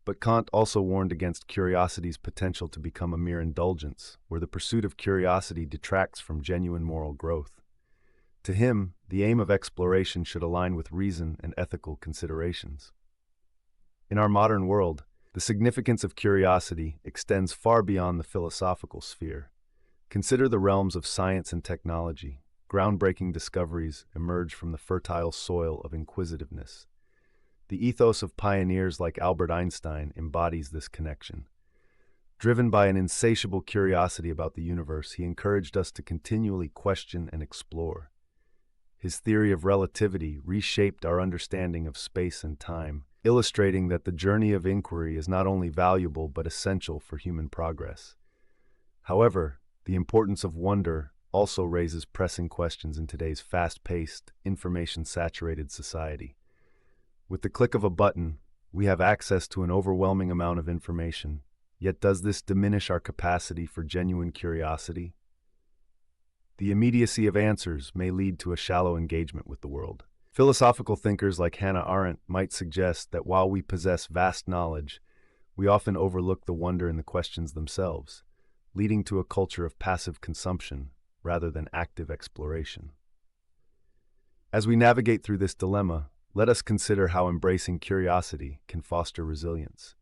But Kant also warned against curiosity's potential to become a mere indulgence, where the pursuit of curiosity detracts from genuine moral growth. To him, the aim of exploration should align with reason and ethical considerations. In our modern world, the significance of curiosity extends far beyond the philosophical sphere. Consider the realms of science and technology. Groundbreaking discoveries emerge from the fertile soil of inquisitiveness. The ethos of pioneers like Albert Einstein embodies this connection. Driven by an insatiable curiosity about the universe, he encouraged us to continually question and explore. His theory of relativity reshaped our understanding of space and time, illustrating that the journey of inquiry is not only valuable but essential for human progress. However, the importance of wonder also raises pressing questions in today's fast-paced, information-saturated society. With the click of a button, we have access to an overwhelming amount of information. Yet does this diminish our capacity for genuine curiosity? The immediacy of answers may lead to a shallow engagement with the world. Philosophical thinkers like Hannah Arendt might suggest that while we possess vast knowledge, we often overlook the wonder in the questions themselves, leading to a culture of passive consumption rather than active exploration. As we navigate through this dilemma, let us consider how embracing curiosity can foster resilience.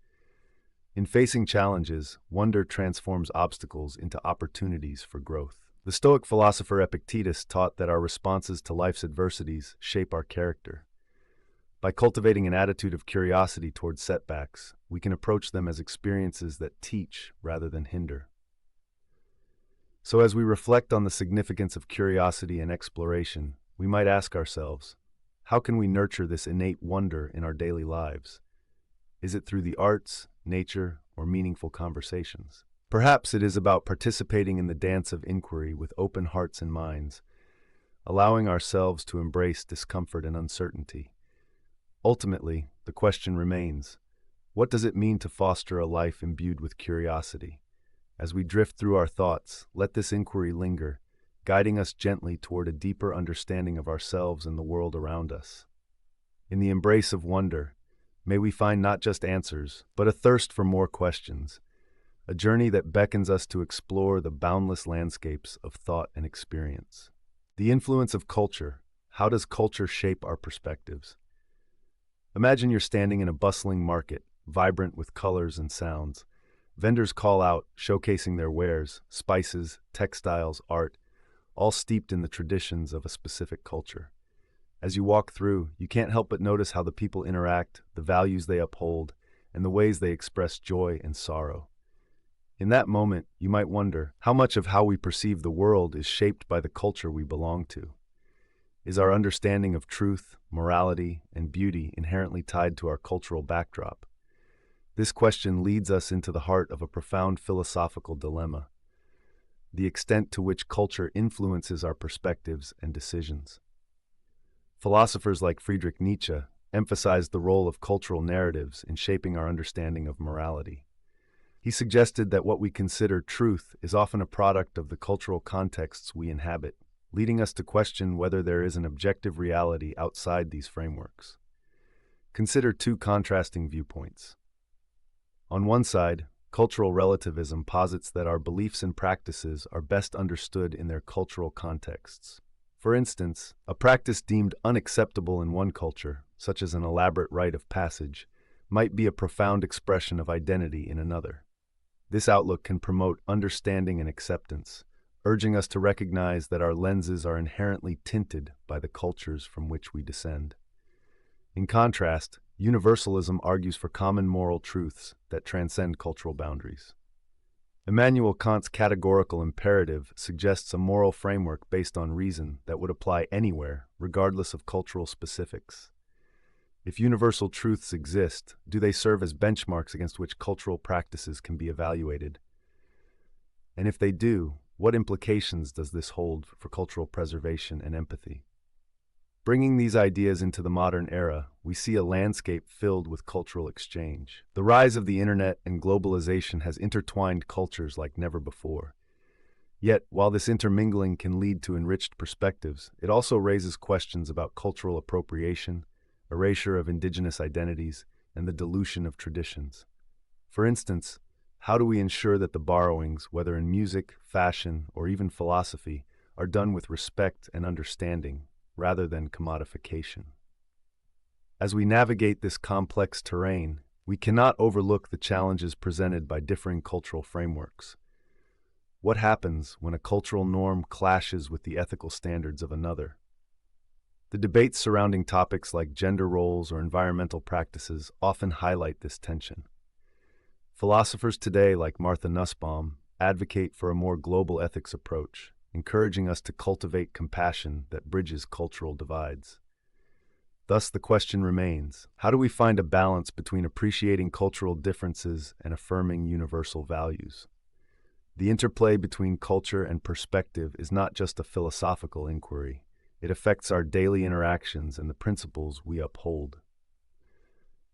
In facing challenges, wonder transforms obstacles into opportunities for growth. The Stoic philosopher Epictetus taught that our responses to life's adversities shape our character. By cultivating an attitude of curiosity towards setbacks, we can approach them as experiences that teach rather than hinder. So as we reflect on the significance of curiosity and exploration, we might ask ourselves, how can we nurture this innate wonder in our daily lives? Is it through the arts, nature, or meaningful conversations? Perhaps it is about participating in the dance of inquiry with open hearts and minds, allowing ourselves to embrace discomfort and uncertainty. Ultimately, the question remains, what does it mean to foster a life imbued with curiosity? As we drift through our thoughts, let this inquiry linger, guiding us gently toward a deeper understanding of ourselves and the world around us. In the embrace of wonder, may we find not just answers, but a thirst for more questions, a journey that beckons us to explore the boundless landscapes of thought and experience. The influence of culture. How does culture shape our perspectives? Imagine you're standing in a bustling market, vibrant with colors and sounds. Vendors call out, showcasing their wares, spices, textiles, art, all steeped in the traditions of a specific culture. As you walk through, you can't help but notice how the people interact, the values they uphold, and the ways they express joy and sorrow. In that moment, you might wonder, how much of how we perceive the world is shaped by the culture we belong to? Is our understanding of truth, morality, and beauty inherently tied to our cultural backdrop? This question leads us into the heart of a profound philosophical dilemma: the extent to which culture influences our perspectives and decisions. Philosophers like Friedrich Nietzsche emphasized the role of cultural narratives in shaping our understanding of morality. He suggested that what we consider truth is often a product of the cultural contexts we inhabit, leading us to question whether there is an objective reality outside these frameworks. Consider two contrasting viewpoints. On one side, cultural relativism posits that our beliefs and practices are best understood in their cultural contexts. For instance, a practice deemed unacceptable in one culture, such as an elaborate rite of passage, might be a profound expression of identity in another. This outlook can promote understanding and acceptance, urging us to recognize that our lenses are inherently tinted by the cultures from which we descend. In contrast, universalism argues for common moral truths that transcend cultural boundaries. Immanuel Kant's categorical imperative suggests a moral framework based on reason that would apply anywhere, regardless of cultural specifics. If universal truths exist, do they serve as benchmarks against which cultural practices can be evaluated? And if they do, what implications does this hold for cultural preservation and empathy? Bringing these ideas into the modern era, we see a landscape filled with cultural exchange. The rise of the internet and globalization has intertwined cultures like never before. Yet, while this intermingling can lead to enriched perspectives, it also raises questions about cultural appropriation, erasure of indigenous identities, and the dilution of traditions. For instance, how do we ensure that the borrowings, whether in music, fashion, or even philosophy, are done with respect and understanding, rather than commodification? As we navigate this complex terrain, we cannot overlook the challenges presented by differing cultural frameworks. What happens when a cultural norm clashes with the ethical standards of another? The debates surrounding topics like gender roles or environmental practices often highlight this tension. Philosophers today, like Martha Nussbaum, advocate for a more global ethics approach, encouraging us to cultivate compassion that bridges cultural divides. Thus, the question remains, how do we find a balance between appreciating cultural differences and affirming universal values? The interplay between culture and perspective is not just a philosophical inquiry. It affects our daily interactions and the principles we uphold.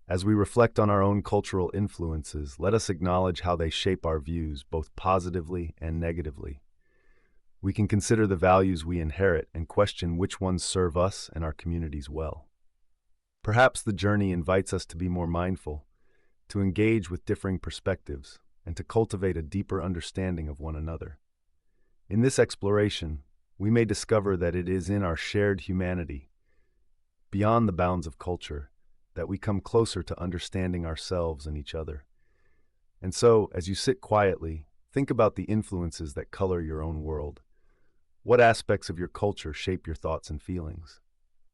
As we reflect on our own cultural influences, let us acknowledge how they shape our views, both positively and negatively. We can consider the values we inherit and question which ones serve us and our communities well. Perhaps the journey invites us to be more mindful, to engage with differing perspectives, and to cultivate a deeper understanding of one another. In this exploration, we may discover that it is in our shared humanity, beyond the bounds of culture, that we come closer to understanding ourselves and each other. And so, as you sit quietly, think about the influences that color your own world. What aspects of your culture shape your thoughts and feelings?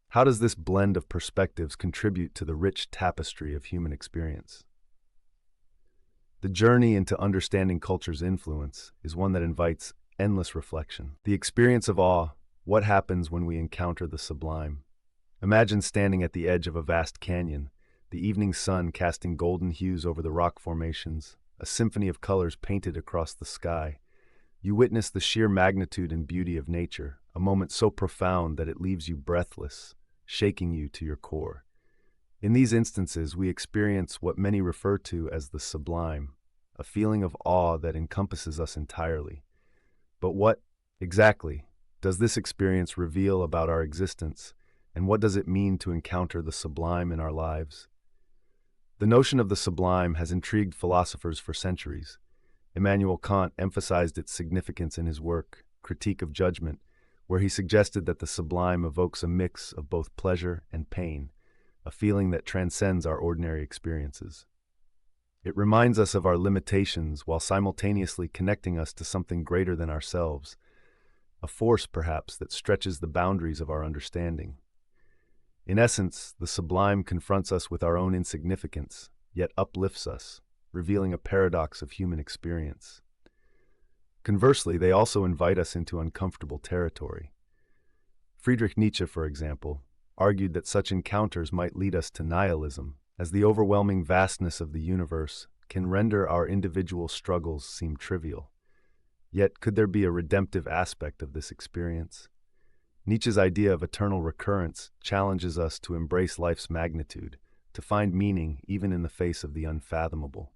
How does this blend of perspectives contribute to the rich tapestry of human experience? The journey into understanding culture's influence is one that invites endless reflection. The experience of awe, what happens when we encounter the sublime? Imagine standing at the edge of a vast canyon, the evening sun casting golden hues over the rock formations, a symphony of colors painted across the sky. You witness the sheer magnitude and beauty of nature, a moment so profound that it leaves you breathless, shaking you to your core. In these instances, we experience what many refer to as the sublime, a feeling of awe that encompasses us entirely. But what, exactly, does this experience reveal about our existence, and what does it mean to encounter the sublime in our lives? The notion of the sublime has intrigued philosophers for centuries. Immanuel Kant emphasized its significance in his work, Critique of Judgment, where he suggested that the sublime evokes a mix of both pleasure and pain, a feeling that transcends our ordinary experiences. It reminds us of our limitations while simultaneously connecting us to something greater than ourselves, a force perhaps that stretches the boundaries of our understanding. In essence, the sublime confronts us with our own insignificance, yet uplifts us, revealing a paradox of human experience. Conversely, they also invite us into uncomfortable territory. Friedrich Nietzsche, for example, argued that such encounters might lead us to nihilism, as the overwhelming vastness of the universe can render our individual struggles seem trivial. Yet, could there be a redemptive aspect of this experience? Nietzsche's idea of eternal recurrence challenges us to embrace life's magnitude, to find meaning even in the face of the unfathomable.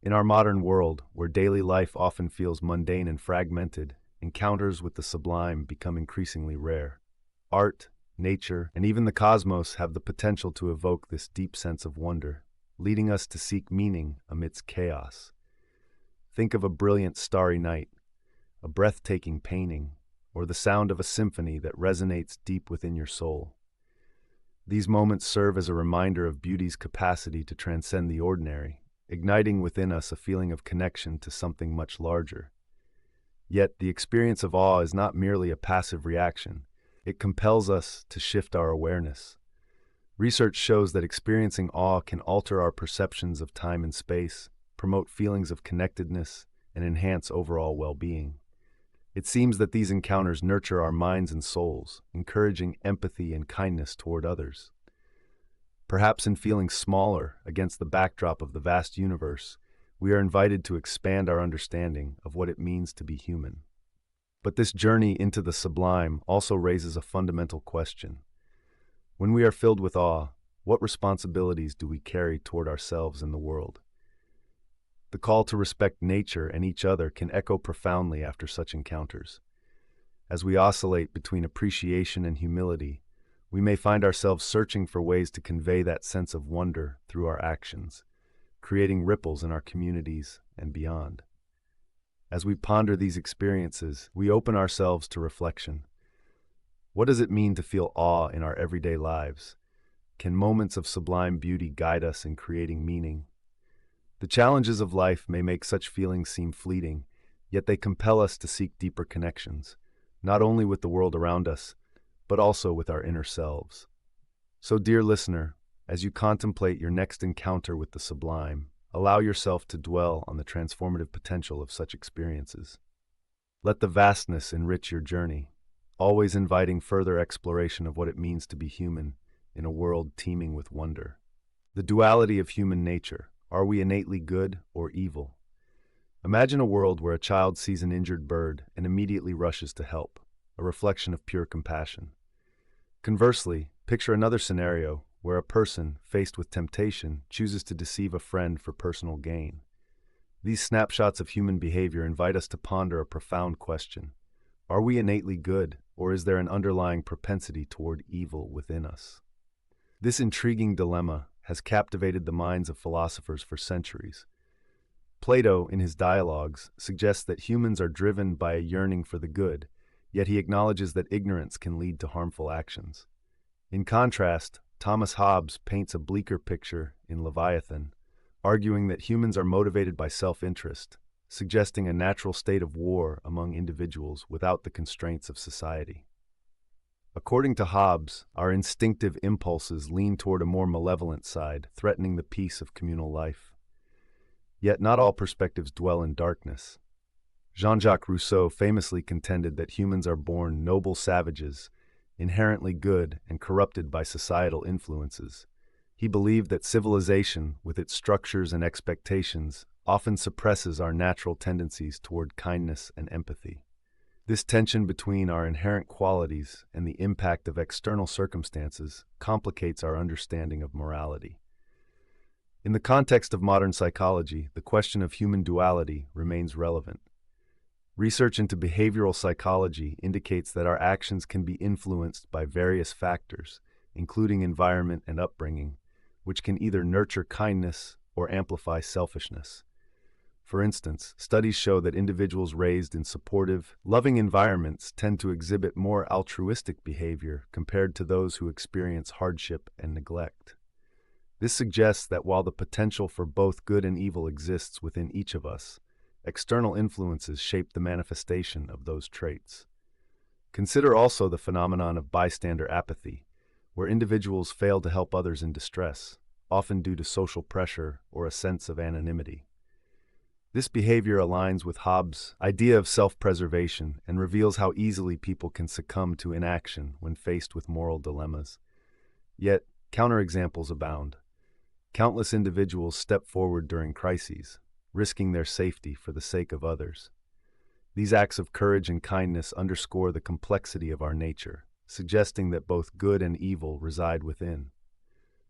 In our modern world, where daily life often feels mundane and fragmented, encounters with the sublime become increasingly rare. Art, nature, and even the cosmos have the potential to evoke this deep sense of wonder, leading us to seek meaning amidst chaos. Think of a brilliant starry night, a breathtaking painting, or the sound of a symphony that resonates deep within your soul. These moments serve as a reminder of beauty's capacity to transcend the ordinary, igniting within us a feeling of connection to something much larger. Yet, the experience of awe is not merely a passive reaction. It compels us to shift our awareness. Research shows that experiencing awe can alter our perceptions of time and space, promote feelings of connectedness, and enhance overall well-being. It seems that these encounters nurture our minds and souls, encouraging empathy and kindness toward others. Perhaps in feeling smaller against the backdrop of the vast universe, we are invited to expand our understanding of what it means to be human. But this journey into the sublime also raises a fundamental question. When we are filled with awe, what responsibilities do we carry toward ourselves and the world? The call to respect nature and each other can echo profoundly after such encounters. As we oscillate between appreciation and humility, we may find ourselves searching for ways to convey that sense of wonder through our actions, creating ripples in our communities and beyond. As we ponder these experiences, we open ourselves to reflection. What does it mean to feel awe in our everyday lives? Can moments of sublime beauty guide us in creating meaning? The challenges of life may make such feelings seem fleeting, yet they compel us to seek deeper connections, not only with the world around us, but also with our inner selves. So, dear listener, as you contemplate your next encounter with the sublime, allow yourself to dwell on the transformative potential of such experiences. Let the vastness enrich your journey, always inviting further exploration of what it means to be human in a world teeming with wonder. The duality of human nature. Are we innately good or evil? Imagine a world where a child sees an injured bird and immediately rushes to help, a reflection of pure compassion. Conversely, picture another scenario where a person, faced with temptation, chooses to deceive a friend for personal gain. These snapshots of human behavior invite us to ponder a profound question. Are we innately good, or is there an underlying propensity toward evil within us? This intriguing dilemma has captivated the minds of philosophers for centuries. Plato, in his dialogues, suggests that humans are driven by a yearning for the good, yet he acknowledges that ignorance can lead to harmful actions. In contrast, Thomas Hobbes paints a bleaker picture in Leviathan, arguing that humans are motivated by self-interest, suggesting a natural state of war among individuals without the constraints of society. According to Hobbes, our instinctive impulses lean toward a more malevolent side, threatening the peace of communal life. Yet not all perspectives dwell in darkness. Jean-Jacques Rousseau famously contended that humans are born noble savages, inherently good and corrupted by societal influences. He believed that civilization, with its structures and expectations, often suppresses our natural tendencies toward kindness and empathy. This tension between our inherent qualities and the impact of external circumstances complicates our understanding of morality. In the context of modern psychology, the question of human duality remains relevant. Research into behavioral psychology indicates that our actions can be influenced by various factors, including environment and upbringing, which can either nurture kindness or amplify selfishness. For instance, studies show that individuals raised in supportive, loving environments tend to exhibit more altruistic behavior compared to those who experience hardship and neglect. This suggests that while the potential for both good and evil exists within each of us, external influences shape the manifestation of those traits. Consider also the phenomenon of bystander apathy, where individuals fail to help others in distress, often due to social pressure or a sense of anonymity. This behavior aligns with Hobbes' idea of self-preservation and reveals how easily people can succumb to inaction when faced with moral dilemmas. Yet, counterexamples abound. Countless individuals step forward during crises, risking their safety for the sake of others. These acts of courage and kindness underscore the complexity of our nature, suggesting that both good and evil reside within.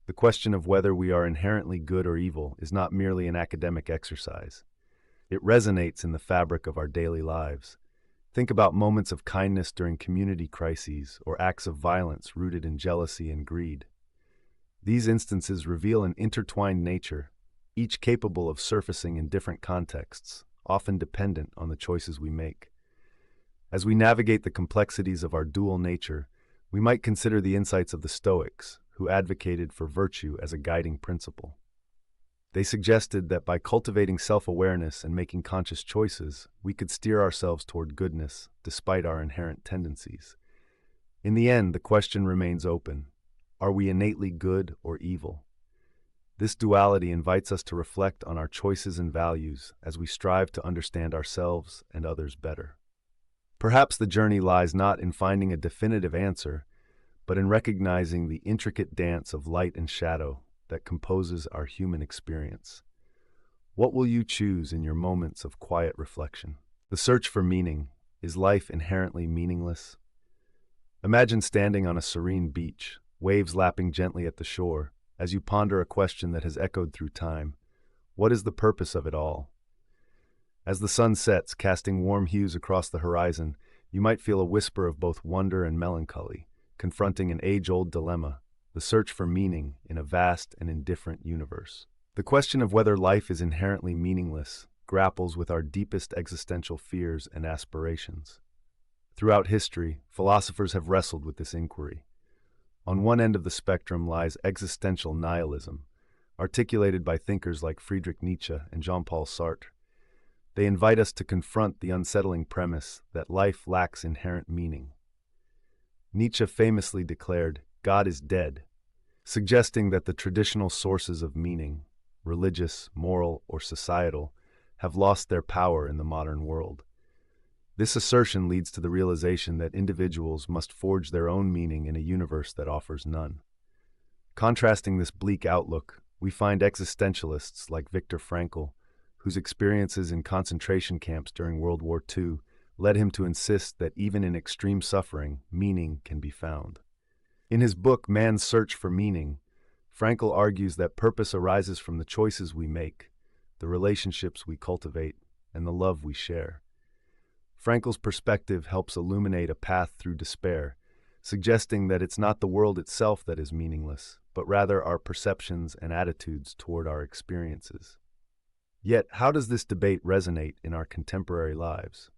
The question of whether we are inherently good or evil is not merely an academic exercise. It resonates in the fabric of our daily lives. Think about moments of kindness during community crises or acts of violence rooted in jealousy and greed. These instances reveal an intertwined nature, each capable of surfacing in different contexts, often dependent on the choices we make. As we navigate the complexities of our dual nature, we might consider the insights of the Stoics, who advocated for virtue as a guiding principle. They suggested that by cultivating self-awareness and making conscious choices, we could steer ourselves toward goodness, despite our inherent tendencies. In the end, the question remains open. Are we innately good or evil? This duality invites us to reflect on our choices and values as we strive to understand ourselves and others better. Perhaps the journey lies not in finding a definitive answer, but in recognizing the intricate dance of light and shadow that composes our human experience. What will you choose in your moments of quiet reflection? The search for meaning. Is life inherently meaningless? Imagine standing on a serene beach, waves lapping gently at the shore, as you ponder a question that has echoed through time. What is the purpose of it all? As the sun sets, casting warm hues across the horizon, you might feel a whisper of both wonder and melancholy, confronting an age-old dilemma, the search for meaning in a vast and indifferent universe. The question of whether life is inherently meaningless grapples with our deepest existential fears and aspirations. Throughout history, philosophers have wrestled with this inquiry. On one end of the spectrum lies existential nihilism, articulated by thinkers like Friedrich Nietzsche and Jean-Paul Sartre. They invite us to confront the unsettling premise that life lacks inherent meaning. Nietzsche famously declared, "God is dead," suggesting that the traditional sources of meaning, religious, moral, or societal, have lost their power in the modern world. This assertion leads to the realization that individuals must forge their own meaning in a universe that offers none. Contrasting this bleak outlook, we find existentialists like Viktor Frankl, whose experiences in concentration camps during World War II led him to insist that even in extreme suffering, meaning can be found. In his book, Man's Search for Meaning, Frankl argues that purpose arises from the choices we make, the relationships we cultivate, and the love we share. Frankl's perspective helps illuminate a path through despair, suggesting that it's not the world itself that is meaningless, but rather our perceptions and attitudes toward our experiences. Yet, how does this debate resonate in our contemporary lives?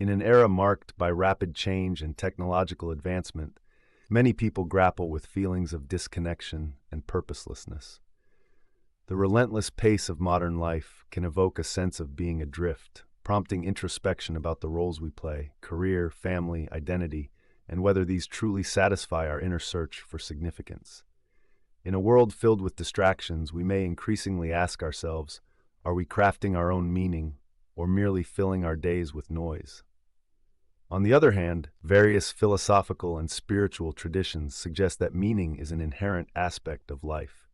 In an era marked by rapid change and technological advancement, many people grapple with feelings of disconnection and purposelessness. The relentless pace of modern life can evoke a sense of being adrift, prompting introspection about the roles we play, career, family, identity, and whether these truly satisfy our inner search for significance. In a world filled with distractions, we may increasingly ask ourselves, are we crafting our own meaning, or merely filling our days with noise? On the other hand, various philosophical and spiritual traditions suggest that meaning is an inherent aspect of life.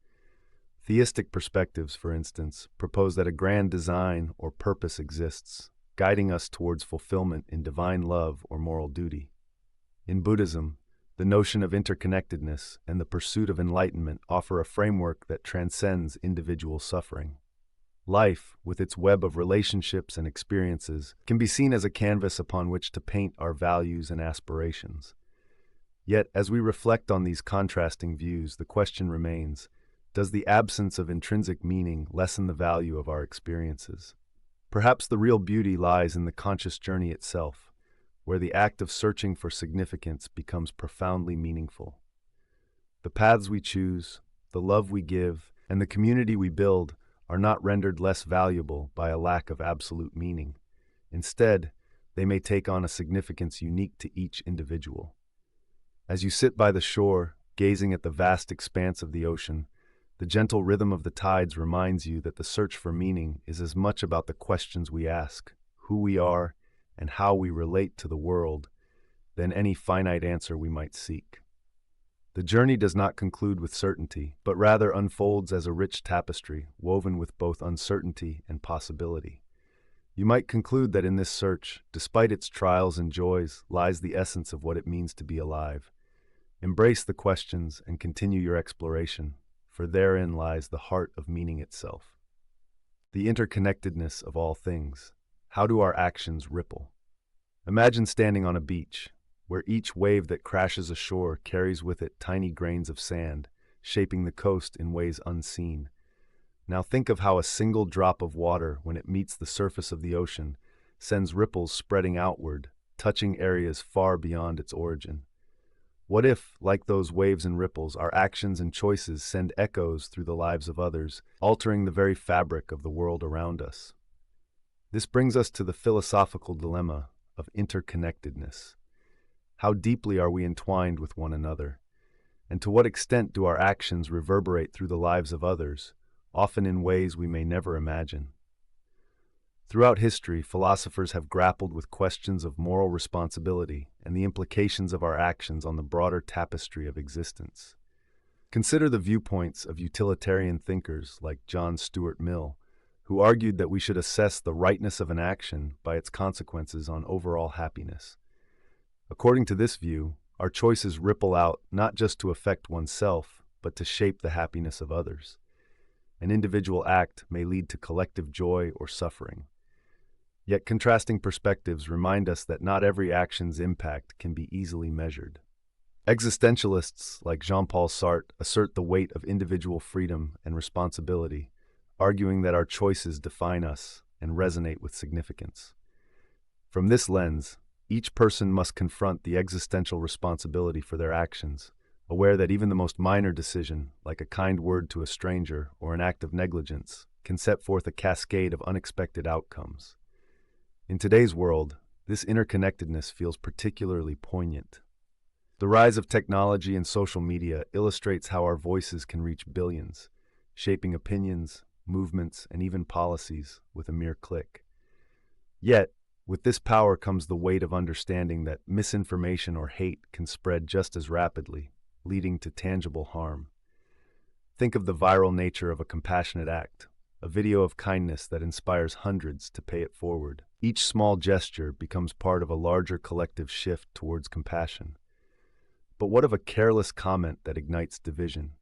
Theistic perspectives, for instance, propose that a grand design or purpose exists, guiding us towards fulfillment in divine love or moral duty. In Buddhism, the notion of interconnectedness and the pursuit of enlightenment offer a framework that transcends individual suffering. Life, with its web of relationships and experiences, can be seen as a canvas upon which to paint our values and aspirations. Yet, as we reflect on these contrasting views, the question remains, does the absence of intrinsic meaning lessen the value of our experiences? Perhaps the real beauty lies in the conscious journey itself, where the act of searching for significance becomes profoundly meaningful. The paths we choose, the love we give, and the community we build are not rendered less valuable by a lack of absolute meaning. Instead, they may take on a significance unique to each individual. As you sit by the shore, gazing at the vast expanse of the ocean, the gentle rhythm of the tides reminds you that the search for meaning is as much about the questions we ask, who we are, and how we relate to the world, than any finite answer we might seek. The journey does not conclude with certainty, but rather unfolds as a rich tapestry, woven with both uncertainty and possibility. You might conclude that in this search, despite its trials and joys, lies the essence of what it means to be alive. Embrace the questions and continue your exploration, for therein lies the heart of meaning itself. The interconnectedness of all things. How do our actions ripple? Imagine standing on a beach, where each wave that crashes ashore carries with it tiny grains of sand, shaping the coast in ways unseen. Now think of how a single drop of water, when it meets the surface of the ocean, sends ripples spreading outward, touching areas far beyond its origin. What if, like those waves and ripples, our actions and choices send echoes through the lives of others, altering the very fabric of the world around us? This brings us to the philosophical dilemma of interconnectedness. How deeply are we entwined with one another? And to what extent do our actions reverberate through the lives of others, often in ways we may never imagine? Throughout history, philosophers have grappled with questions of moral responsibility and the implications of our actions on the broader tapestry of existence. Consider the viewpoints of utilitarian thinkers like John Stuart Mill, who argued that we should assess the rightness of an action by its consequences on overall happiness. According to this view, our choices ripple out not just to affect oneself, but to shape the happiness of others. An individual act may lead to collective joy or suffering. Yet contrasting perspectives remind us that not every action's impact can be easily measured. Existentialists like Jean-Paul Sartre assert the weight of individual freedom and responsibility, arguing that our choices define us and resonate with significance. From this lens, each person must confront the existential responsibility for their actions, aware that even the most minor decision, like a kind word to a stranger or an act of negligence, can set forth a cascade of unexpected outcomes. In today's world, this interconnectedness feels particularly poignant. The rise of technology and social media illustrates how our voices can reach billions, shaping opinions, movements, and even policies with a mere click. Yet, with this power comes the weight of understanding that misinformation or hate can spread just as rapidly, leading to tangible harm. Think of the viral nature of a compassionate act, a video of kindness that inspires hundreds to pay it forward. Each small gesture becomes part of a larger collective shift towards compassion. But what of a careless comment that ignites division?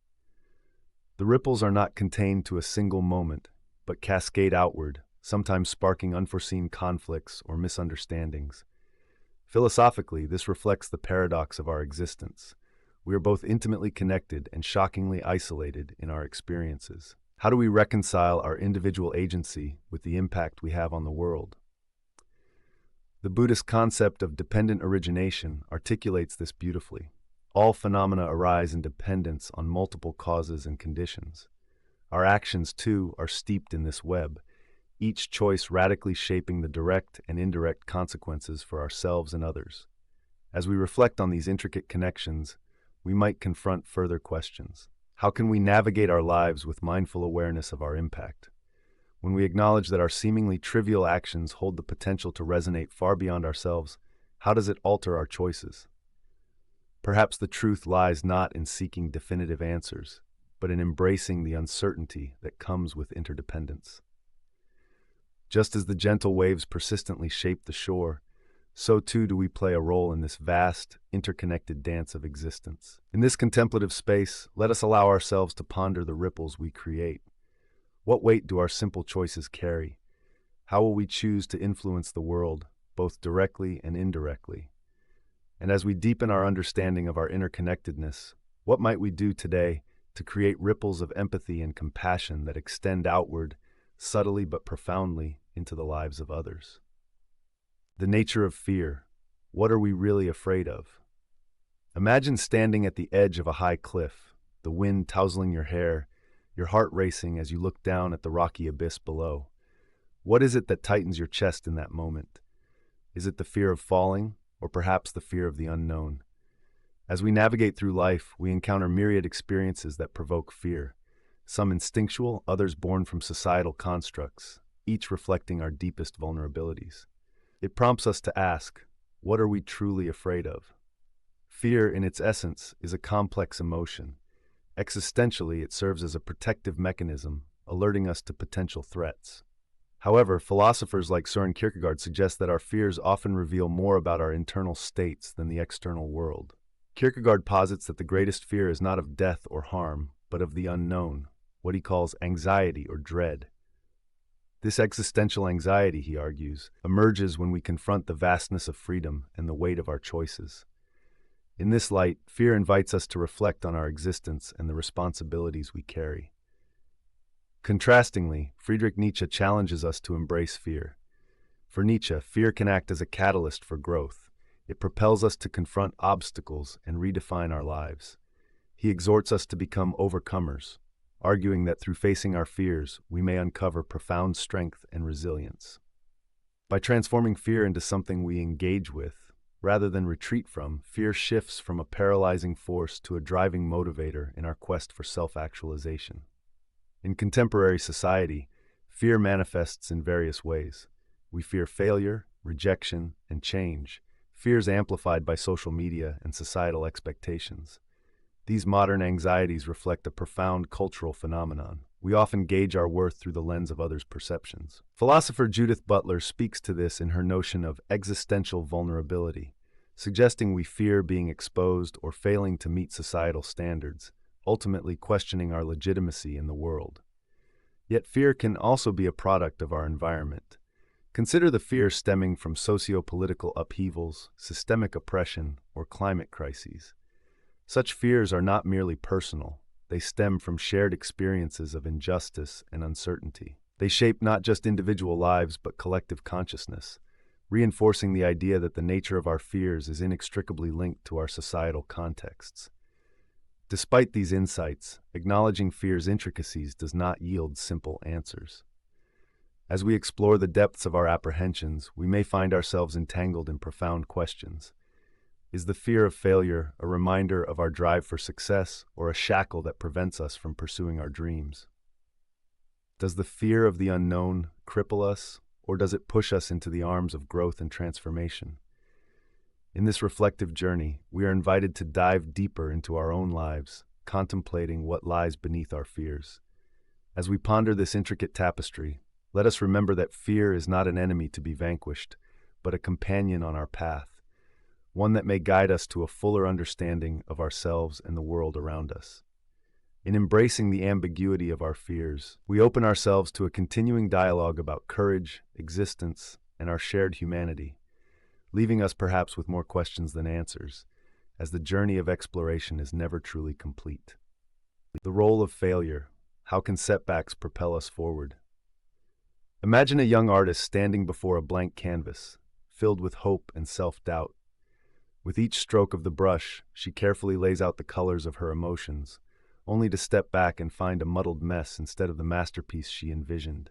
The ripples are not contained to a single moment, but cascade outward, sometimes sparking unforeseen conflicts or misunderstandings. Philosophically, this reflects the paradox of our existence. We are both intimately connected and shockingly isolated in our experiences. How do we reconcile our individual agency with the impact we have on the world? The Buddhist concept of dependent origination articulates this beautifully. All phenomena arise in dependence on multiple causes and conditions. Our actions, too, are steeped in this web, each choice radically shaping the direct and indirect consequences for ourselves and others. As we reflect on these intricate connections, we might confront further questions. How can we navigate our lives with mindful awareness of our impact? When we acknowledge that our seemingly trivial actions hold the potential to resonate far beyond ourselves, how does it alter our choices? Perhaps the truth lies not in seeking definitive answers, but in embracing the uncertainty that comes with interdependence. Just as the gentle waves persistently shape the shore, so too do we play a role in this vast, interconnected dance of existence. In this contemplative space, let us allow ourselves to ponder the ripples we create. What weight do our simple choices carry? How will we choose to influence the world, both directly and indirectly? And as we deepen our understanding of our interconnectedness, what might we do today to create ripples of empathy and compassion that extend outward, subtly but profoundly, into the lives of others? The nature of fear. What are we really afraid of? Imagine standing at the edge of a high cliff, the wind tousling your hair, your heart racing as you look down at the rocky abyss below. What is it that tightens your chest in that moment? Is it the fear of falling, or perhaps the fear of the unknown? As we navigate through life, we encounter myriad experiences that provoke fear, some instinctual, others born from societal constructs, each reflecting our deepest vulnerabilities. It prompts us to ask, what are we truly afraid of? Fear, in its essence, is a complex emotion. Existentially, it serves as a protective mechanism, alerting us to potential threats. However, philosophers like Søren Kierkegaard suggest that our fears often reveal more about our internal states than the external world. Kierkegaard posits that the greatest fear is not of death or harm, but of the unknown, what he calls anxiety or dread. This existential anxiety, he argues, emerges when we confront the vastness of freedom and the weight of our choices. In this light, fear invites us to reflect on our existence and the responsibilities we carry. Contrastingly, Friedrich Nietzsche challenges us to embrace fear. For Nietzsche, fear can act as a catalyst for growth. It propels us to confront obstacles and redefine our lives. He exhorts us to become overcomers, arguing that through facing our fears, we may uncover profound strength and resilience. By transforming fear into something we engage with, rather than retreat from, fear shifts from a paralyzing force to a driving motivator in our quest for self-actualization. In contemporary society, fear manifests in various ways. We fear failure, rejection, and change, fears amplified by social media and societal expectations. These modern anxieties reflect a profound cultural phenomenon. We often gauge our worth through the lens of others' perceptions. Philosopher Judith Butler speaks to this in her notion of existential vulnerability, suggesting we fear being exposed or failing to meet societal standards, ultimately questioning our legitimacy in the world. Yet fear can also be a product of our environment. Consider the fear stemming from socio-political upheavals, systemic oppression, or climate crises. Such fears are not merely personal. They stem from shared experiences of injustice and uncertainty. They shape not just individual lives but collective consciousness, reinforcing the idea that the nature of our fears is inextricably linked to our societal contexts. Despite these insights, acknowledging fear's intricacies does not yield simple answers. As we explore the depths of our apprehensions, we may find ourselves entangled in profound questions. Is the fear of failure a reminder of our drive for success, or a shackle that prevents us from pursuing our dreams? Does the fear of the unknown cripple us, or does it push us into the arms of growth and transformation? In this reflective journey, we are invited to dive deeper into our own lives, contemplating what lies beneath our fears. As we ponder this intricate tapestry, let us remember that fear is not an enemy to be vanquished, but a companion on our path, one that may guide us to a fuller understanding of ourselves and the world around us. In embracing the ambiguity of our fears, we open ourselves to a continuing dialogue about courage, existence, and our shared humanity, leaving us perhaps with more questions than answers, as the journey of exploration is never truly complete. The role of failure. How can setbacks propel us forward? Imagine a young artist standing before a blank canvas, filled with hope and self-doubt. With each stroke of the brush, she carefully lays out the colors of her emotions, only to step back and find a muddled mess instead of the masterpiece she envisioned.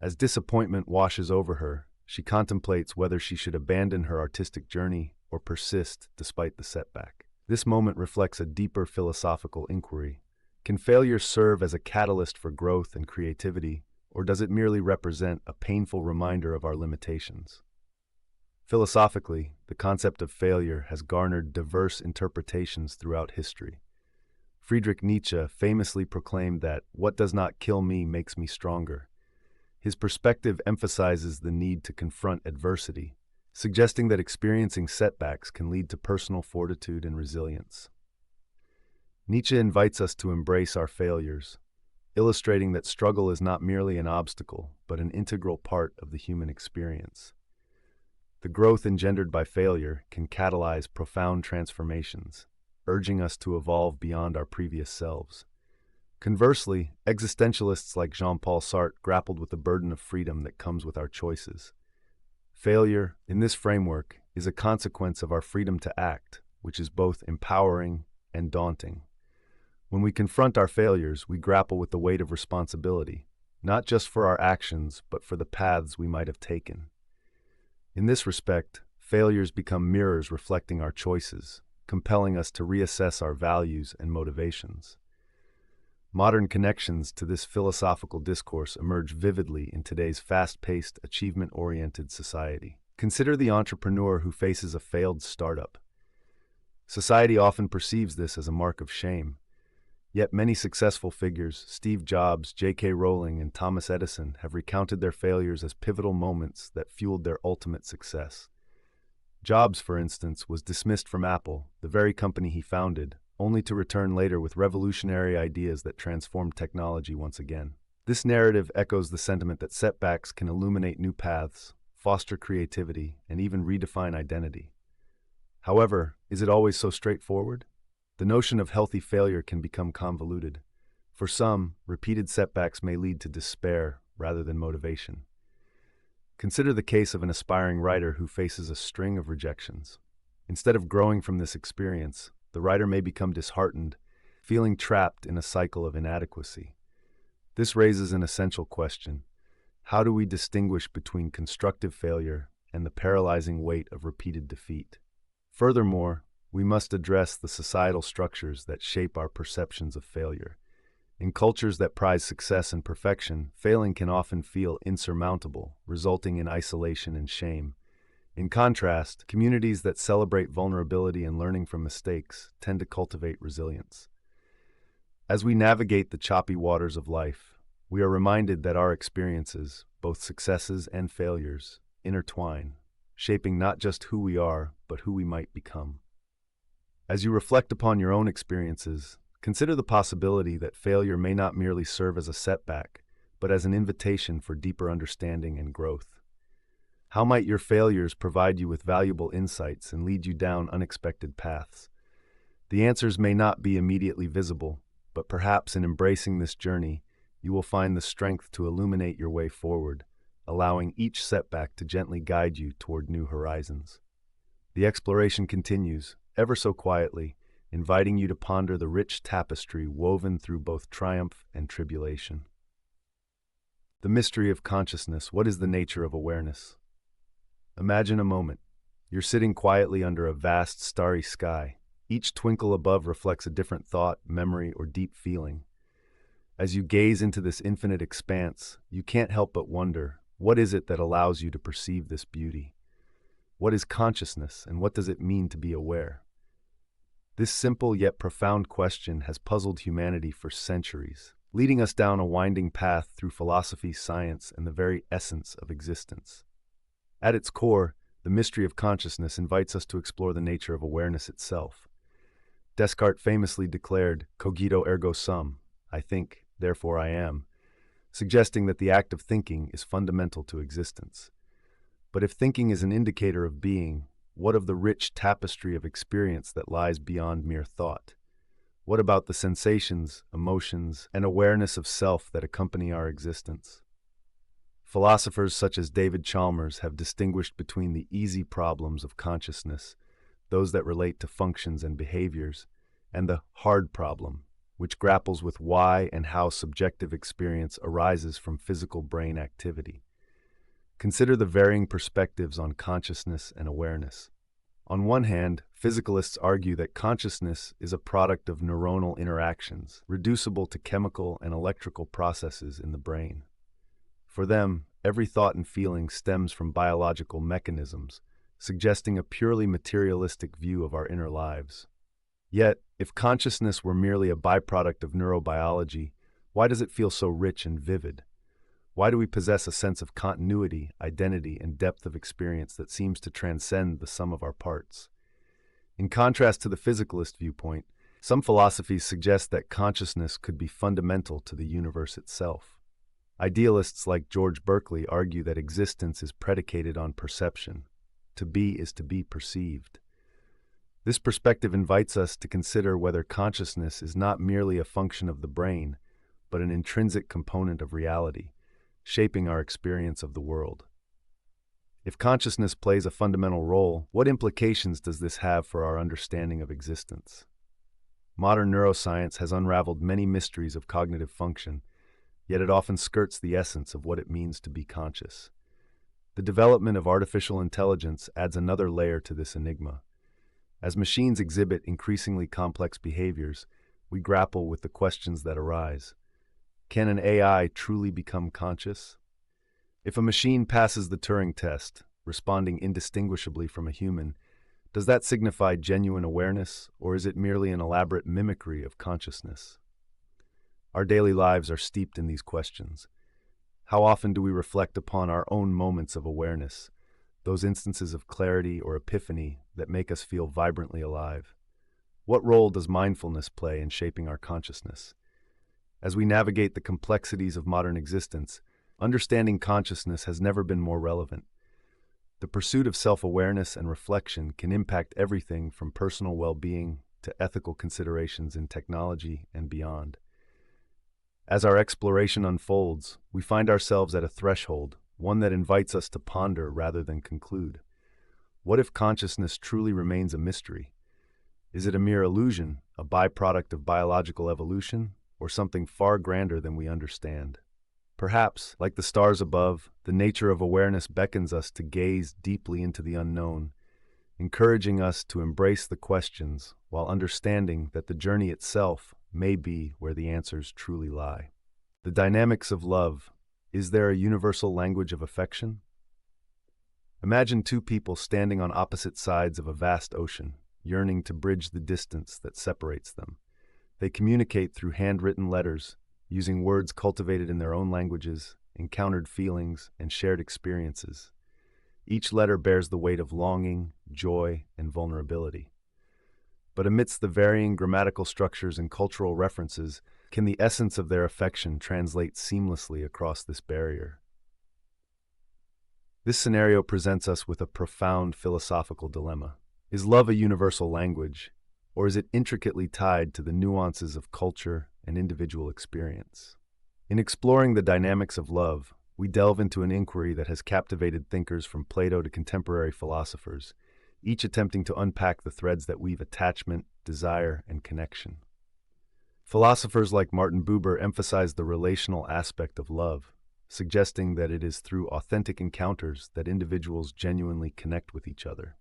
As disappointment washes over her, she contemplates whether she should abandon her artistic journey or persist despite the setback. This moment reflects a deeper philosophical inquiry. Can failure serve as a catalyst for growth and creativity, or does it merely represent a painful reminder of our limitations? Philosophically, the concept of failure has garnered diverse interpretations throughout history. Friedrich Nietzsche famously proclaimed that what does not kill me makes me stronger. His perspective emphasizes the need to confront adversity, suggesting that experiencing setbacks can lead to personal fortitude and resilience. Nietzsche invites us to embrace our failures, illustrating that struggle is not merely an obstacle, but an integral part of the human experience. The growth engendered by failure can catalyze profound transformations, urging us to evolve beyond our previous selves. Conversely, existentialists like Jean-Paul Sartre grappled with the burden of freedom that comes with our choices. Failure, in this framework, is a consequence of our freedom to act, which is both empowering and daunting. When we confront our failures, we grapple with the weight of responsibility, not just for our actions, but for the paths we might have taken. In this respect, failures become mirrors reflecting our choices, compelling us to reassess our values and motivations. Modern connections to this philosophical discourse emerge vividly in today's fast-paced, achievement-oriented society. Consider the entrepreneur who faces a failed startup. Society often perceives this as a mark of shame. Yet many successful figures, Steve Jobs, J.K. Rowling, and Thomas Edison, have recounted their failures as pivotal moments that fueled their ultimate success. Jobs, for instance, was dismissed from Apple, the very company he founded, only to return later with revolutionary ideas that transformed technology once again. This narrative echoes the sentiment that setbacks can illuminate new paths, foster creativity, and even redefine identity. However, is it always so straightforward? The notion of healthy failure can become convoluted. For some, repeated setbacks may lead to despair rather than motivation. Consider the case of an aspiring writer who faces a string of rejections. Instead of growing from this experience, the writer may become disheartened, feeling trapped in a cycle of inadequacy. This raises an essential question. How do we distinguish between constructive failure and the paralyzing weight of repeated defeat? Furthermore, we must address the societal structures that shape our perceptions of failure. In cultures that prize success and perfection, failing can often feel insurmountable, resulting in isolation and shame. In contrast, communities that celebrate vulnerability and learning from mistakes tend to cultivate resilience. As we navigate the choppy waters of life, we are reminded that our experiences, both successes and failures, intertwine, shaping not just who we are, but who we might become. As you reflect upon your own experiences, consider the possibility that failure may not merely serve as a setback, but as an invitation for deeper understanding and growth. How might your failures provide you with valuable insights and lead you down unexpected paths? The answers may not be immediately visible, but perhaps in embracing this journey, you will find the strength to illuminate your way forward, allowing each setback to gently guide you toward new horizons. The exploration continues, ever so quietly, inviting you to ponder the rich tapestry woven through both triumph and tribulation. The mystery of consciousness. What is the nature of awareness? Imagine a moment. You're sitting quietly under a vast, starry sky. Each twinkle above reflects a different thought, memory, or deep feeling. As you gaze into this infinite expanse, you can't help but wonder, what is it that allows you to perceive this beauty? What is consciousness, and what does it mean to be aware? This simple yet profound question has puzzled humanity for centuries, leading us down a winding path through philosophy, science, and the very essence of existence. At its core, the mystery of consciousness invites us to explore the nature of awareness itself. Descartes famously declared, "Cogito ergo sum," I think, therefore I am, suggesting that the act of thinking is fundamental to existence. But if thinking is an indicator of being, what of the rich tapestry of experience that lies beyond mere thought? What about the sensations, emotions, and awareness of self that accompany our existence? Philosophers such as David Chalmers have distinguished between the easy problems of consciousness, those that relate to functions and behaviors, and the hard problem, which grapples with why and how subjective experience arises from physical brain activity. Consider the varying perspectives on consciousness and awareness. On one hand, physicalists argue that consciousness is a product of neuronal interactions, reducible to chemical and electrical processes in the brain. For them, every thought and feeling stems from biological mechanisms, suggesting a purely materialistic view of our inner lives. Yet, if consciousness were merely a byproduct of neurobiology, why does it feel so rich and vivid? Why do we possess a sense of continuity, identity, and depth of experience that seems to transcend the sum of our parts? In contrast to the physicalist viewpoint, some philosophies suggest that consciousness could be fundamental to the universe itself. Idealists like George Berkeley argue that existence is predicated on perception. To be is to be perceived. This perspective invites us to consider whether consciousness is not merely a function of the brain, but an intrinsic component of reality, shaping our experience of the world. If consciousness plays a fundamental role, what implications does this have for our understanding of existence? Modern neuroscience has unraveled many mysteries of cognitive function, yet it often skirts the essence of what it means to be conscious. The development of artificial intelligence adds another layer to this enigma. As machines exhibit increasingly complex behaviors, we grapple with the questions that arise. Can an AI truly become conscious? If a machine passes the Turing test, responding indistinguishably from a human, does that signify genuine awareness, or is it merely an elaborate mimicry of consciousness? Our daily lives are steeped in these questions. How often do we reflect upon our own moments of awareness, those instances of clarity or epiphany that make us feel vibrantly alive? What role does mindfulness play in shaping our consciousness? As we navigate the complexities of modern existence, understanding consciousness has never been more relevant. The pursuit of self-awareness and reflection can impact everything from personal well-being to ethical considerations in technology and beyond. As our exploration unfolds, we find ourselves at a threshold, one that invites us to ponder rather than conclude. What if consciousness truly remains a mystery? Is it a mere illusion, a byproduct of biological evolution, or something far grander than we understand? Perhaps, like the stars above, the nature of awareness beckons us to gaze deeply into the unknown, encouraging us to embrace the questions while understanding that the journey itself may be where the answers truly lie. The dynamics of love. Is there a universal language of affection? Imagine two people standing on opposite sides of a vast ocean, yearning to bridge the distance that separates them. They communicate through handwritten letters, using words cultivated in their own languages, encountered feelings, and shared experiences. Each letter bears the weight of longing, joy, and vulnerability. But amidst the varying grammatical structures and cultural references, can the essence of their affection translate seamlessly across this barrier? This scenario presents us with a profound philosophical dilemma. Is love a universal language, or is it intricately tied to the nuances of culture and individual experience? In exploring the dynamics of love, we delve into an inquiry that has captivated thinkers from Plato to contemporary philosophers, each attempting to unpack the threads that weave attachment, desire, and connection. Philosophers like Martin Buber emphasize the relational aspect of love, suggesting that it is through authentic encounters that individuals genuinely connect with each other.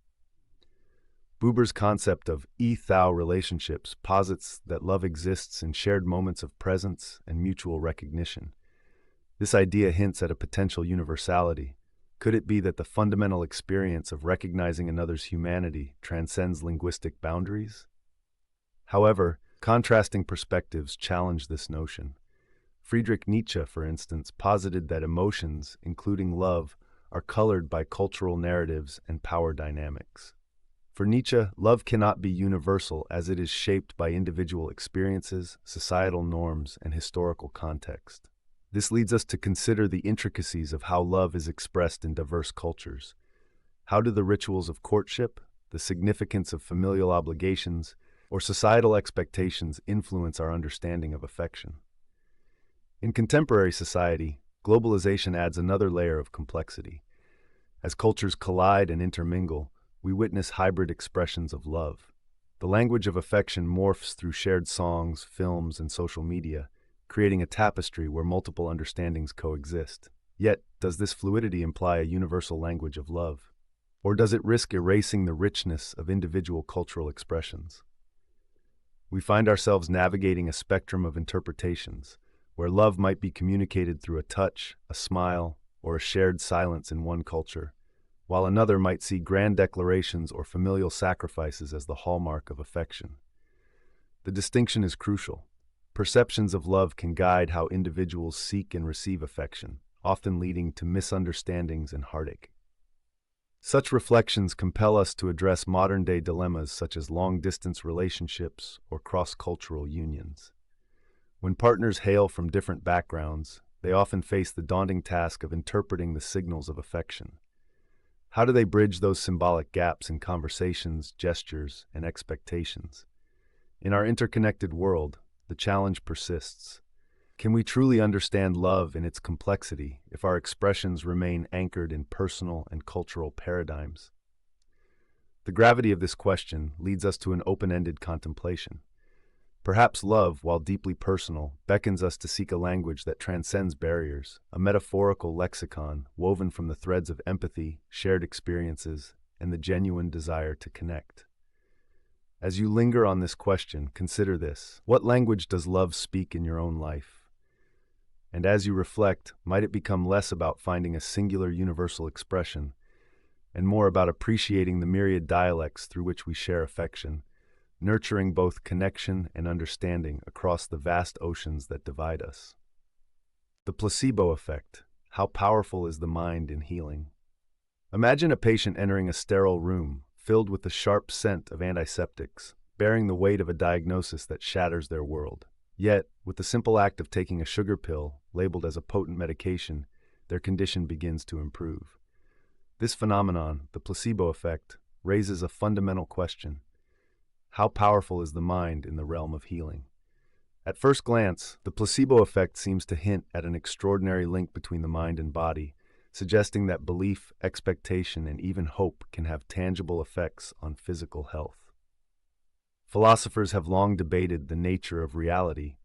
Buber's concept of e-thou relationships posits that love exists in shared moments of presence and mutual recognition. This idea hints at a potential universality. Could it be that the fundamental experience of recognizing another's humanity transcends linguistic boundaries? However, contrasting perspectives challenge this notion. Friedrich Nietzsche, for instance, posited that emotions, including love, are colored by cultural narratives and power dynamics. For Nietzsche, love cannot be universal as it is shaped by individual experiences, societal norms, and historical context. This leads us to consider the intricacies of how love is expressed in diverse cultures. How do the rituals of courtship, the significance of familial obligations, or societal expectations influence our understanding of affection? In contemporary society, globalization adds another layer of complexity. As cultures collide and intermingle, we witness hybrid expressions of love. The language of affection morphs through shared songs, films, and social media, creating a tapestry where multiple understandings coexist. Yet, does this fluidity imply a universal language of love? Or does it risk erasing the richness of individual cultural expressions? We find ourselves navigating a spectrum of interpretations, where love might be communicated through a touch, a smile, or a shared silence in one culture, while another might see grand declarations or familial sacrifices as the hallmark of affection. The distinction is crucial. Perceptions of love can guide how individuals seek and receive affection, often leading to misunderstandings and heartache. Such reflections compel us to address modern-day dilemmas such as long-distance relationships or cross-cultural unions. When partners hail from different backgrounds, they often face the daunting task of interpreting the signals of affection. How do they bridge those symbolic gaps in conversations, gestures, and expectations? In our interconnected world, the challenge persists. Can we truly understand love in its complexity if our expressions remain anchored in personal and cultural paradigms? The gravity of this question leads us to an open-ended contemplation. Perhaps love, while deeply personal, beckons us to seek a language that transcends barriers, a metaphorical lexicon woven from the threads of empathy, shared experiences, and the genuine desire to connect. As you linger on this question, consider this. What language does love speak in your own life? And as you reflect, might it become less about finding a singular universal expression and more about appreciating the myriad dialects through which we share affection, nurturing both connection and understanding across the vast oceans that divide us? The placebo effect. How powerful is the mind in healing? Imagine a patient entering a sterile room filled with the sharp scent of antiseptics, bearing the weight of a diagnosis that shatters their world. Yet, with the simple act of taking a sugar pill, labeled as a potent medication, their condition begins to improve. This phenomenon, the placebo effect, raises a fundamental question. How powerful is the mind in the realm of healing? At first glance, the placebo effect seems to hint at an extraordinary link between the mind and body, suggesting that belief, expectation, and even hope can have tangible effects on physical health. Philosophers have long debated the nature of reality,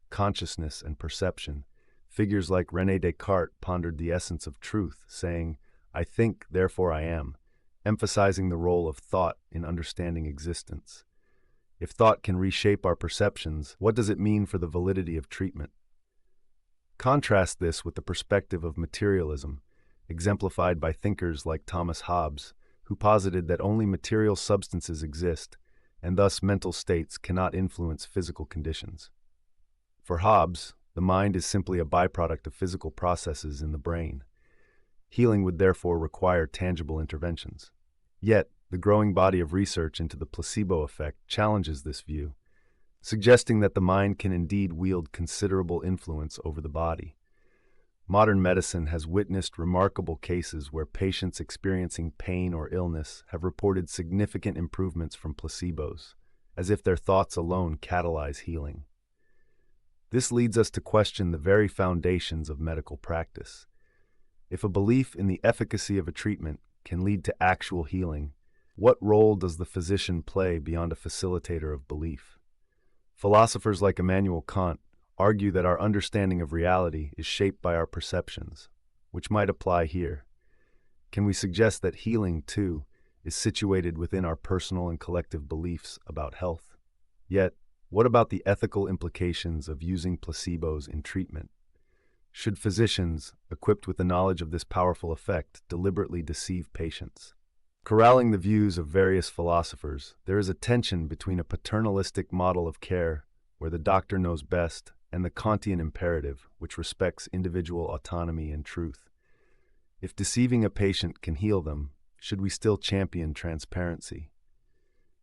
consciousness, and perception. Figures like René Descartes pondered the essence of truth, saying, "I think, therefore I am," emphasizing the role of thought in understanding existence. If thought can reshape our perceptions, what does it mean for the validity of treatment? Contrast this with the perspective of materialism, exemplified by thinkers like Thomas Hobbes, who posited that only material substances exist, and thus mental states cannot influence physical conditions. For Hobbes, the mind is simply a byproduct of physical processes in the brain. Healing would therefore require tangible interventions. Yet, the growing body of research into the placebo effect challenges this view, suggesting that the mind can indeed wield considerable influence over the body. Modern medicine has witnessed remarkable cases where patients experiencing pain or illness have reported significant improvements from placebos, as if their thoughts alone catalyze healing. This leads us to question the very foundations of medical practice. If a belief in the efficacy of a treatment can lead to actual healing, what role does the physician play beyond a facilitator of belief? Philosophers like Immanuel Kant argue that our understanding of reality is shaped by our perceptions, which might apply here. Can we suggest that healing, too, is situated within our personal and collective beliefs about health. Yet, what about the ethical implications of using placebos in treatment? Should physicians, equipped with the knowledge of this powerful effect, deliberately deceive patients? Corralling the views of various philosophers, there is a tension between a paternalistic model of care, where the doctor knows best, and the Kantian imperative, which respects individual autonomy and truth. If deceiving a patient can heal them, should we still champion transparency?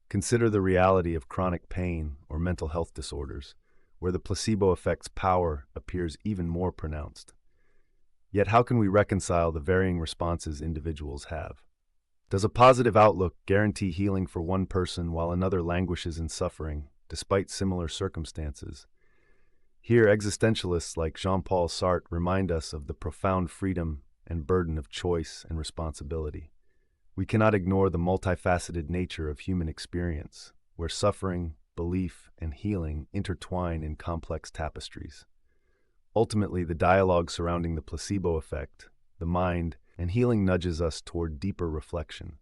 Consider the reality of chronic pain or mental health disorders, where the placebo effect's power appears even more pronounced. Yet how can we reconcile the varying responses individuals have? Does a positive outlook guarantee healing for one person while another languishes in suffering, despite similar circumstances? Here, existentialists like Jean-Paul Sartre remind us of the profound freedom and burden of choice and responsibility. We cannot ignore the multifaceted nature of human experience, where suffering, belief, and healing intertwine in complex tapestries. Ultimately, the dialogue surrounding the placebo effect, the mind, and healing nudges us toward deeper reflection.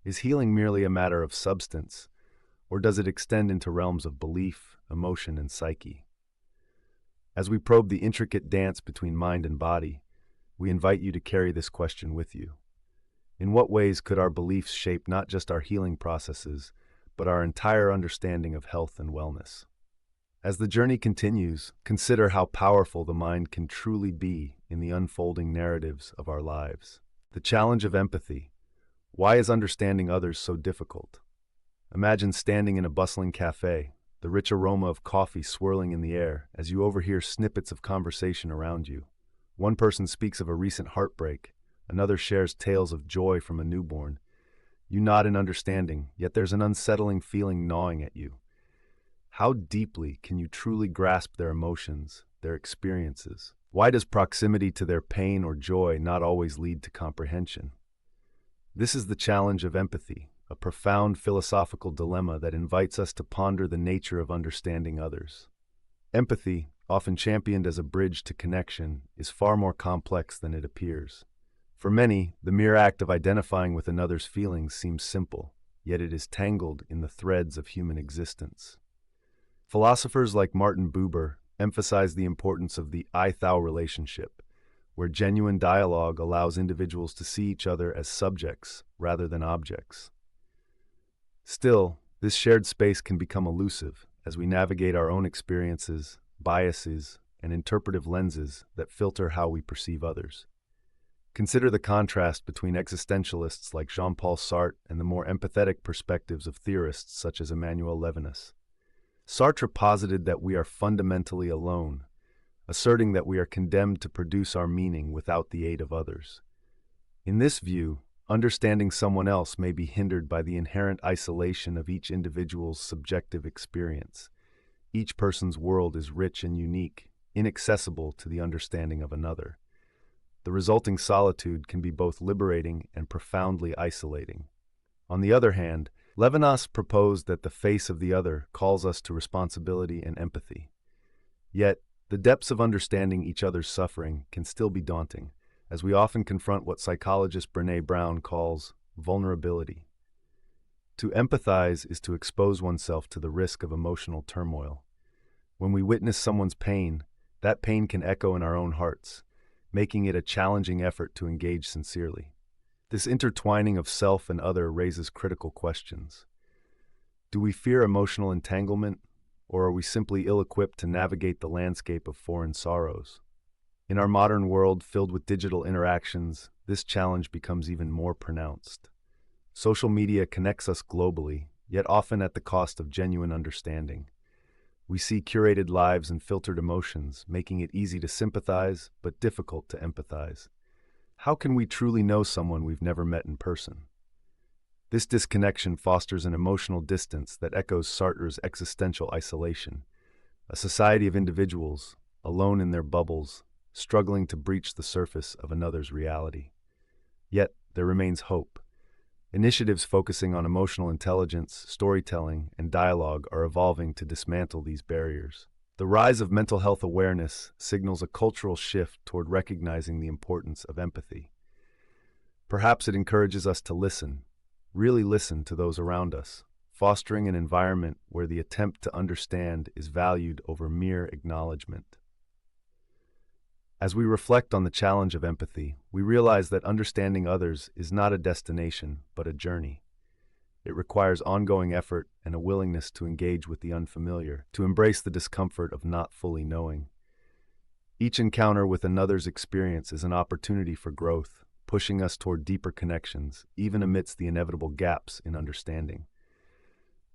Is healing merely a matter of substance, or does it extend into realms of belief, emotion, and psyche? As we probe the intricate dance between mind and body, we invite you to carry this question with you. In what ways could our beliefs shape not just our healing processes, but our entire understanding of health and wellness? As the journey continues, consider how powerful the mind can truly be in the unfolding narratives of our lives. The challenge of empathy. Why is understanding others so difficult? Imagine standing in a bustling cafe, the rich aroma of coffee swirling in the air as you overhear snippets of conversation around you. One person speaks of a recent heartbreak, another shares tales of joy from a newborn. You nod in understanding, yet there's an unsettling feeling gnawing at you. How deeply can you truly grasp their emotions, their experiences? Why does proximity to their pain or joy not always lead to comprehension? This is the challenge of empathy, a profound philosophical dilemma that invites us to ponder the nature of understanding others. Empathy, often championed as a bridge to connection, is far more complex than it appears. For many, the mere act of identifying with another's feelings seems simple, yet it is tangled in the threads of human existence. Philosophers like Martin Buber emphasize the importance of the I-thou relationship, where genuine dialogue allows individuals to see each other as subjects rather than objects. Still, this shared space can become elusive as we navigate our own experiences, biases, and interpretive lenses that filter how we perceive others. Consider the contrast between existentialists like Jean-Paul Sartre and the more empathetic perspectives of theorists such as Emmanuel Levinas. Sartre posited that we are fundamentally alone, asserting that we are condemned to produce our meaning without the aid of others. In this view, understanding someone else may be hindered by the inherent isolation of each individual's subjective experience. Each person's world is rich and unique, inaccessible to the understanding of another. The resulting solitude can be both liberating and profoundly isolating. On the other hand, Levinas proposed that the face of the other calls us to responsibility and empathy. Yet, the depths of understanding each other's suffering can still be daunting, as we often confront what psychologist Brené Brown calls vulnerability. To empathize is to expose oneself to the risk of emotional turmoil. When we witness someone's pain, that pain can echo in our own hearts, making it a challenging effort to engage sincerely. This intertwining of self and other raises critical questions. Do we fear emotional entanglement, or are we simply ill-equipped to navigate the landscape of foreign sorrows? In our modern world filled with digital interactions, this challenge becomes even more pronounced. Social media connects us globally, yet often at the cost of genuine understanding. We see curated lives and filtered emotions, making it easy to sympathize, but difficult to empathize. How can we truly know someone we've never met in person? This disconnection fosters an emotional distance that echoes Sartre's existential isolation, a society of individuals, alone in their bubbles, struggling to breach the surface of another's reality. Yet, there remains hope. Initiatives focusing on emotional intelligence, storytelling, and dialogue are evolving to dismantle these barriers. The rise of mental health awareness signals a cultural shift toward recognizing the importance of empathy. Perhaps it encourages us to listen, really listen to those around us, fostering an environment where the attempt to understand is valued over mere acknowledgement. As we reflect on the challenge of empathy, we realize that understanding others is not a destination, but a journey. It requires ongoing effort and a willingness to engage with the unfamiliar, to embrace the discomfort of not fully knowing. Each encounter with another's experience is an opportunity for growth, pushing us toward deeper connections, even amidst the inevitable gaps in understanding.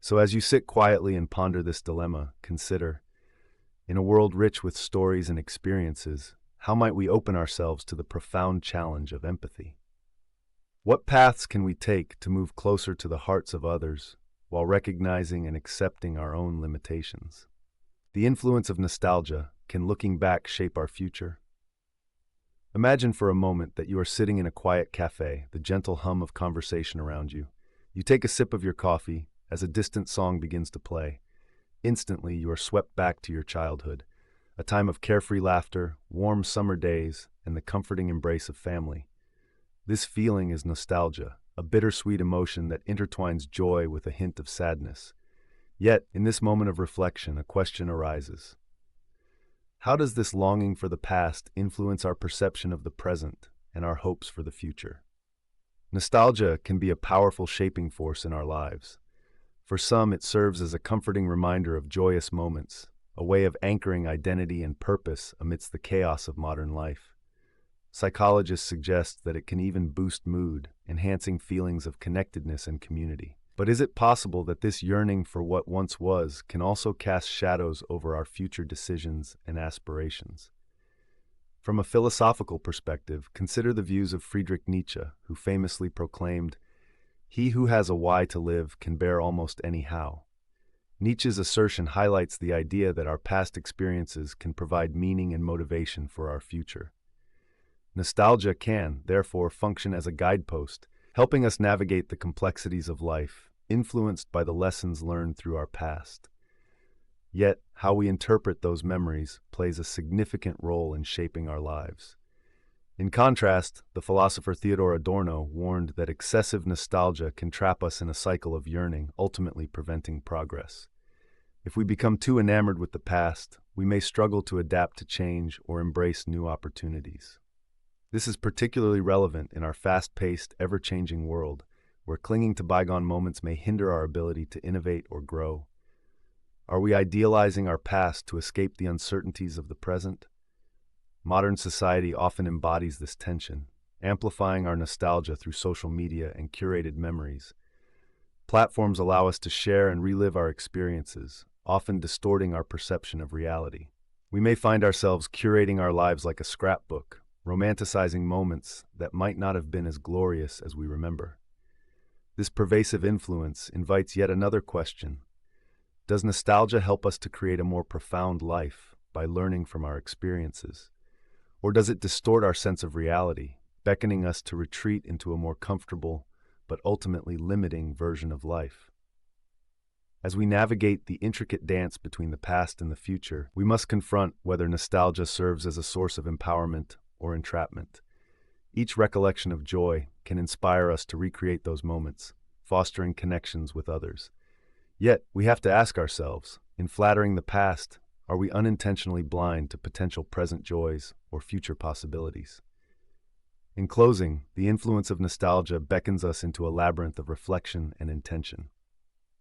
So as you sit quietly and ponder this dilemma, consider, in a world rich with stories and experiences, how might we open ourselves to the profound challenge of empathy? What paths can we take to move closer to the hearts of others while recognizing and accepting our own limitations? The influence of nostalgia, can looking back shape our future? Imagine for a moment that you are sitting in a quiet cafe, the gentle hum of conversation around you. You take a sip of your coffee as a distant song begins to play. Instantly, you are swept back to your childhood, a time of carefree laughter, warm summer days, and the comforting embrace of family. This feeling is nostalgia, a bittersweet emotion that intertwines joy with a hint of sadness. Yet, in this moment of reflection, a question arises. How does this longing for the past influence our perception of the present and our hopes for the future? Nostalgia can be a powerful shaping force in our lives. For some, it serves as a comforting reminder of joyous moments, a way of anchoring identity and purpose amidst the chaos of modern life. Psychologists suggest that it can even boost mood, enhancing feelings of connectedness and community. But is it possible that this yearning for what once was can also cast shadows over our future decisions and aspirations? From a philosophical perspective, consider the views of Friedrich Nietzsche, who famously proclaimed, "He who has a why to live can bear almost any how." Nietzsche's assertion highlights the idea that our past experiences can provide meaning and motivation for our future. Nostalgia can, therefore, function as a guidepost, helping us navigate the complexities of life, influenced by the lessons learned through our past. Yet, how we interpret those memories plays a significant role in shaping our lives. In contrast, the philosopher Theodor Adorno warned that excessive nostalgia can trap us in a cycle of yearning, ultimately preventing progress. If we become too enamored with the past, we may struggle to adapt to change or embrace new opportunities. This is particularly relevant in our fast-paced, ever-changing world, where clinging to bygone moments may hinder our ability to innovate or grow. Are we idealizing our past to escape the uncertainties of the present? Modern society often embodies this tension, amplifying our nostalgia through social media and curated memories. Platforms allow us to share and relive our experiences, often distorting our perception of reality. We may find ourselves curating our lives like a scrapbook, romanticizing moments that might not have been as glorious as we remember. This pervasive influence invites yet another question. Does nostalgia help us to create a more profound life by learning from our experiences? Or does it distort our sense of reality, beckoning us to retreat into a more comfortable, but ultimately limiting version of life? As we navigate the intricate dance between the past and the future, we must confront whether nostalgia serves as a source of empowerment or entrapment. Each recollection of joy can inspire us to recreate those moments, fostering connections with others. Yet, we have to ask ourselves, in flattering the past, are we unintentionally blind to potential present joys or future possibilities? In closing, the influence of nostalgia beckons us into a labyrinth of reflection and intention.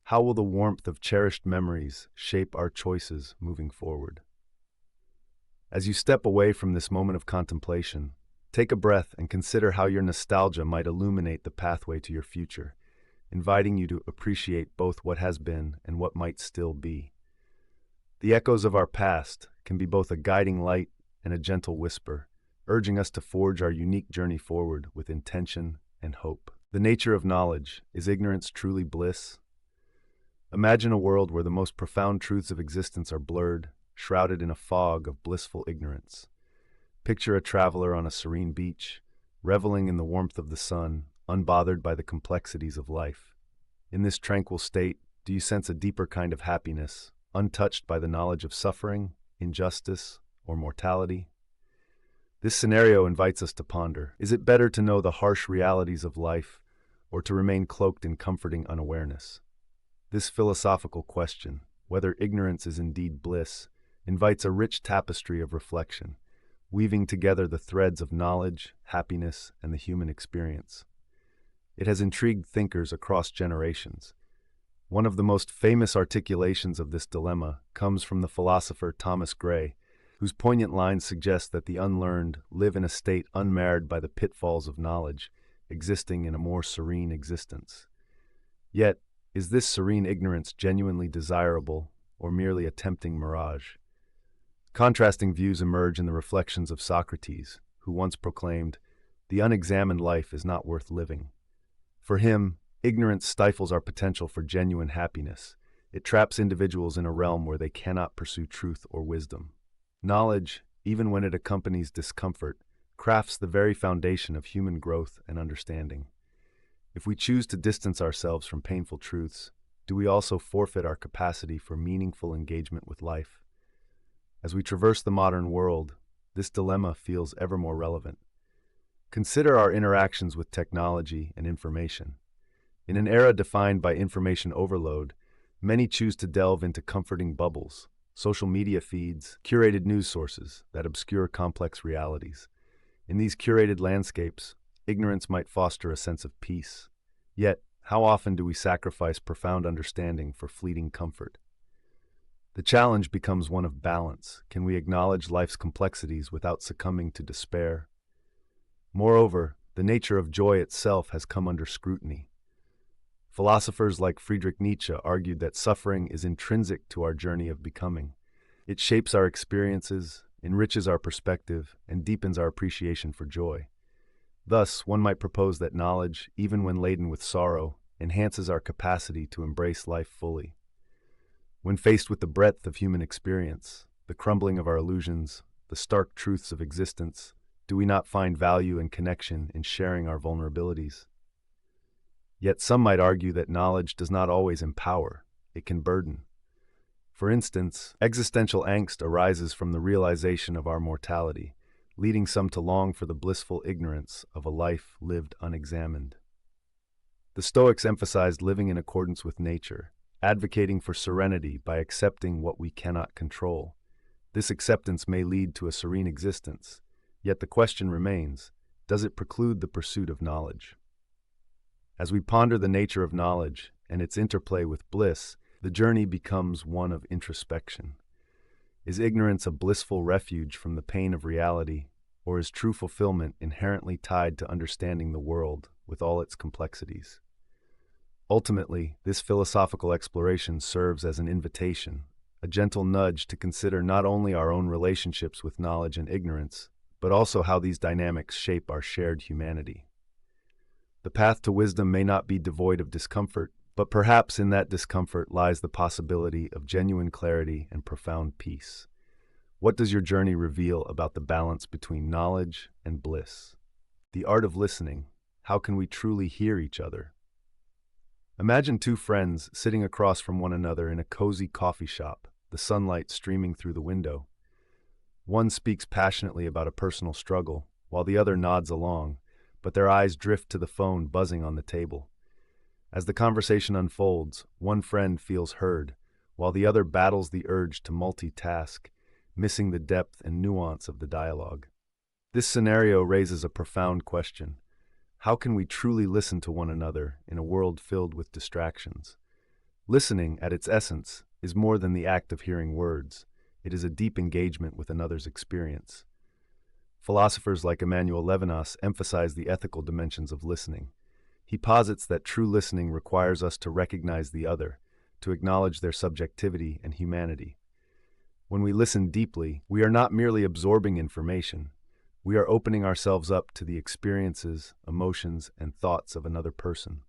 How will the warmth of cherished memories shape our choices moving forward? As you step away from this moment of contemplation, take a breath and consider how your nostalgia might illuminate the pathway to your future, inviting you to appreciate both what has been and what might still be. The echoes of our past can be both a guiding light and a gentle whisper, urging us to forge our unique journey forward with intention and hope. The nature of knowledge, is ignorance truly bliss? Imagine a world where the most profound truths of existence are blurred, shrouded in a fog of blissful ignorance. Picture a traveler on a serene beach, reveling in the warmth of the sun, unbothered by the complexities of life. In this tranquil state, do you sense a deeper kind of happiness, untouched by the knowledge of suffering, injustice, or mortality? This scenario invites us to ponder, is it better to know the harsh realities of life, or to remain cloaked in comforting unawareness? This philosophical question, whether ignorance is indeed bliss, invites a rich tapestry of reflection, weaving together the threads of knowledge, happiness, and the human experience. It has intrigued thinkers across generations. One of the most famous articulations of this dilemma comes from the philosopher Thomas Gray, whose poignant lines suggest that the unlearned live in a state unmarred by the pitfalls of knowledge, existing in a more serene existence. Yet, is this serene ignorance genuinely desirable, or merely a tempting mirage? Contrasting views emerge in the reflections of Socrates, who once proclaimed, "The unexamined life is not worth living." For him, ignorance stifles our potential for genuine happiness. It traps individuals in a realm where they cannot pursue truth or wisdom. Knowledge, even when it accompanies discomfort, crafts the very foundation of human growth and understanding. If we choose to distance ourselves from painful truths, do we also forfeit our capacity for meaningful engagement with life? As we traverse the modern world, this dilemma feels ever more relevant. Consider our interactions with technology and information. In an era defined by information overload, many choose to delve into comforting bubbles, social media feeds, curated news sources that obscure complex realities. In these curated landscapes, ignorance might foster a sense of peace. Yet, how often do we sacrifice profound understanding for fleeting comfort? The challenge becomes one of balance. Can we acknowledge life's complexities without succumbing to despair? Moreover, the nature of joy itself has come under scrutiny. Philosophers like Friedrich Nietzsche argued that suffering is intrinsic to our journey of becoming. It shapes our experiences, enriches our perspective, and deepens our appreciation for joy. Thus, one might propose that knowledge, even when laden with sorrow, enhances our capacity to embrace life fully. When faced with the breadth of human experience, the crumbling of our illusions, the stark truths of existence, do we not find value and connection in sharing our vulnerabilities? Yet some might argue that knowledge does not always empower, it can burden. For instance, existential angst arises from the realization of our mortality, leading some to long for the blissful ignorance of a life lived unexamined. The Stoics emphasized living in accordance with nature, advocating for serenity by accepting what we cannot control. This acceptance may lead to a serene existence, yet the question remains, does it preclude the pursuit of knowledge? As we ponder the nature of knowledge and its interplay with bliss, the journey becomes one of introspection. Is ignorance a blissful refuge from the pain of reality, or is true fulfillment inherently tied to understanding the world with all its complexities? Ultimately, this philosophical exploration serves as an invitation, a gentle nudge to consider not only our own relationships with knowledge and ignorance, but also how these dynamics shape our shared humanity. The path to wisdom may not be devoid of discomfort, but perhaps in that discomfort lies the possibility of genuine clarity and profound peace. What does your journey reveal about the balance between knowledge and bliss? The art of listening. How can we truly hear each other? Imagine two friends sitting across from one another in a cozy coffee shop, the sunlight streaming through the window. One speaks passionately about a personal struggle, while the other nods along, but their eyes drift to the phone buzzing on the table. As the conversation unfolds, one friend feels heard, while the other battles the urge to multitask, missing the depth and nuance of the dialogue. This scenario raises a profound question. How can we truly listen to one another in a world filled with distractions? Listening, at its essence, is more than the act of hearing words. It is a deep engagement with another's experience. Philosophers like Emmanuel Levinas emphasize the ethical dimensions of listening. He posits that true listening requires us to recognize the other, to acknowledge their subjectivity and humanity. When we listen deeply, we are not merely absorbing information. We are opening ourselves up to the experiences, emotions, and thoughts of another person.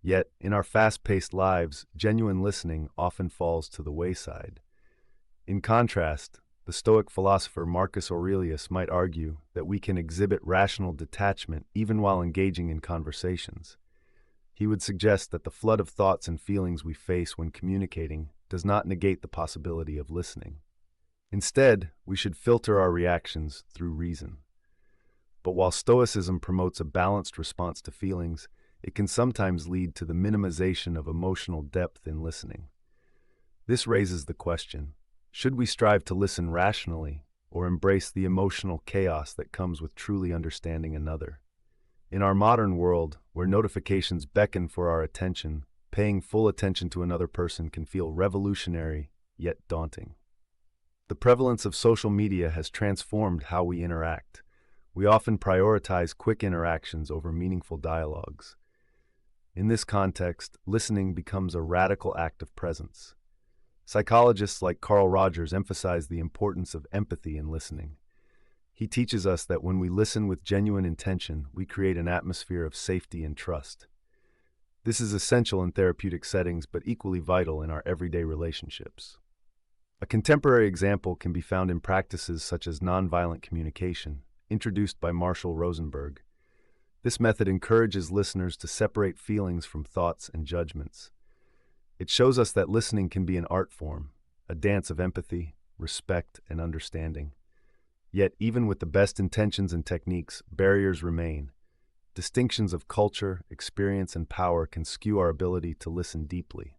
Yet, in our fast-paced lives, genuine listening often falls to the wayside. In contrast, the Stoic philosopher Marcus Aurelius might argue that we can exhibit rational detachment even while engaging in conversations. He would suggest that the flood of thoughts and feelings we face when communicating does not negate the possibility of listening. Instead, we should filter our reactions through reason. But while Stoicism promotes a balanced response to feelings, it can sometimes lead to the minimization of emotional depth in listening. This raises the question, should we strive to listen rationally or embrace the emotional chaos that comes with truly understanding another? In our modern world, where notifications beckon for our attention, paying full attention to another person can feel revolutionary, yet daunting. The prevalence of social media has transformed how we interact. We often prioritize quick interactions over meaningful dialogues. In this context, listening becomes a radical act of presence. Psychologists like Carl Rogers emphasize the importance of empathy in listening. He teaches us that when we listen with genuine intention, we create an atmosphere of safety and trust. This is essential in therapeutic settings, but equally vital in our everyday relationships. A contemporary example can be found in practices such as nonviolent communication, introduced by Marshall Rosenberg. This method encourages listeners to separate feelings from thoughts and judgments. It shows us that listening can be an art form, a dance of empathy, respect, and understanding. Yet, even with the best intentions and techniques, barriers remain. Distinctions of culture, experience, and power can skew our ability to listen deeply.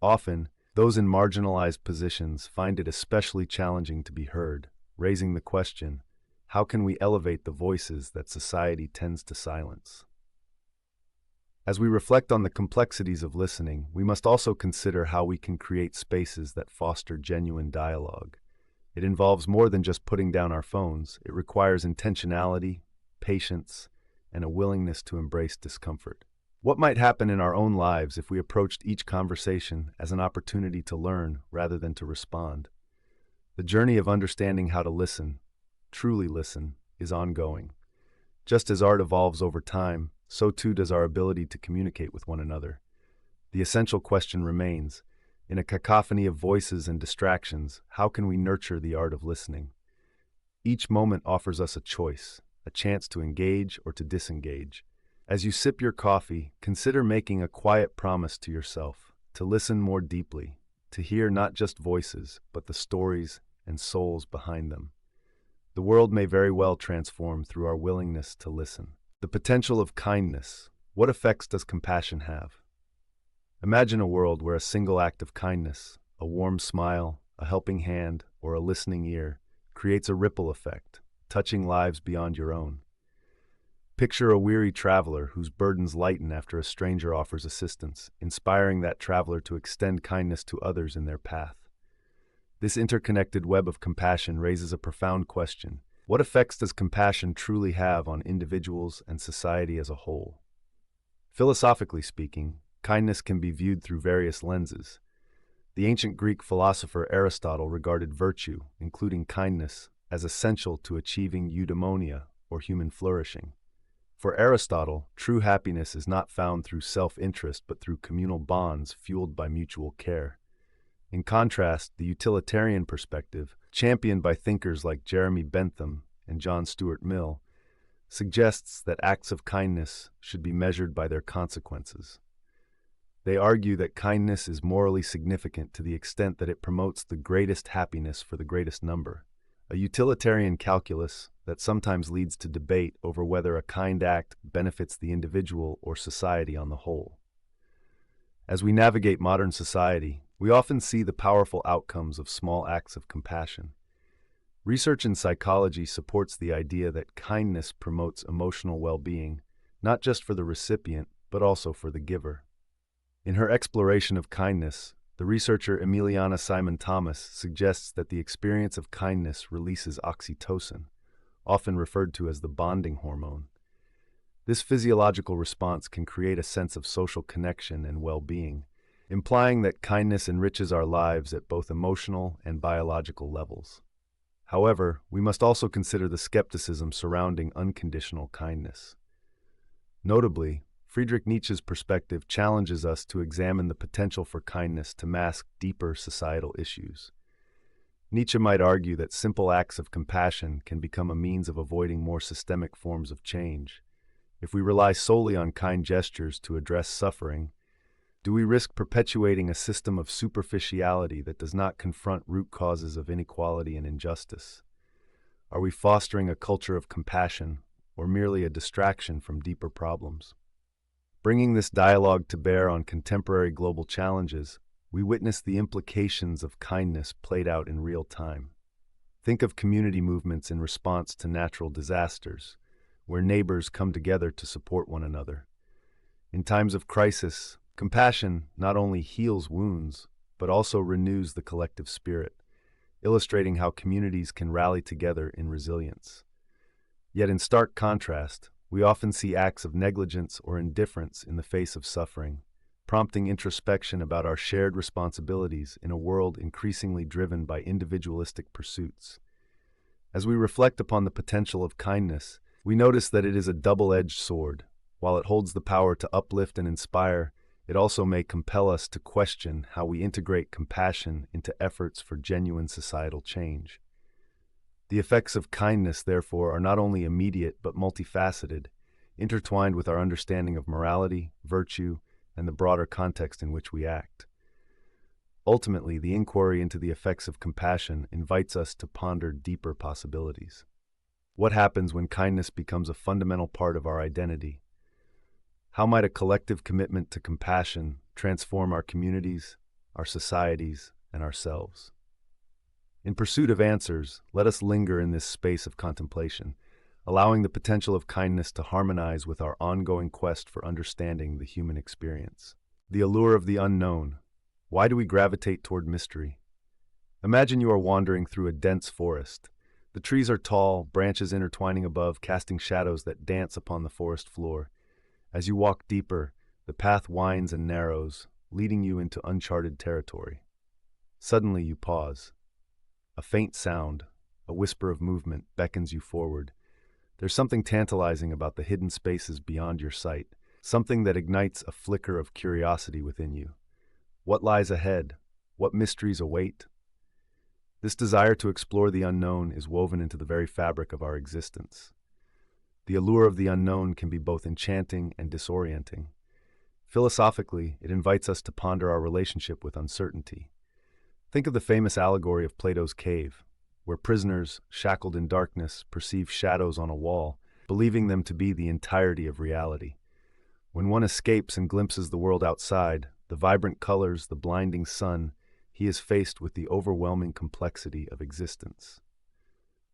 Often, those in marginalized positions find it especially challenging to be heard, raising the question, how can we elevate the voices that society tends to silence? As we reflect on the complexities of listening, we must also consider how we can create spaces that foster genuine dialogue. It involves more than just putting down our phones. It requires intentionality, patience, and a willingness to embrace discomfort. What might happen in our own lives if we approached each conversation as an opportunity to learn rather than to respond? The journey of understanding how to listen, truly listen, is ongoing. Just as art evolves over time, so too does our ability to communicate with one another. The essential question remains, in a cacophony of voices and distractions, how can we nurture the art of listening? Each moment offers us a choice, a chance to engage or to disengage. As you sip your coffee, consider making a quiet promise to yourself, to listen more deeply, to hear not just voices, but the stories and souls behind them. The world may very well transform through our willingness to listen. The potential of kindness. What effects does compassion have? Imagine a world where a single act of kindness, a warm smile, a helping hand, or a listening ear, creates a ripple effect, touching lives beyond your own. Picture a weary traveler whose burdens lighten after a stranger offers assistance, inspiring that traveler to extend kindness to others in their path. This interconnected web of compassion raises a profound question. What effects does compassion truly have on individuals and society as a whole? Philosophically speaking, kindness can be viewed through various lenses. The ancient Greek philosopher Aristotle regarded virtue, including kindness, as essential to achieving eudaimonia, or human flourishing. For Aristotle, true happiness is not found through self-interest but through communal bonds fueled by mutual care. In contrast, the utilitarian perspective, championed by thinkers like Jeremy Bentham and John Stuart Mill, suggests that acts of kindness should be measured by their consequences. They argue that kindness is morally significant to the extent that it promotes the greatest happiness for the greatest number, a utilitarian calculus that sometimes leads to debate over whether a kind act benefits the individual or society on the whole. As we navigate modern society, we often see the powerful outcomes of small acts of compassion. Research in psychology supports the idea that kindness promotes emotional well-being, not just for the recipient, but also for the giver. In her exploration of kindness, the researcher Emiliana Simon Thomas suggests that the experience of kindness releases oxytocin, often referred to as the bonding hormone. This physiological response can create a sense of social connection and well-being, implying that kindness enriches our lives at both emotional and biological levels. However, we must also consider the skepticism surrounding unconditional kindness. Notably, Friedrich Nietzsche's perspective challenges us to examine the potential for kindness to mask deeper societal issues. Nietzsche might argue that simple acts of compassion can become a means of avoiding more systemic forms of change. If we rely solely on kind gestures to address suffering, do we risk perpetuating a system of superficiality that does not confront root causes of inequality and injustice? Are we fostering a culture of compassion or merely a distraction from deeper problems? Bringing this dialogue to bear on contemporary global challenges, we witness the implications of kindness played out in real time. Think of community movements in response to natural disasters, where neighbors come together to support one another. In times of crisis, compassion not only heals wounds, but also renews the collective spirit, illustrating how communities can rally together in resilience. Yet in stark contrast, we often see acts of negligence or indifference in the face of suffering, prompting introspection about our shared responsibilities in a world increasingly driven by individualistic pursuits. As we reflect upon the potential of kindness, we notice that it is a double-edged sword. While it holds the power to uplift and inspire, it also may compel us to question how we integrate compassion into efforts for genuine societal change. The effects of kindness, therefore, are not only immediate but multifaceted, intertwined with our understanding of morality, virtue, and the broader context in which we act. Ultimately, the inquiry into the effects of compassion invites us to ponder deeper possibilities. What happens when kindness becomes a fundamental part of our identity? How might a collective commitment to compassion transform our communities, our societies, and ourselves? In pursuit of answers, let us linger in this space of contemplation, allowing the potential of kindness to harmonize with our ongoing quest for understanding the human experience. The allure of the unknown. Why do we gravitate toward mystery? Imagine you are wandering through a dense forest. The trees are tall, branches intertwining above, casting shadows that dance upon the forest floor. As you walk deeper, the path winds and narrows, leading you into uncharted territory. Suddenly you pause. A faint sound, a whisper of movement, beckons you forward. There's something tantalizing about the hidden spaces beyond your sight, something that ignites a flicker of curiosity within you. What lies ahead? What mysteries await? This desire to explore the unknown is woven into the very fabric of our existence. The allure of the unknown can be both enchanting and disorienting. Philosophically, it invites us to ponder our relationship with uncertainty. Think of the famous allegory of Plato's cave, where prisoners, shackled in darkness, perceive shadows on a wall, believing them to be the entirety of reality. When one escapes and glimpses the world outside, the vibrant colors, the blinding sun, he is faced with the overwhelming complexity of existence.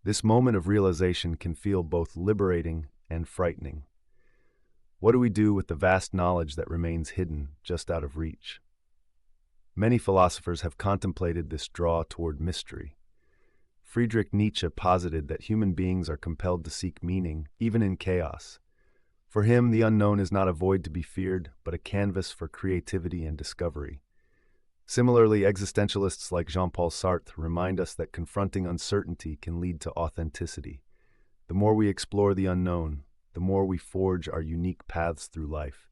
This moment of realization can feel both liberating and frightening. What do we do with the vast knowledge that remains hidden, just out of reach? Many philosophers have contemplated this draw toward mystery. Friedrich Nietzsche posited that human beings are compelled to seek meaning, even in chaos. For him, the unknown is not a void to be feared, but a canvas for creativity and discovery. Similarly, existentialists like Jean-Paul Sartre remind us that confronting uncertainty can lead to authenticity. The more we explore the unknown, the more we forge our unique paths through life.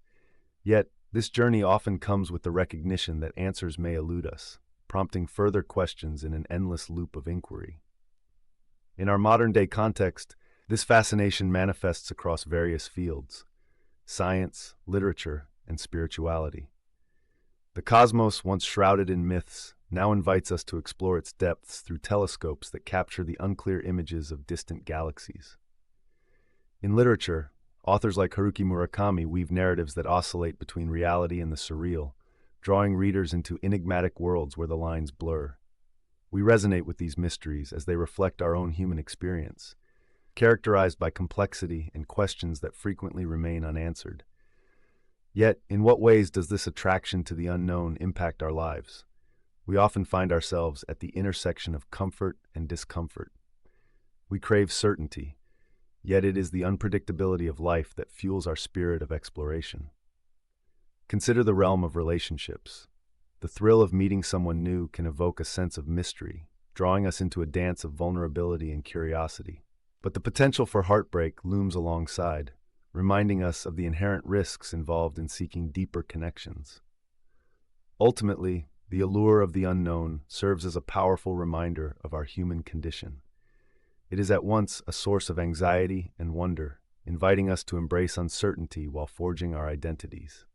Yet, this journey often comes with the recognition that answers may elude us, prompting further questions in an endless loop of inquiry. In our modern-day context, this fascination manifests across various fields: science, literature, and spirituality. The cosmos, once shrouded in myths, now invites us to explore its depths through telescopes that capture the unclear images of distant galaxies. In literature, authors like Haruki Murakami weave narratives that oscillate between reality and the surreal, drawing readers into enigmatic worlds where the lines blur. We resonate with these mysteries as they reflect our own human experience, characterized by complexity and questions that frequently remain unanswered. Yet, in what ways does this attraction to the unknown impact our lives? We often find ourselves at the intersection of comfort and discomfort. We crave certainty, yet it is the unpredictability of life that fuels our spirit of exploration. Consider the realm of relationships. The thrill of meeting someone new can evoke a sense of mystery, drawing us into a dance of vulnerability and curiosity. But the potential for heartbreak looms alongside, reminding us of the inherent risks involved in seeking deeper connections. Ultimately, the allure of the unknown serves as a powerful reminder of our human condition. It is at once a source of anxiety and wonder, inviting us to embrace uncertainty while forging our identities.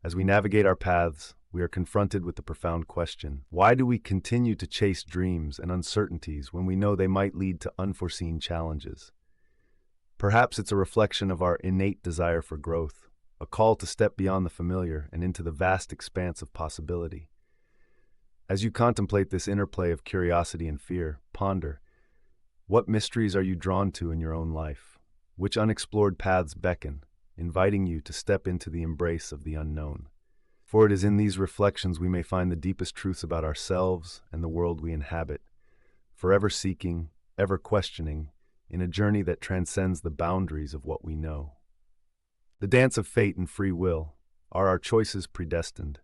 As we navigate our paths, we are confronted with the profound question: why do we continue to chase dreams and uncertainties when we know they might lead to unforeseen challenges? Perhaps it's a reflection of our innate desire for growth, a call to step beyond the familiar and into the vast expanse of possibility. As you contemplate this interplay of curiosity and fear, ponder, what mysteries are you drawn to in your own life? Which unexplored paths beckon, inviting you to step into the embrace of the unknown? For it is in these reflections we may find the deepest truths about ourselves and the world we inhabit, forever seeking, ever questioning, in a journey that transcends the boundaries of what we know. The dance of fate and free will. Are our choices predestined?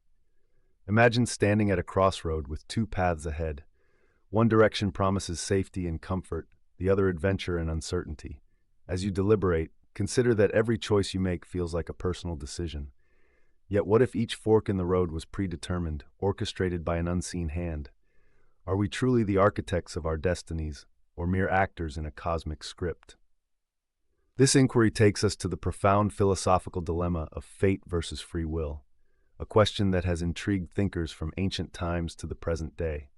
Imagine standing at a crossroad with two paths ahead. One direction promises safety and comfort, the other adventure and uncertainty. As you deliberate, consider that every choice you make feels like a personal decision. Yet what if each fork in the road was predetermined, orchestrated by an unseen hand? Are we truly the architects of our destinies, or mere actors in a cosmic script? This inquiry takes us to the profound philosophical dilemma of fate versus free will, a question that has intrigued thinkers from ancient times to the present day.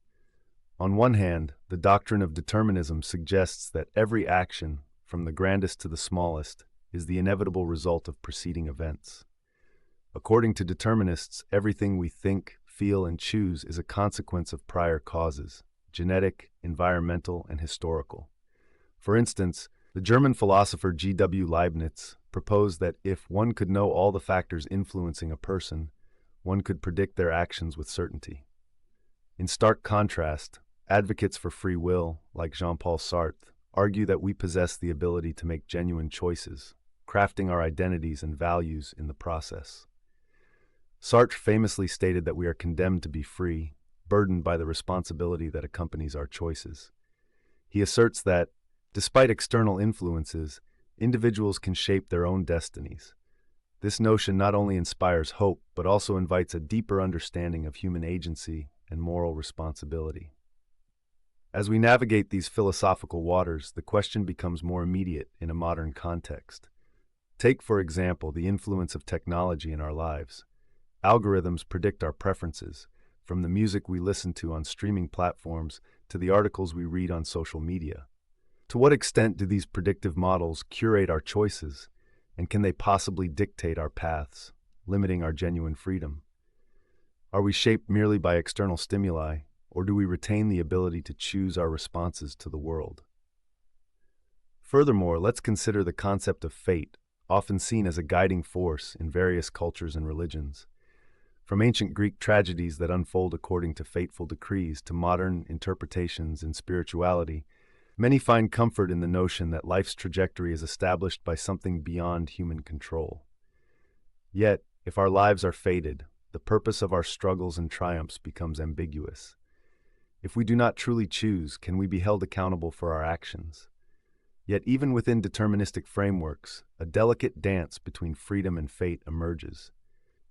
On one hand, the doctrine of determinism suggests that every action, from the grandest to the smallest, is the inevitable result of preceding events. According to determinists, everything we think, feel, and choose is a consequence of prior causes, genetic, environmental, and historical. For instance, the German philosopher G.W. Leibniz proposed that if one could know all the factors influencing a person, one could predict their actions with certainty. In stark contrast, advocates for free will, like Jean-Paul Sartre, argue that we possess the ability to make genuine choices, crafting our identities and values in the process. Sartre famously stated that we are condemned to be free, burdened by the responsibility that accompanies our choices. He asserts that, despite external influences, individuals can shape their own destinies. This notion not only inspires hope, but also invites a deeper understanding of human agency and moral responsibility. As we navigate these philosophical waters, the question becomes more immediate in a modern context. Take, for example, the influence of technology in our lives. Algorithms predict our preferences, from the music we listen to on streaming platforms to the articles we read on social media. To what extent do these predictive models curate our choices, and can they possibly dictate our paths, limiting our genuine freedom? Are we shaped merely by external stimuli, or do we retain the ability to choose our responses to the world? Furthermore, let's consider the concept of fate, often seen as a guiding force in various cultures and religions. From ancient Greek tragedies that unfold according to fateful decrees to modern interpretations in spirituality, many find comfort in the notion that life's trajectory is established by something beyond human control. Yet, if our lives are fated, the purpose of our struggles and triumphs becomes ambiguous. If we do not truly choose, can we be held accountable for our actions? Yet even within deterministic frameworks, a delicate dance between freedom and fate emerges.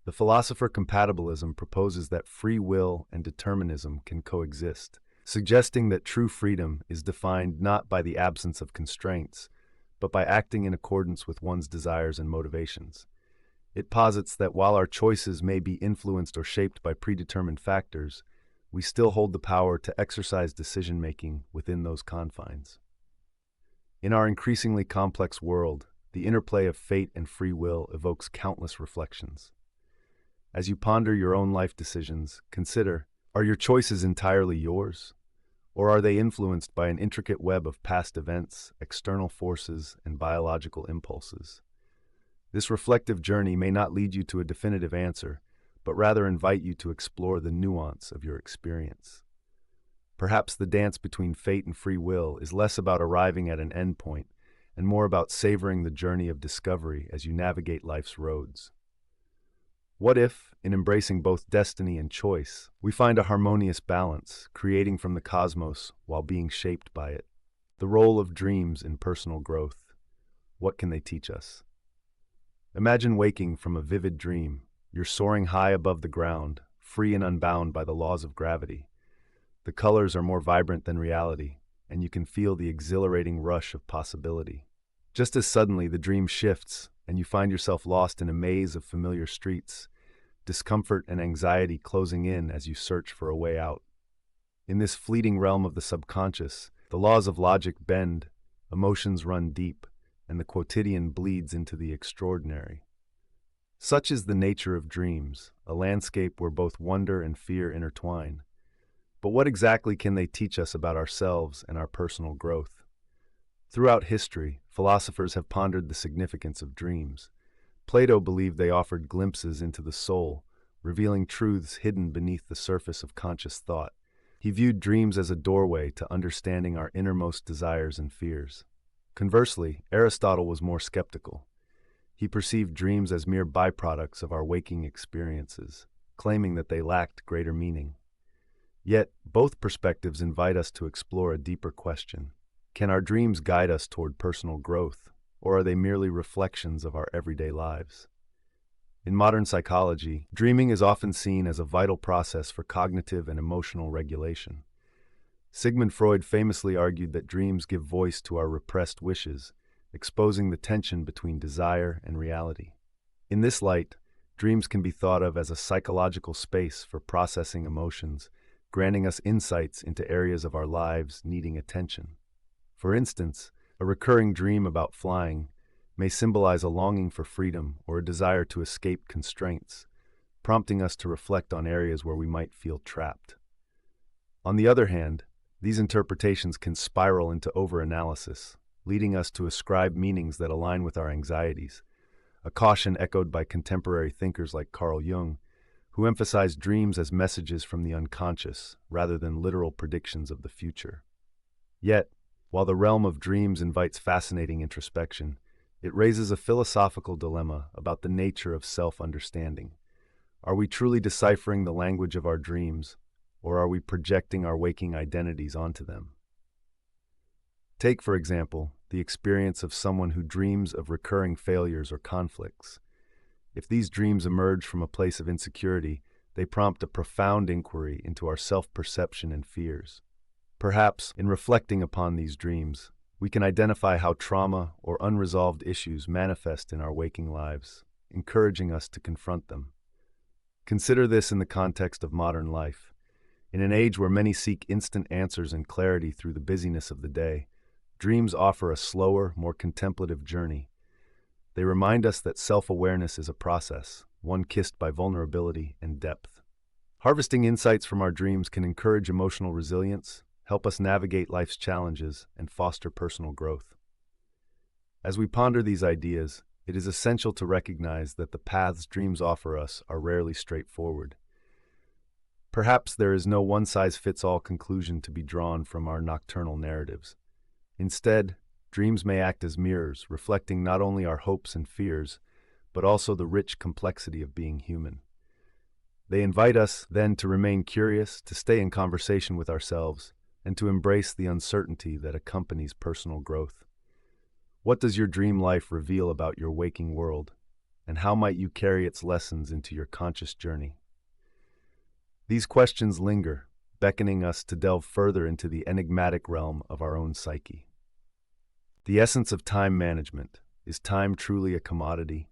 The philosopher compatibilism proposes that free will and determinism can coexist, suggesting that true freedom is defined not by the absence of constraints, but by acting in accordance with one's desires and motivations. It posits that while our choices may be influenced or shaped by predetermined factors, we still hold the power to exercise decision-making within those confines. In our increasingly complex world, the interplay of fate and free will evokes countless reflections. As you ponder your own life decisions, consider, are your choices entirely yours? Or are they influenced by an intricate web of past events, external forces, and biological impulses? This reflective journey may not lead you to a definitive answer, but rather invite you to explore the nuance of your experience. Perhaps the dance between fate and free will is less about arriving at an endpoint and more about savoring the journey of discovery as you navigate life's roads. What if, in embracing both destiny and choice, we find a harmonious balance, creating from the cosmos while being shaped by it? The role of dreams in personal growth. What can they teach us? Imagine waking from a vivid dream. You're soaring high above the ground, free and unbound by the laws of gravity. The colors are more vibrant than reality, and you can feel the exhilarating rush of possibility. Just as suddenly, the dream shifts, and you find yourself lost in a maze of familiar streets, discomfort and anxiety closing in as you search for a way out. In this fleeting realm of the subconscious, the laws of logic bend, emotions run deep, and the quotidian bleeds into the extraordinary. Such is the nature of dreams, a landscape where both wonder and fear intertwine. But what exactly can they teach us about ourselves and our personal growth? Throughout history, philosophers have pondered the significance of dreams. Plato believed they offered glimpses into the soul, revealing truths hidden beneath the surface of conscious thought. He viewed dreams as a doorway to understanding our innermost desires and fears. Conversely, Aristotle was more skeptical. He perceived dreams as mere byproducts of our waking experiences, claiming that they lacked greater meaning. Yet, both perspectives invite us to explore a deeper question. Can our dreams guide us toward personal growth, or are they merely reflections of our everyday lives? In modern psychology, dreaming is often seen as a vital process for cognitive and emotional regulation. Sigmund Freud famously argued that dreams give voice to our repressed wishes, exposing the tension between desire and reality. In this light, dreams can be thought of as a psychological space for processing emotions, granting us insights into areas of our lives needing attention. For instance, a recurring dream about flying may symbolize a longing for freedom or a desire to escape constraints, prompting us to reflect on areas where we might feel trapped. On the other hand, these interpretations can spiral into overanalysis, leading us to ascribe meanings that align with our anxieties, a caution echoed by contemporary thinkers like Carl Jung, who emphasized dreams as messages from the unconscious rather than literal predictions of the future. Yet, while the realm of dreams invites fascinating introspection, it raises a philosophical dilemma about the nature of self-understanding. Are we truly deciphering the language of our dreams, or are we projecting our waking identities onto them? Take, for example, the experience of someone who dreams of recurring failures or conflicts. If these dreams emerge from a place of insecurity, they prompt a profound inquiry into our self-perception and fears. Perhaps, in reflecting upon these dreams, we can identify how trauma or unresolved issues manifest in our waking lives, encouraging us to confront them. Consider this in the context of modern life. In an age where many seek instant answers and clarity through the busyness of the day, dreams offer a slower, more contemplative journey. They remind us that self-awareness is a process, one kissed by vulnerability and depth. Harvesting insights from our dreams can encourage emotional resilience, help us navigate life's challenges, and foster personal growth. As we ponder these ideas, it is essential to recognize that the paths dreams offer us are rarely straightforward. Perhaps there is no one-size-fits-all conclusion to be drawn from our nocturnal narratives. Instead, dreams may act as mirrors, reflecting not only our hopes and fears, but also the rich complexity of being human. They invite us, then, to remain curious, to stay in conversation with ourselves, and to embrace the uncertainty that accompanies personal growth. What does your dream life reveal about your waking world, and how might you carry its lessons into your conscious journey? These questions linger, beckoning us to delve further into the enigmatic realm of our own psyche. The essence of time management. Is time truly a commodity?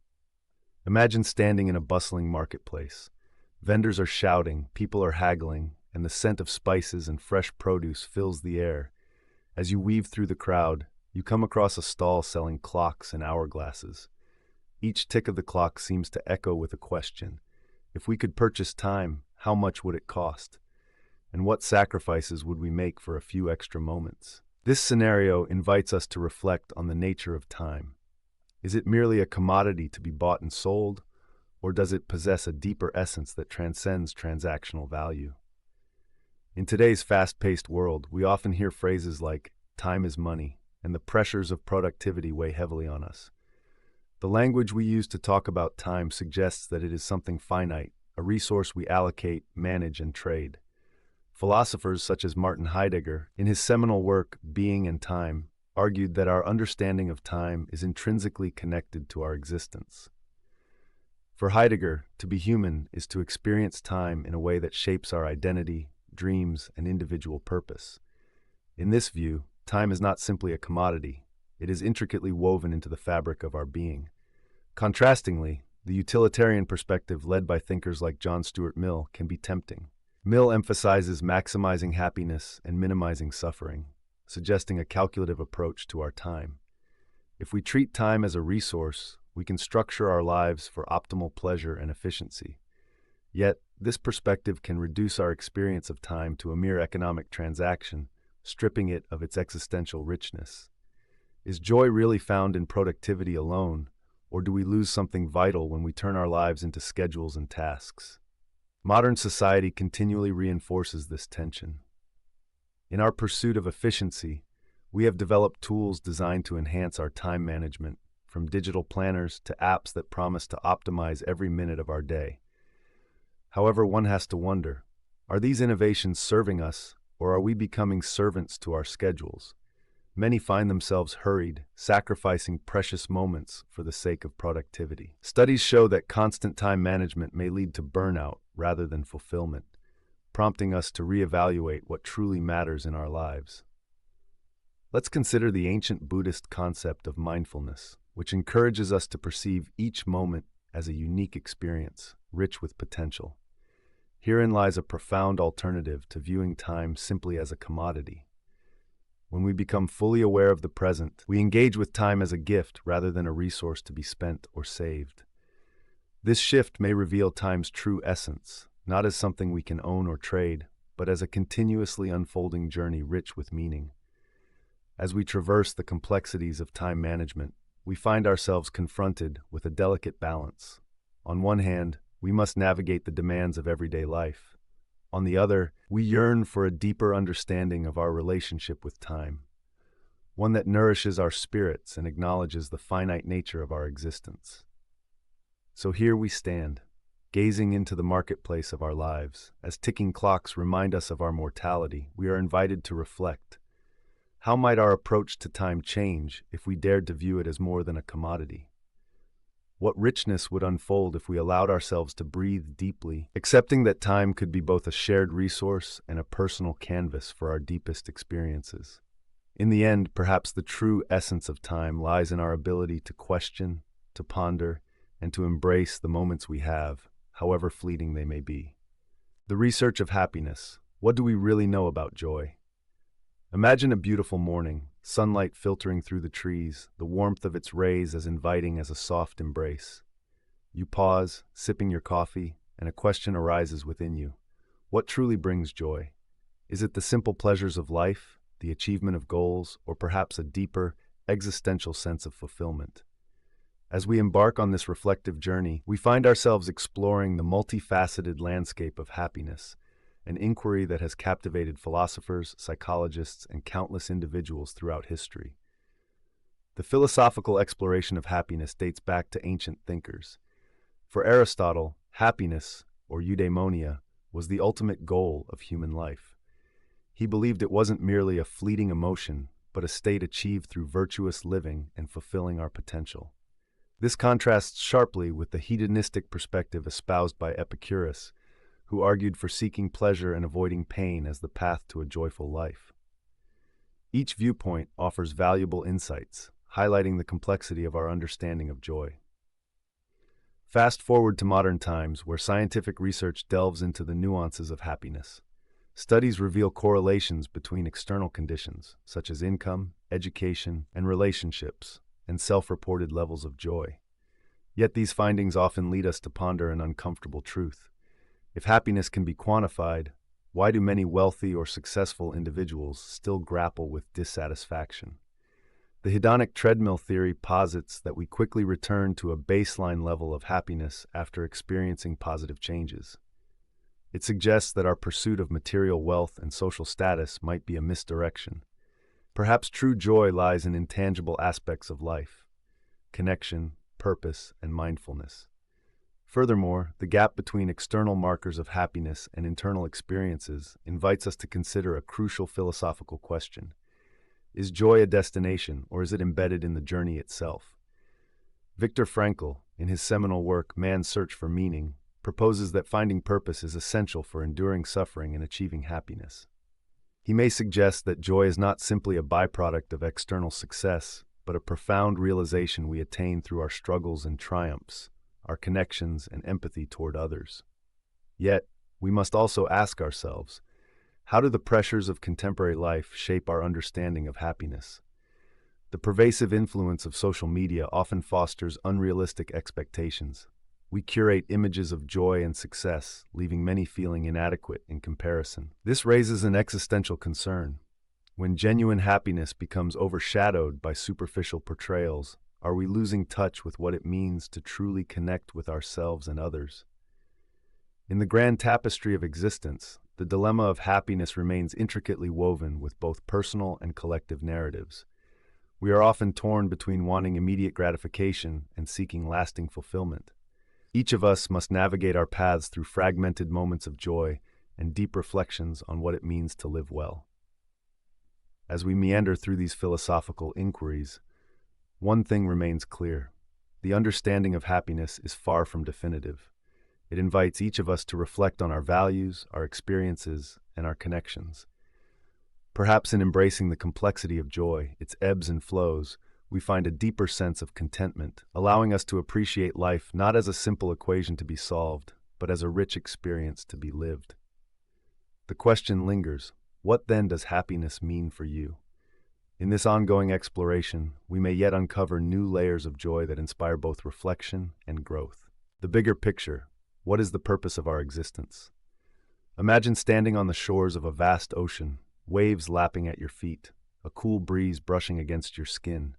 Imagine standing in a bustling marketplace. Vendors are shouting, people are haggling, and the scent of spices and fresh produce fills the air. As you weave through the crowd, you come across a stall selling clocks and hourglasses. Each tick of the clock seems to echo with a question. If we could purchase time, how much would it cost? And what sacrifices would we make for a few extra moments? This scenario invites us to reflect on the nature of time. Is it merely a commodity to be bought and sold, or does it possess a deeper essence that transcends transactional value? In today's fast-paced world, we often hear phrases like, "time is money," and the pressures of productivity weigh heavily on us. The language we use to talk about time suggests that it is something finite, a resource we allocate, manage, and trade. Philosophers such as Martin Heidegger, in his seminal work, Being and Time, argued that our understanding of time is intrinsically connected to our existence. For Heidegger, to be human is to experience time in a way that shapes our identity, dreams, and individual purpose. In this view, time is not simply a commodity, it is intricately woven into the fabric of our being. Contrastingly, the utilitarian perspective led by thinkers like John Stuart Mill can be tempting. Mill emphasizes maximizing happiness and minimizing suffering, suggesting a calculative approach to our time. If we treat time as a resource, we can structure our lives for optimal pleasure and efficiency. Yet, this perspective can reduce our experience of time to a mere economic transaction, stripping it of its existential richness. Is joy really found in productivity alone, or do we lose something vital when we turn our lives into schedules and tasks? Modern society continually reinforces this tension. In our pursuit of efficiency, we have developed tools designed to enhance our time management, from digital planners to apps that promise to optimize every minute of our day. However, one has to wonder, are these innovations serving us, or are we becoming servants to our schedules? Many find themselves hurried, sacrificing precious moments for the sake of productivity. Studies show that constant time management may lead to burnout rather than fulfillment, prompting us to reevaluate what truly matters in our lives. Let's consider the ancient Buddhist concept of mindfulness, which encourages us to perceive each moment as a unique experience, rich with potential. Herein lies a profound alternative to viewing time simply as a commodity. When we become fully aware of the present, we engage with time as a gift rather than a resource to be spent or saved. This shift may reveal time's true essence, not as something we can own or trade, but as a continuously unfolding journey rich with meaning. As we traverse the complexities of time management, we find ourselves confronted with a delicate balance. On one hand, we must navigate the demands of everyday life. On the other, we yearn for a deeper understanding of our relationship with time, one that nourishes our spirits and acknowledges the finite nature of our existence. So here we stand, gazing into the marketplace of our lives. As ticking clocks remind us of our mortality, we are invited to reflect. How might our approach to time change if we dared to view it as more than a commodity? What richness would unfold if we allowed ourselves to breathe deeply, accepting that time could be both a shared resource and a personal canvas for our deepest experiences? In the end, perhaps the true essence of time lies in our ability to question, to ponder, and to embrace the moments we have, however fleeting they may be. The research of happiness. What do we really know about joy? Imagine a beautiful morning, sunlight filtering through the trees, the warmth of its rays as inviting as a soft embrace. You pause, sipping your coffee, and a question arises within you. What truly brings joy? Is it the simple pleasures of life, the achievement of goals, or perhaps a deeper, existential sense of fulfillment? As we embark on this reflective journey, we find ourselves exploring the multifaceted landscape of happiness, an inquiry that has captivated philosophers, psychologists, and countless individuals throughout history. The philosophical exploration of happiness dates back to ancient thinkers. For Aristotle, happiness, or eudaimonia, was the ultimate goal of human life. He believed it wasn't merely a fleeting emotion, but a state achieved through virtuous living and fulfilling our potential. This contrasts sharply with the hedonistic perspective espoused by Epicurus, who argued for seeking pleasure and avoiding pain as the path to a joyful life. Each viewpoint offers valuable insights, highlighting the complexity of our understanding of joy. Fast forward to modern times, where scientific research delves into the nuances of happiness. Studies reveal correlations between external conditions, such as income, education, and relationships, and self-reported levels of joy. Yet these findings often lead us to ponder an uncomfortable truth. If happiness can be quantified, why do many wealthy or successful individuals still grapple with dissatisfaction? The hedonic treadmill theory posits that we quickly return to a baseline level of happiness after experiencing positive changes. It suggests that our pursuit of material wealth and social status might be a misdirection. Perhaps true joy lies in intangible aspects of life: connection, purpose, and mindfulness. Furthermore, the gap between external markers of happiness and internal experiences invites us to consider a crucial philosophical question. Is joy a destination, or is it embedded in the journey itself? Viktor Frankl, in his seminal work Man's Search for Meaning, proposes that finding purpose is essential for enduring suffering and achieving happiness. He may suggest that joy is not simply a byproduct of external success, but a profound realization we attain through our struggles and triumphs, our connections and empathy toward others. Yet, we must also ask ourselves, how do the pressures of contemporary life shape our understanding of happiness? The pervasive influence of social media often fosters unrealistic expectations. We curate images of joy and success, leaving many feeling inadequate in comparison. This raises an existential concern. When genuine happiness becomes overshadowed by superficial portrayals, are we losing touch with what it means to truly connect with ourselves and others? In the grand tapestry of existence, the dilemma of happiness remains intricately woven with both personal and collective narratives. We are often torn between wanting immediate gratification and seeking lasting fulfillment. Each of us must navigate our paths through fragmented moments of joy and deep reflections on what it means to live well. As we meander through these philosophical inquiries, one thing remains clear. The understanding of happiness is far from definitive. It invites each of us to reflect on our values, our experiences, and our connections. Perhaps in embracing the complexity of joy, its ebbs and flows, we find a deeper sense of contentment, allowing us to appreciate life not as a simple equation to be solved, but as a rich experience to be lived. The question lingers, what then does happiness mean for you? In this ongoing exploration, we may yet uncover new layers of joy that inspire both reflection and growth. The bigger picture, what is the purpose of our existence? Imagine standing on the shores of a vast ocean, waves lapping at your feet, a cool breeze brushing against your skin.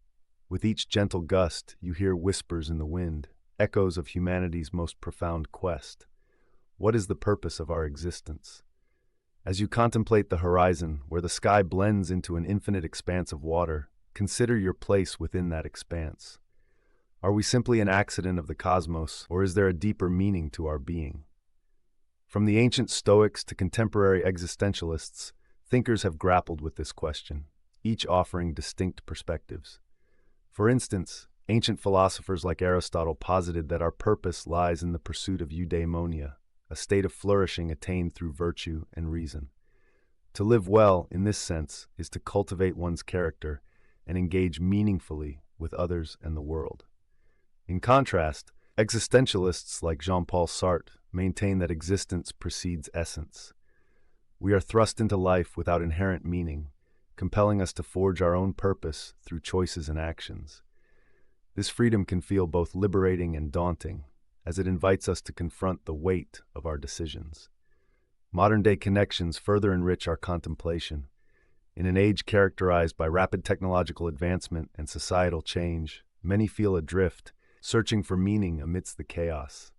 With each gentle gust, you hear whispers in the wind, echoes of humanity's most profound quest. What is the purpose of our existence? As you contemplate the horizon, where the sky blends into an infinite expanse of water, consider your place within that expanse. Are we simply an accident of the cosmos, or is there a deeper meaning to our being? From the ancient Stoics to contemporary existentialists, thinkers have grappled with this question, each offering distinct perspectives. For instance, ancient philosophers like Aristotle posited that our purpose lies in the pursuit of eudaimonia, a state of flourishing attained through virtue and reason. To live well, in this sense, is to cultivate one's character and engage meaningfully with others and the world. In contrast, existentialists like Jean-Paul Sartre maintain that existence precedes essence. We are thrust into life without inherent meaning, compelling us to forge our own purpose through choices and actions. This freedom can feel both liberating and daunting, as it invites us to confront the weight of our decisions. Modern-day connections further enrich our contemplation. In an age characterized by rapid technological advancement and societal change, many feel adrift, searching for meaning amidst the chaos.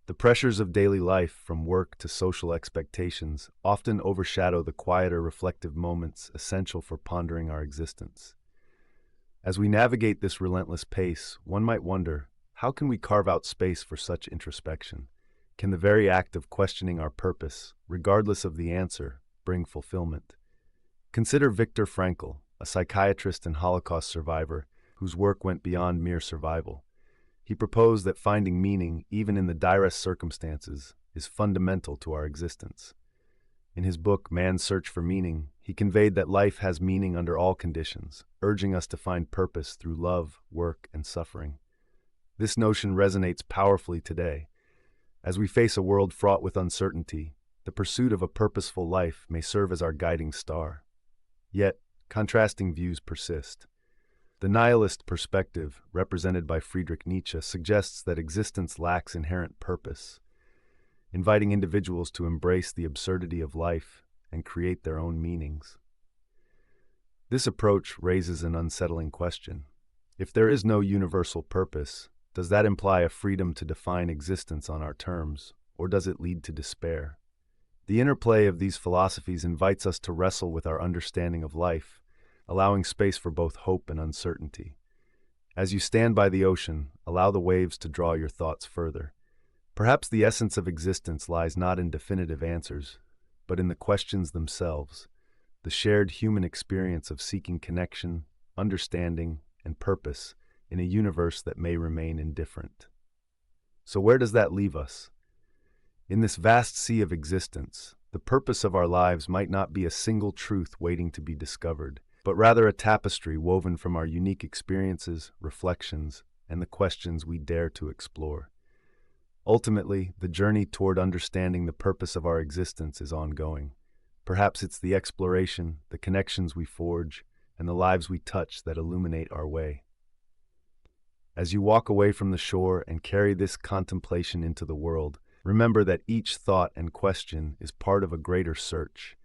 The pressures of daily life, from work to social expectations, often overshadow the quieter, reflective moments essential for pondering our existence. As we navigate this relentless pace, one might wonder, how can we carve out space for such introspection? Can the very act of questioning our purpose, regardless of the answer, bring fulfillment? Consider Viktor Frankl, a psychiatrist and Holocaust survivor whose work went beyond mere survival. He proposed that finding meaning, even in the direst circumstances, is fundamental to our existence. In his book, Man's Search for Meaning, he conveyed that life has meaning under all conditions, urging us to find purpose through love, work, and suffering. This notion resonates powerfully today. As we face a world fraught with uncertainty, the pursuit of a purposeful life may serve as our guiding star. Yet, contrasting views persist. The nihilist perspective, represented by Friedrich Nietzsche, suggests that existence lacks inherent purpose, inviting individuals to embrace the absurdity of life and create their own meanings. This approach raises an unsettling question. If there is no universal purpose, does that imply a freedom to define existence on our terms, or does it lead to despair? The interplay of these philosophies invites us to wrestle with our understanding of life, allowing space for both hope and uncertainty. As you stand by the ocean, allow the waves to draw your thoughts further. Perhaps the essence of existence lies not in definitive answers, but in the questions themselves, the shared human experience of seeking connection, understanding, and purpose in a universe that may remain indifferent. So where does that leave us? In this vast sea of existence, the purpose of our lives might not be a single truth waiting to be discovered, but rather a tapestry woven from our unique experiences, reflections, and the questions we dare to explore. Ultimately, the journey toward understanding the purpose of our existence is ongoing. Perhaps it's the exploration, the connections we forge, and the lives we touch that illuminate our way. As you walk away from the shore and carry this contemplation into the world, remember that each thought and question is part of a greater search,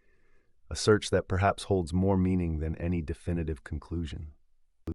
a search that perhaps holds more meaning than any definitive conclusion.